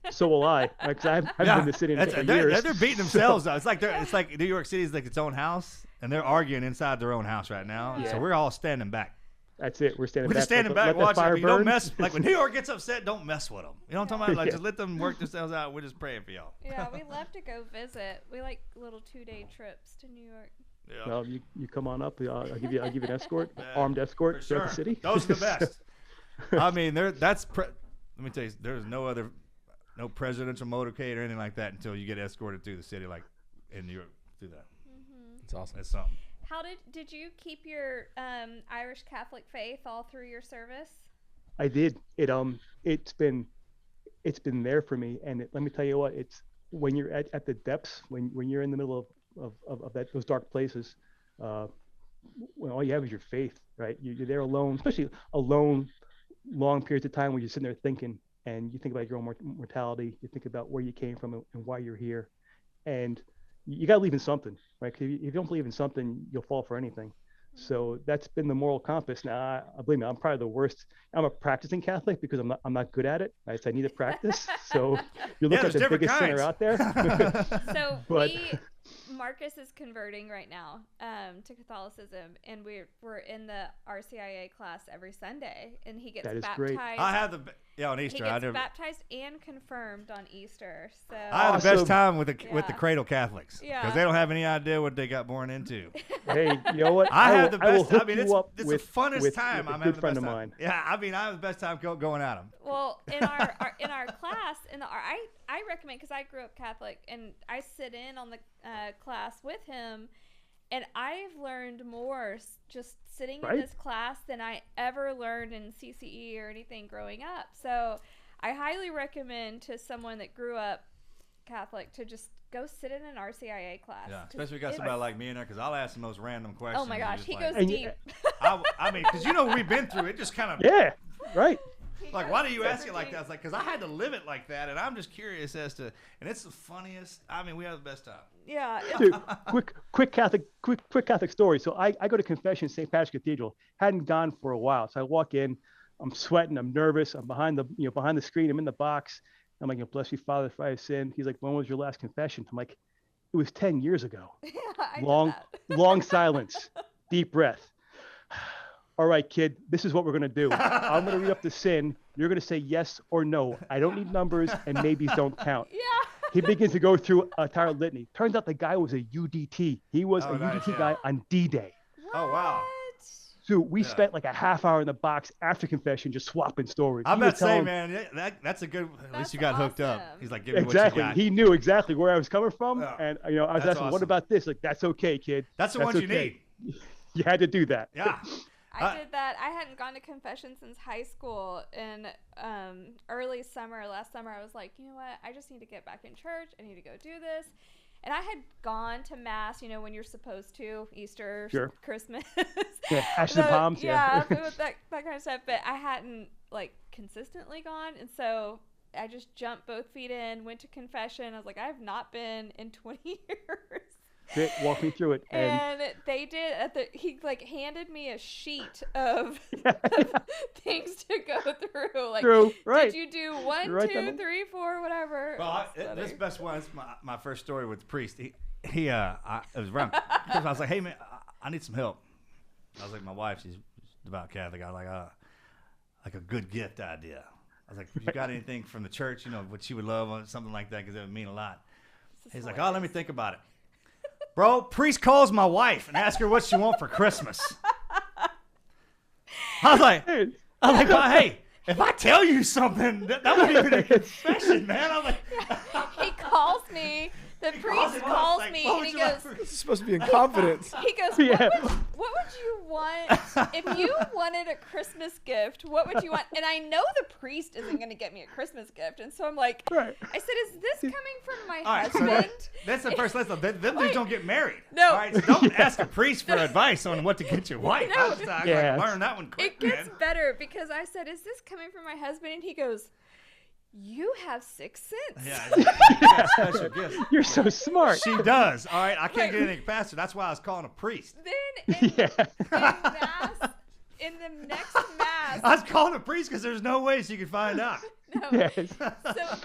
[SPEAKER 4] So will I. Because I've been in the city for years.
[SPEAKER 3] They're beating themselves up. It's like New York City is like its own house, and they're arguing inside their own house right now.
[SPEAKER 4] Yeah.
[SPEAKER 3] So we're all standing back.
[SPEAKER 4] That's it. We're standing back.
[SPEAKER 3] We're just standing back
[SPEAKER 4] watching.
[SPEAKER 3] I mean, don't mess. Like when New York gets upset, don't mess with them. You know what I'm talking about? Like just let them work themselves out. We're just praying for y'all.
[SPEAKER 2] Yeah, we love to go visit. We like little 2-day trips to New York.
[SPEAKER 3] Yeah.
[SPEAKER 4] Well, you come on up. I'll give you an escort, armed escort throughout the city.
[SPEAKER 3] Those are the best. I mean, let me tell you, there's no presidential motorcade or anything like that until you get escorted through the city, like in New York, through that.
[SPEAKER 1] It's awesome.
[SPEAKER 3] It's something.
[SPEAKER 2] How did you keep your Irish Catholic faith all through your service?
[SPEAKER 4] I did. It's been there for me, and let me tell you what. It's when you're at the depths, when you're in the middle of those dark places, when all you have is your faith, right? You're there alone, especially alone, long periods of time where you're sitting there thinking, and you think about your own mortality. You think about where you came from and why you're here, and you got to believe in something, right? Because if you don't believe in something, you'll fall for anything. So that's been the moral compass. Now, I believe me, I'm probably the worst. I'm a practicing Catholic because I'm not good at it. Right? So I need to practice. So you look at the biggest sinner out there.
[SPEAKER 2] So Marcus is converting right now to Catholicism, and we're in the RCIA class every Sunday, and he gets baptized. Great.
[SPEAKER 3] I have on Easter.
[SPEAKER 2] He gets baptized and confirmed on Easter. So
[SPEAKER 3] I have the best time with the cradle Catholics because they don't have any idea what they got born into.
[SPEAKER 4] Hey, you know what?
[SPEAKER 3] I have the best. I mean, it's the funnest
[SPEAKER 4] with
[SPEAKER 3] time.
[SPEAKER 4] I'm having the best time. Of mine.
[SPEAKER 3] Yeah, I mean, I have the best time going at them.
[SPEAKER 2] Well, in our class, I recommend, because I grew up Catholic, and I sit in on the class with him, and I've learned more just sitting in this class than I ever learned in CCE or anything growing up. So I highly recommend to someone that grew up Catholic to just go sit in an RCIA class.
[SPEAKER 3] Yeah, especially if you got somebody like me in there, because I'll ask the most random questions.
[SPEAKER 2] Oh my gosh, he
[SPEAKER 3] like,
[SPEAKER 2] goes deep.
[SPEAKER 3] I mean, because you know we've been through it. Just kind of
[SPEAKER 4] Yeah, right.
[SPEAKER 3] like, why do you ask it like that? It's like, because I had to live it like that, and I'm just curious as to, and it's the funniest. I mean, we have the best time.
[SPEAKER 2] Yeah.
[SPEAKER 4] Dude, quick Catholic story. So I go to confession at St. Patrick's Cathedral. Hadn't gone for a while. So I walk in, I'm sweating, I'm nervous. I'm behind the screen. I'm in the box. I'm like, bless you, Father, if I have sinned. He's like, when was your last confession? I'm like, it was 10 years ago.
[SPEAKER 2] Yeah, I did that.
[SPEAKER 4] Long silence, deep breath. All right, kid, this is what we're going to do. I'm going to read up the sin. You're going to say yes or no. I don't need numbers, and maybes don't count.
[SPEAKER 2] Yeah.
[SPEAKER 4] He begins to go through a entire litany. Turns out the guy was a UDT. He was a UDT guy on D-Day.
[SPEAKER 3] Oh, wow.
[SPEAKER 4] So we spent like a half hour in the box after confession just swapping stories.
[SPEAKER 3] I'm not saying, man, that's a good, at least you got hooked up.
[SPEAKER 2] awesome.
[SPEAKER 3] He's like, give me
[SPEAKER 4] Exactly.
[SPEAKER 3] what you got.
[SPEAKER 4] He knew exactly where I was coming from.
[SPEAKER 3] Yeah.
[SPEAKER 4] And, I was
[SPEAKER 3] That's
[SPEAKER 4] asking, what
[SPEAKER 3] awesome.
[SPEAKER 4] about this? Like, that's okay, kid.
[SPEAKER 3] That's the ones you
[SPEAKER 4] okay.
[SPEAKER 3] need.
[SPEAKER 4] You had to do that.
[SPEAKER 3] Yeah.
[SPEAKER 2] I did that. I hadn't gone to confession since high school. In early summer, last summer, I was like, you know what? I just need to get back in church. I need to go do this. And I had gone to mass, when you're supposed to, Easter,
[SPEAKER 4] Sure.
[SPEAKER 2] Christmas.
[SPEAKER 4] Yeah, ashes and palms.
[SPEAKER 2] Yeah, that kind of stuff. But I hadn't consistently gone, and so I just jumped both feet in, went to confession. I was like, I have not been in 20 years.
[SPEAKER 4] Walk me through it.
[SPEAKER 2] And they did he handed me a sheet of things to go through. Like,
[SPEAKER 4] right.
[SPEAKER 2] did you do 1,
[SPEAKER 4] Right
[SPEAKER 2] 2, 3, 4, whatever?
[SPEAKER 3] Well, this best one is my first story with the priest. It was around Christmas. I was like, hey man, I need some help. I was like, my wife, she's devout Catholic. I was like a good gift idea. I was like, you got anything from the church, what she would love or something like that, because it would mean a lot. He's like, oh, let me think about it. Bro, priest calls my wife and asks her what she wants for Christmas. I was like, well, hey, if I tell you something, that wouldn't even be a confession, man. I'm like,
[SPEAKER 2] he calls me. The priest calls me and he goes,
[SPEAKER 1] This is supposed to be in confidence.
[SPEAKER 2] he goes, what would you want if you wanted a Christmas gift? What would you want? And I know the priest isn't going to get me a Christmas gift, and so I'm like,
[SPEAKER 4] Right.
[SPEAKER 2] I said, is this coming from my
[SPEAKER 3] all right, so
[SPEAKER 2] husband?
[SPEAKER 3] that's the first lesson. Them dudes don't get married.
[SPEAKER 2] No.
[SPEAKER 3] All right, so don't ask a priest for advice on what to get your wife.
[SPEAKER 2] No.
[SPEAKER 3] I learned that one quick,
[SPEAKER 2] It gets
[SPEAKER 3] man.
[SPEAKER 2] better because I said, is this coming from my husband? And he goes, you have 6 cents.
[SPEAKER 3] Yeah, special gifts.
[SPEAKER 4] You're so smart.
[SPEAKER 3] She does. All right, I can't get anything faster. That's why I was calling a priest.
[SPEAKER 2] Then in the next mass,
[SPEAKER 3] I was calling a priest because there's no way she could find out.
[SPEAKER 2] no.
[SPEAKER 4] Yes.
[SPEAKER 2] So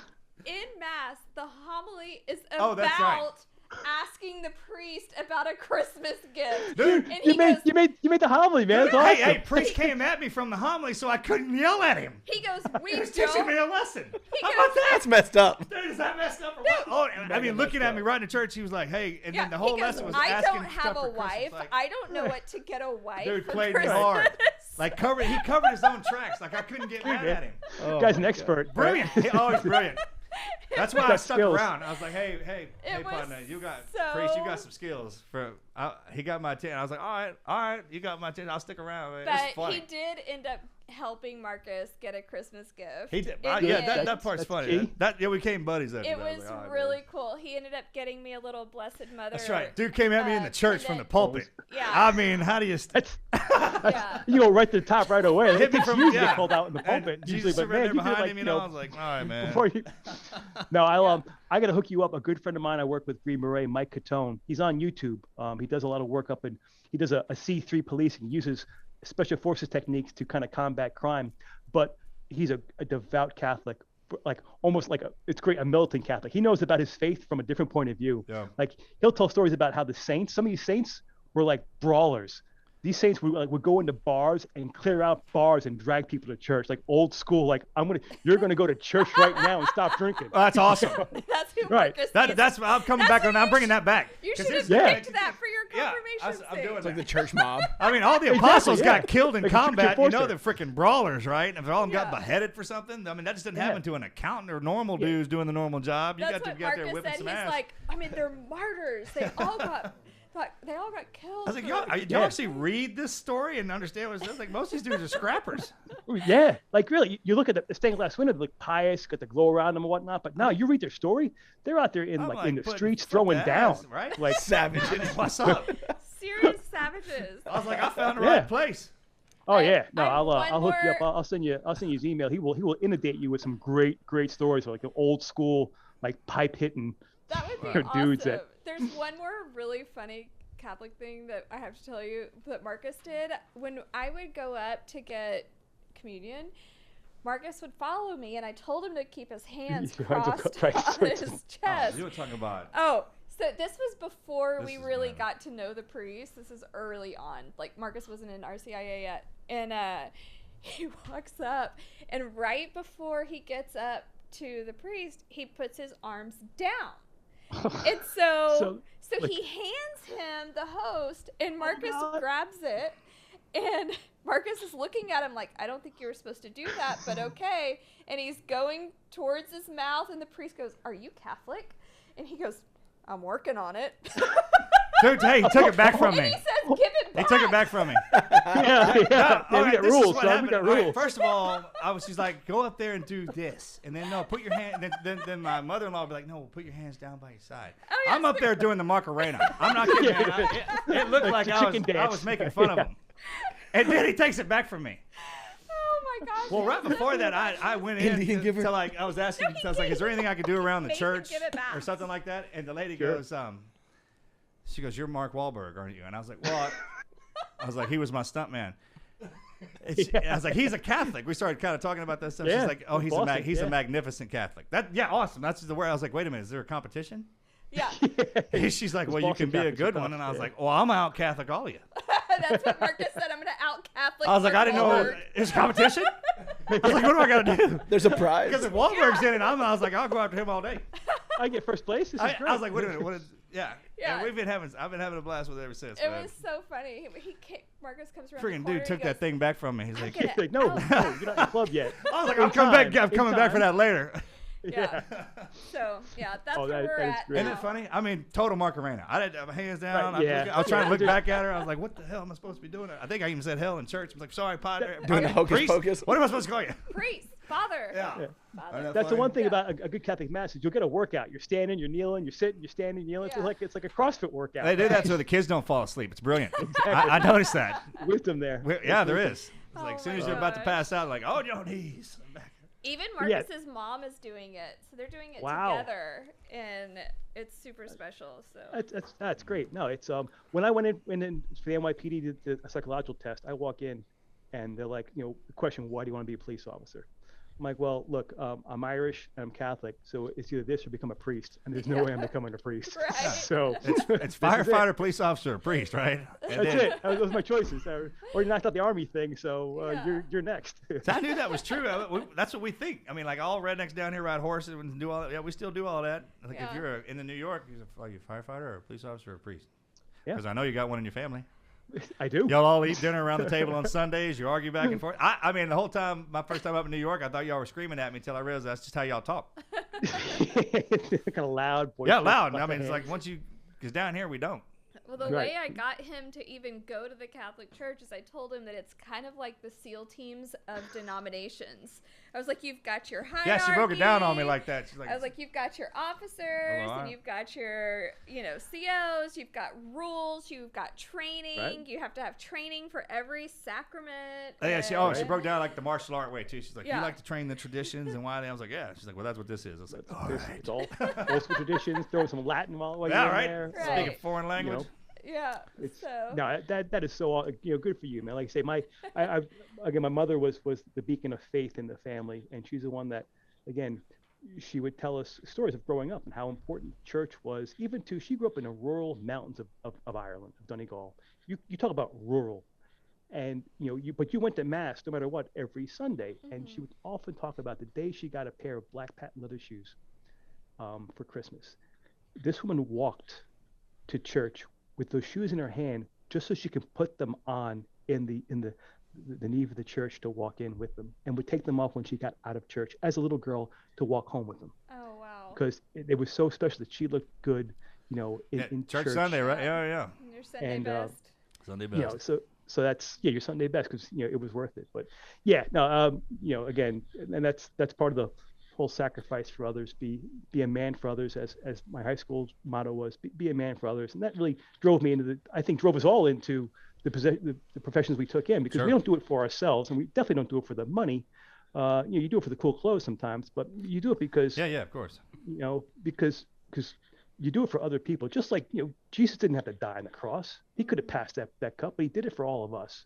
[SPEAKER 2] in mass, the homily is
[SPEAKER 3] Oh, that's right.
[SPEAKER 2] about asking the priest about a Christmas gift.
[SPEAKER 3] Dude,
[SPEAKER 2] And
[SPEAKER 4] You made the homily, man. It's awesome.
[SPEAKER 3] Hey, priest came at me from the homily, so I couldn't yell at him.
[SPEAKER 2] He goes, we
[SPEAKER 3] He was teaching me
[SPEAKER 2] don't.
[SPEAKER 3] a lesson.
[SPEAKER 2] He
[SPEAKER 3] How
[SPEAKER 2] goes,
[SPEAKER 3] about that?
[SPEAKER 1] That's messed up.
[SPEAKER 3] Dude, is that messed up or what? Oh, I mean, looking at me right in the church, he was like, "Hey," and then the whole
[SPEAKER 2] he goes,
[SPEAKER 3] lesson was
[SPEAKER 2] I
[SPEAKER 3] asking
[SPEAKER 2] don't have
[SPEAKER 3] stuff
[SPEAKER 2] a
[SPEAKER 3] for Christmas.
[SPEAKER 2] wife.
[SPEAKER 3] Like,
[SPEAKER 2] I don't know what to get a wife
[SPEAKER 3] dude
[SPEAKER 2] for
[SPEAKER 3] played me
[SPEAKER 2] Christmas.
[SPEAKER 3] hard. Like he covered his own tracks. Like I couldn't get mad at him.
[SPEAKER 1] Oh,
[SPEAKER 4] Guy's an
[SPEAKER 1] my
[SPEAKER 4] expert. right?
[SPEAKER 3] Brilliant. He's brilliant. That's why I
[SPEAKER 4] got
[SPEAKER 3] stuck
[SPEAKER 4] skills.
[SPEAKER 3] around. I was like, hey,
[SPEAKER 2] It was
[SPEAKER 3] partner, you got
[SPEAKER 2] so-
[SPEAKER 3] priest, you got some skills. He got my attention. I was like, all right, you got my attention. I'll stick around. Man. It's
[SPEAKER 2] But
[SPEAKER 3] funny.
[SPEAKER 2] he did end up helping Marcus get a Christmas gift.
[SPEAKER 3] He did.
[SPEAKER 2] In the
[SPEAKER 3] Yeah,
[SPEAKER 2] end.
[SPEAKER 3] that part's
[SPEAKER 4] That's
[SPEAKER 3] funny.
[SPEAKER 4] key.
[SPEAKER 3] We became buddies after
[SPEAKER 2] It
[SPEAKER 3] that. I
[SPEAKER 2] was
[SPEAKER 3] like, all right,
[SPEAKER 2] really
[SPEAKER 3] man.
[SPEAKER 2] cool. He ended up getting me a little Blessed Mother.
[SPEAKER 3] That's right. Dude came at me in the church
[SPEAKER 2] and
[SPEAKER 3] from the
[SPEAKER 2] then-
[SPEAKER 3] pulpit.
[SPEAKER 2] Yeah.
[SPEAKER 3] I mean, how do you?
[SPEAKER 2] Yeah.
[SPEAKER 4] You go right to the top right away.
[SPEAKER 3] Hit me
[SPEAKER 4] It's
[SPEAKER 3] from
[SPEAKER 4] usually
[SPEAKER 3] yeah.
[SPEAKER 4] called out in the
[SPEAKER 3] And
[SPEAKER 4] pulpit.
[SPEAKER 3] Jesus
[SPEAKER 4] Usually,
[SPEAKER 3] stood
[SPEAKER 4] but
[SPEAKER 3] right
[SPEAKER 4] man,
[SPEAKER 3] there
[SPEAKER 4] you did
[SPEAKER 3] behind
[SPEAKER 4] like,
[SPEAKER 3] him. I was like, all right, man.
[SPEAKER 4] before you. No, I got to hook you up. A good friend of mine I work with, Green Beret, Mike Catone. He's on YouTube. He does a lot of work up in. He does a C3 policing. He uses special forces techniques to kind of combat crime. But he's a devout Catholic, like almost like it's great, a militant Catholic. He knows about his faith from a different point of view.
[SPEAKER 3] Yeah.
[SPEAKER 4] Like he'll tell stories about how the saints, some of these saints were like brawlers. These saints would go into bars and clear out bars and drag people to church, like old school. Like you're gonna go to church right now and stop drinking.
[SPEAKER 3] Oh, that's awesome.
[SPEAKER 2] That's who
[SPEAKER 4] Right.
[SPEAKER 2] Marcus is.
[SPEAKER 3] That's I'm coming back on. I'm bringing that back.
[SPEAKER 2] You
[SPEAKER 3] 'Cause
[SPEAKER 2] should have
[SPEAKER 3] there's-
[SPEAKER 2] picked that for your
[SPEAKER 3] Yeah,
[SPEAKER 2] confirmation
[SPEAKER 3] I'm doing
[SPEAKER 1] It's like
[SPEAKER 3] that.
[SPEAKER 1] the church mob.
[SPEAKER 3] I mean, all the
[SPEAKER 4] Exactly,
[SPEAKER 3] apostles
[SPEAKER 4] yeah.
[SPEAKER 3] got killed in
[SPEAKER 4] Like a church
[SPEAKER 3] combat. You know,
[SPEAKER 4] enforcer.
[SPEAKER 3] they're freaking brawlers, right? And if all of them got
[SPEAKER 2] Yeah.
[SPEAKER 3] beheaded for something, I mean, that just didn't
[SPEAKER 4] Yeah.
[SPEAKER 3] happen to an accountant or normal dudes doing the normal job. You
[SPEAKER 2] That's
[SPEAKER 3] got to
[SPEAKER 2] what
[SPEAKER 3] get there
[SPEAKER 2] Marcus
[SPEAKER 3] whipping
[SPEAKER 2] said.
[SPEAKER 3] some
[SPEAKER 2] He's
[SPEAKER 3] ass.
[SPEAKER 2] like, I mean, they're martyrs. They all got They all got killed.
[SPEAKER 3] I was like,
[SPEAKER 2] for-
[SPEAKER 3] y'all, do y'all actually read this story and understand what it says? Like, most of these dudes are scrappers.
[SPEAKER 4] Yeah, like really, you look at the stained glass window, like pious, got the glow around them and whatnot. But now you read their story, they're out there in
[SPEAKER 3] I'm
[SPEAKER 4] like in the
[SPEAKER 3] putting
[SPEAKER 4] streets
[SPEAKER 3] foot
[SPEAKER 4] throwing
[SPEAKER 3] to
[SPEAKER 4] down,
[SPEAKER 3] ass, right?
[SPEAKER 4] like
[SPEAKER 1] Savages.
[SPEAKER 3] What's up?
[SPEAKER 2] Serious savages.
[SPEAKER 3] I was like, I found the
[SPEAKER 4] Yeah.
[SPEAKER 3] right place.
[SPEAKER 4] oh
[SPEAKER 2] I-
[SPEAKER 4] yeah, no,
[SPEAKER 2] I have
[SPEAKER 4] I'll hook you up.
[SPEAKER 2] more-
[SPEAKER 4] I'll send you his email. He will inundate you with some great stories, like the old school like pipe hitting.
[SPEAKER 2] That would be
[SPEAKER 4] Or
[SPEAKER 2] awesome.
[SPEAKER 4] dudes that-
[SPEAKER 2] There's one more really funny Catholic thing that I have to tell you that Marcus did. When I would go up to get communion, Marcus would follow me, and I told him to keep his hands
[SPEAKER 4] Your hands are
[SPEAKER 2] crossed
[SPEAKER 4] right,
[SPEAKER 2] on
[SPEAKER 4] right.
[SPEAKER 2] his
[SPEAKER 3] Oh,
[SPEAKER 2] chest.
[SPEAKER 3] you were talking about.
[SPEAKER 2] Oh, so this was before
[SPEAKER 3] This
[SPEAKER 2] we
[SPEAKER 3] is
[SPEAKER 2] really
[SPEAKER 3] bad.
[SPEAKER 2] got to know the priest. This is early on. Like, Marcus wasn't in RCIA yet. And he walks up, and right before he gets up to the priest, he puts his arms down. And so
[SPEAKER 4] like-
[SPEAKER 2] he hands him the host, and Marcus
[SPEAKER 4] God.
[SPEAKER 2] grabs it. And Marcus is looking at him like, I don't think you were supposed to do that, but okay. And he's going towards his mouth, and the priest goes, "Are you Catholic?" And he goes, "I'm working on it."
[SPEAKER 3] Dude, hey, he took it back from
[SPEAKER 2] And
[SPEAKER 3] me.
[SPEAKER 2] he says, "Give it
[SPEAKER 3] He
[SPEAKER 2] back."
[SPEAKER 3] took it back from me.
[SPEAKER 4] yeah,
[SPEAKER 3] No,
[SPEAKER 4] yeah,
[SPEAKER 3] all
[SPEAKER 4] we
[SPEAKER 3] right,
[SPEAKER 4] got
[SPEAKER 3] this is
[SPEAKER 4] rules,
[SPEAKER 3] what
[SPEAKER 4] son.
[SPEAKER 3] happened.
[SPEAKER 4] We got
[SPEAKER 3] All right,
[SPEAKER 4] rules.
[SPEAKER 3] first of all, she's like, go up there and do this, and then no, put your hand. Then my mother-in-law would be like, no, put your hands down by your side.
[SPEAKER 2] Oh, yeah,
[SPEAKER 3] I'm up there doing the Macarena. I'm not kidding.
[SPEAKER 4] Yeah.
[SPEAKER 3] Man. It looked like
[SPEAKER 4] the
[SPEAKER 3] I was
[SPEAKER 4] chicken dance.
[SPEAKER 3] making fun of him, and then he takes it back from me.
[SPEAKER 2] Oh my gosh.
[SPEAKER 3] Well, right before that, I went in
[SPEAKER 1] Indian
[SPEAKER 3] to,
[SPEAKER 1] giver.
[SPEAKER 3] like I was asking,
[SPEAKER 2] No, he
[SPEAKER 3] I was like, is there anything I could do around the
[SPEAKER 2] Made him
[SPEAKER 3] church
[SPEAKER 2] give it back.
[SPEAKER 3] or something like that? And the lady
[SPEAKER 4] Sure.
[SPEAKER 3] goes, she goes, "You're Mark Wahlberg, aren't you?" And I was like, well, I was like, he was my stuntman. I was like, he's a Catholic. We started kind of talking about that stuff.
[SPEAKER 4] Yeah,
[SPEAKER 3] She's like, oh, he's
[SPEAKER 4] Boston,
[SPEAKER 3] he's a
[SPEAKER 4] yeah.
[SPEAKER 3] magnificent Catholic. Awesome. That's the word. I was like, wait a minute, is there a competition?
[SPEAKER 2] Yeah.
[SPEAKER 3] She's like,
[SPEAKER 4] Those
[SPEAKER 3] well, you
[SPEAKER 4] Boston
[SPEAKER 3] can be a
[SPEAKER 4] Catholics are
[SPEAKER 3] good
[SPEAKER 4] tough,
[SPEAKER 3] one. And I was
[SPEAKER 4] yeah.
[SPEAKER 3] like, well, I'm out Catholic all of you.
[SPEAKER 2] That's what Marcus said. I'm going to out Catholic.
[SPEAKER 3] I was like, I didn't know
[SPEAKER 2] Wahlberg.
[SPEAKER 3] there's a competition. I was like, what do I got to do?
[SPEAKER 1] There's a prize.
[SPEAKER 3] Because if Wahlberg's in it, I was like, I'll go after him all day.
[SPEAKER 4] I get first place. This is
[SPEAKER 3] I
[SPEAKER 4] great.
[SPEAKER 3] was like, wait a minute, what is? Yeah,
[SPEAKER 2] Yeah.
[SPEAKER 3] I've been having a blast with it ever since.
[SPEAKER 2] It
[SPEAKER 3] man.
[SPEAKER 2] was so funny. Marcus comes around.
[SPEAKER 3] Freaking
[SPEAKER 2] the corner,
[SPEAKER 3] dude took
[SPEAKER 2] he
[SPEAKER 3] that
[SPEAKER 2] goes,
[SPEAKER 3] thing back from me. He's like,
[SPEAKER 2] get it.
[SPEAKER 4] Like, no,
[SPEAKER 2] Oh.
[SPEAKER 4] no, you're not in the club yet.
[SPEAKER 3] I was like,
[SPEAKER 4] In
[SPEAKER 3] I'm coming back.
[SPEAKER 4] time,
[SPEAKER 3] I'm
[SPEAKER 4] in
[SPEAKER 3] coming back for
[SPEAKER 4] time.
[SPEAKER 3] that later.
[SPEAKER 2] Yeah. So yeah, that's
[SPEAKER 4] Oh,
[SPEAKER 2] where
[SPEAKER 4] that
[SPEAKER 2] we're
[SPEAKER 4] is
[SPEAKER 2] at
[SPEAKER 4] great.
[SPEAKER 3] Isn't
[SPEAKER 2] now.
[SPEAKER 3] it funny? I mean, total Macarena. I didn't have my hands down.
[SPEAKER 4] Right, yeah.
[SPEAKER 3] I was trying to look
[SPEAKER 4] Yeah.
[SPEAKER 3] back at her. I was like, what the hell am I supposed to be doing? I think I even said hell in church. I was like, sorry, padre.
[SPEAKER 1] Doing the hocus
[SPEAKER 3] priest?
[SPEAKER 1] pocus.
[SPEAKER 3] What am I supposed to call you?
[SPEAKER 2] Priest, father.
[SPEAKER 3] Yeah.
[SPEAKER 4] Yeah.
[SPEAKER 2] Father.
[SPEAKER 4] That's the one thing
[SPEAKER 2] Yeah.
[SPEAKER 4] about a good Catholic mass is you'll get a workout. You're standing, you're kneeling, you're sitting, you're standing, you're kneeling.
[SPEAKER 2] Yeah.
[SPEAKER 4] It's like a CrossFit workout.
[SPEAKER 3] They do that so the kids don't fall asleep. It's brilliant. I noticed that.
[SPEAKER 4] Wisdom there.
[SPEAKER 3] Yeah, there is. It's like
[SPEAKER 2] Oh
[SPEAKER 3] as soon
[SPEAKER 2] my
[SPEAKER 3] as you're about to
[SPEAKER 2] gosh.
[SPEAKER 3] pass out, like, on your knees.
[SPEAKER 2] Even
[SPEAKER 4] Yeah.
[SPEAKER 2] Marcus's mom is doing it, so they're doing it
[SPEAKER 4] Wow.
[SPEAKER 2] together, and it's super special. So
[SPEAKER 4] That's great. No, it's when I went in for the NYPD did a psychological test, I walk in, and they're like, the question, why do you want to be a police officer? I'm like, well, look, I'm Irish and I'm Catholic, so it's either this or become a priest, and there's no way I'm becoming a priest.
[SPEAKER 2] Right.
[SPEAKER 4] So
[SPEAKER 3] It's
[SPEAKER 4] this is it.
[SPEAKER 3] firefighter, police officer, or priest, right? And
[SPEAKER 4] That's
[SPEAKER 3] then-
[SPEAKER 4] it. Those are my choices. Or you knocked out the army thing, so
[SPEAKER 2] Yeah.
[SPEAKER 4] you're next.
[SPEAKER 3] So I knew that was true. That's what we think. I mean, like all rednecks down here ride horses and do all that. Yeah, we still do all that. Like
[SPEAKER 2] Yeah.
[SPEAKER 3] if you're in the New York, are you a firefighter or a police officer or a priest?
[SPEAKER 4] Yeah.
[SPEAKER 3] Because I know you got one in your family.
[SPEAKER 4] I do.
[SPEAKER 3] Y'all all eat dinner around the table on Sundays. You argue back and forth. I mean, the whole time, my first time up in New York, I thought y'all were screaming at me until I realized that's just how y'all talk.
[SPEAKER 4] Kind of loud.
[SPEAKER 3] Yeah,
[SPEAKER 4] boisterous,
[SPEAKER 3] loud.
[SPEAKER 4] clap
[SPEAKER 3] I mean,
[SPEAKER 4] their
[SPEAKER 3] it's like
[SPEAKER 4] hands.
[SPEAKER 3] because down here we don't.
[SPEAKER 2] Well, the
[SPEAKER 4] Right.
[SPEAKER 2] way I got him to even go to the Catholic Church is I told him that it's kind of like the SEAL teams of denominations. I was like, you've got your hierarchy.
[SPEAKER 3] Yeah, she broke it down on me like that. She's like,
[SPEAKER 2] I was like, you've got your officers,
[SPEAKER 3] Alright.
[SPEAKER 2] and you've got your, COs, you've got rules, you've got training.
[SPEAKER 4] Right.
[SPEAKER 2] You have to have training for every sacrament.
[SPEAKER 3] oh, yeah, she
[SPEAKER 2] and-
[SPEAKER 3] broke down like the martial art way too. She's like,
[SPEAKER 2] Yeah.
[SPEAKER 3] you like to train the traditions and why they? I was like, yeah. She's like, well, that's what this is. I was like, all right.
[SPEAKER 4] It's all old school traditions. Throw some Latin while you're
[SPEAKER 3] Yeah,
[SPEAKER 4] in
[SPEAKER 3] right.
[SPEAKER 4] there.
[SPEAKER 2] Right.
[SPEAKER 3] Speaking foreign language.
[SPEAKER 2] Yeah.
[SPEAKER 4] It's
[SPEAKER 2] So.
[SPEAKER 4] no, that is so good for you, man. Like I say, again, my mother was the beacon of faith in the family, and she's the one that, again, she would tell us stories of growing up and how important church was. Even she grew up in the rural mountains of Ireland, of Donegal. You talk about rural, and but you went to mass no matter what every Sunday, and she would often talk about the day she got a pair of black patent leather shoes for Christmas. This woman walked to church with those shoes in her hand just so she could put them on in the nave of the church to walk in with them, and would take them off when she got out of church as a little girl to walk home with them,
[SPEAKER 2] Oh wow.
[SPEAKER 4] because it was so special that she looked good in
[SPEAKER 3] Church
[SPEAKER 4] church.
[SPEAKER 3] Sunday, right? Yeah, yeah.
[SPEAKER 2] Your Sunday
[SPEAKER 4] And,
[SPEAKER 2] best.
[SPEAKER 3] Sunday
[SPEAKER 4] you know,
[SPEAKER 3] best.
[SPEAKER 4] so that's your Sunday best because it was worth it. But yeah, no, again, and that's part of the whole sacrifice for others. Be a man for others, as my high school motto was. Be a man for others, and that really drove me into drove us all into the professions we took in, because
[SPEAKER 3] Sure.
[SPEAKER 4] we don't do it for ourselves, and we definitely don't do it for the money. You do it for the cool clothes sometimes, but you do it because
[SPEAKER 3] Yeah, of course.
[SPEAKER 4] because you do it for other people. Just like Jesus didn't have to die on the cross; he could have passed that cup, but he did it for all of us.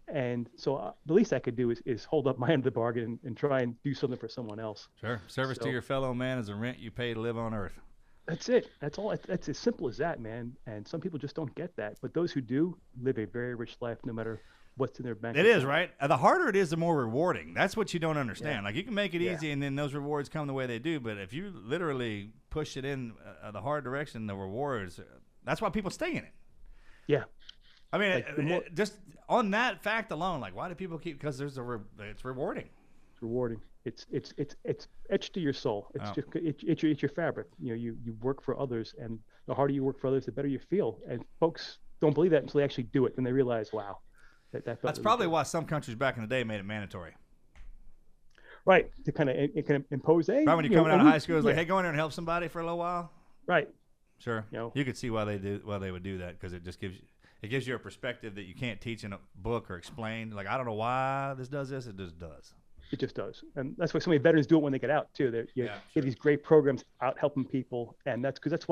[SPEAKER 4] And so the least I could do is hold up my end of the bargain and try and do something for someone else.
[SPEAKER 3] Sure. Service to
[SPEAKER 4] So-
[SPEAKER 3] your fellow man is the rent you pay to live on earth.
[SPEAKER 4] That's it. That's all. That's as simple as that, man. And some people just don't get that. But those who do live a very rich life, no matter what's in their bank.
[SPEAKER 3] It is,
[SPEAKER 4] account.
[SPEAKER 3] right? The harder it is, the more rewarding. That's what you don't understand. Like, you can make it
[SPEAKER 4] Yeah.
[SPEAKER 3] easy, and then those rewards come the way they do. But if you literally push it in the hard direction, the rewards, that's why people stay in it.
[SPEAKER 4] Yeah.
[SPEAKER 3] I mean,
[SPEAKER 4] Like, the more-
[SPEAKER 3] just on that fact alone, like, why do people keep? Because there's it's rewarding.
[SPEAKER 4] It's rewarding. It's etched to your soul. It's
[SPEAKER 3] Wow.
[SPEAKER 4] just it's your fabric. You work for others, and the harder you work for others, the better you feel. And folks don't believe that until they actually do it, and they realize, wow, that felt
[SPEAKER 3] That's
[SPEAKER 4] really
[SPEAKER 3] probably
[SPEAKER 4] good.
[SPEAKER 3] why some countries back in the day made it mandatory.
[SPEAKER 4] Right, to kind of impose. Hey,
[SPEAKER 3] Right when you're
[SPEAKER 4] you know,
[SPEAKER 3] coming out of
[SPEAKER 4] and we-
[SPEAKER 3] high school, it's like,
[SPEAKER 4] yeah,
[SPEAKER 3] hey, go in there and help somebody for a little while.
[SPEAKER 4] right.
[SPEAKER 3] Sure.
[SPEAKER 4] You know.
[SPEAKER 3] You could see why they would do that, because it just gives you a perspective that you can't teach in a book or explain. Like, I don't know why this does this. It just does.
[SPEAKER 4] It just does, and that's why so many veterans do it when they get out too. You
[SPEAKER 3] Yeah,
[SPEAKER 4] get these great programs out helping people, and that's because that's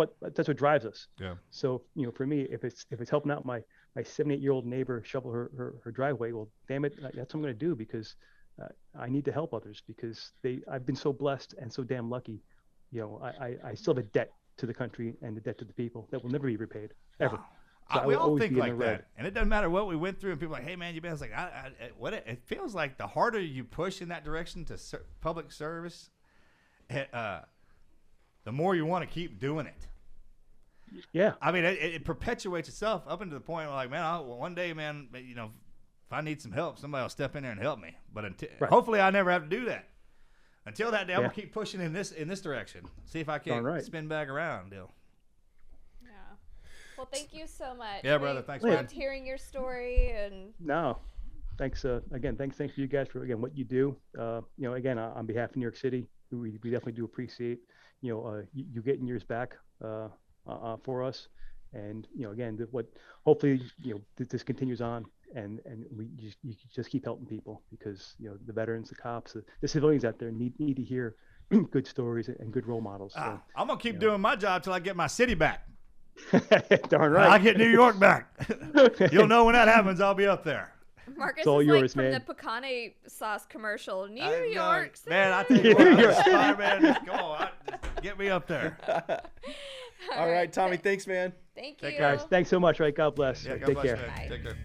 [SPEAKER 4] what drives us.
[SPEAKER 3] Yeah.
[SPEAKER 4] So for me, if it's helping out my 78-year-old neighbor shovel her driveway, well, damn it, that's what I'm going to do, because I need to help others, because I've been so blessed and so damn lucky. I still have a debt to the country and a debt to the people that will never be repaid ever.
[SPEAKER 3] Wow.
[SPEAKER 4] So I
[SPEAKER 3] We
[SPEAKER 4] will
[SPEAKER 3] all
[SPEAKER 4] always
[SPEAKER 3] think
[SPEAKER 4] be in the
[SPEAKER 3] like
[SPEAKER 4] red.
[SPEAKER 3] that, and it doesn't matter what we went through. And people are like, "Hey, man, you've been." It's like, it feels like the harder you push in that direction to public service, the more you want to keep doing it.
[SPEAKER 4] Yeah.
[SPEAKER 3] I mean, it perpetuates itself up into the point where, like, man, one day, man, if I need some help, somebody will step in there and help me. But
[SPEAKER 4] Right.
[SPEAKER 3] hopefully, I never have to do that. Until that day, I'm
[SPEAKER 4] Yeah.
[SPEAKER 3] gonna keep pushing in this direction. See if I
[SPEAKER 4] Darn
[SPEAKER 3] can
[SPEAKER 4] right.
[SPEAKER 3] spin back around, Dill.
[SPEAKER 2] Yeah. Well, thank you so much.
[SPEAKER 3] Yeah, brother, thanks,
[SPEAKER 2] we
[SPEAKER 3] man.
[SPEAKER 2] loved hearing your story, and
[SPEAKER 4] No, thanks. Again, thanks for you guys for what you do. Again, on behalf of New York City, we definitely do appreciate you getting yours back for us, and again, hopefully this continues on, and you just keep helping people, because the veterans, the cops, the civilians out there need to hear good stories and good role models. So,
[SPEAKER 3] I'm gonna keep doing my job till I get my city back.
[SPEAKER 4] darn right.
[SPEAKER 3] I get New York back. You'll know when that happens. I'll be up there.
[SPEAKER 2] Marcus
[SPEAKER 4] It's all
[SPEAKER 2] is
[SPEAKER 4] yours,
[SPEAKER 2] like from
[SPEAKER 4] man.
[SPEAKER 2] the pecane sauce commercial. New
[SPEAKER 3] I know.
[SPEAKER 2] York City.
[SPEAKER 3] Man, I tell you what, I'm Spider-Man, just go on. Just get me up there.
[SPEAKER 1] All right, Tommy, thanks, man.
[SPEAKER 2] Thank
[SPEAKER 3] Take
[SPEAKER 2] you.
[SPEAKER 3] care.
[SPEAKER 4] Guys, thanks so much. Right, God bless.
[SPEAKER 3] Yeah,
[SPEAKER 4] Right,
[SPEAKER 3] God
[SPEAKER 4] take
[SPEAKER 3] bless
[SPEAKER 4] care.
[SPEAKER 3] you, man.
[SPEAKER 2] Bye.
[SPEAKER 3] Take care.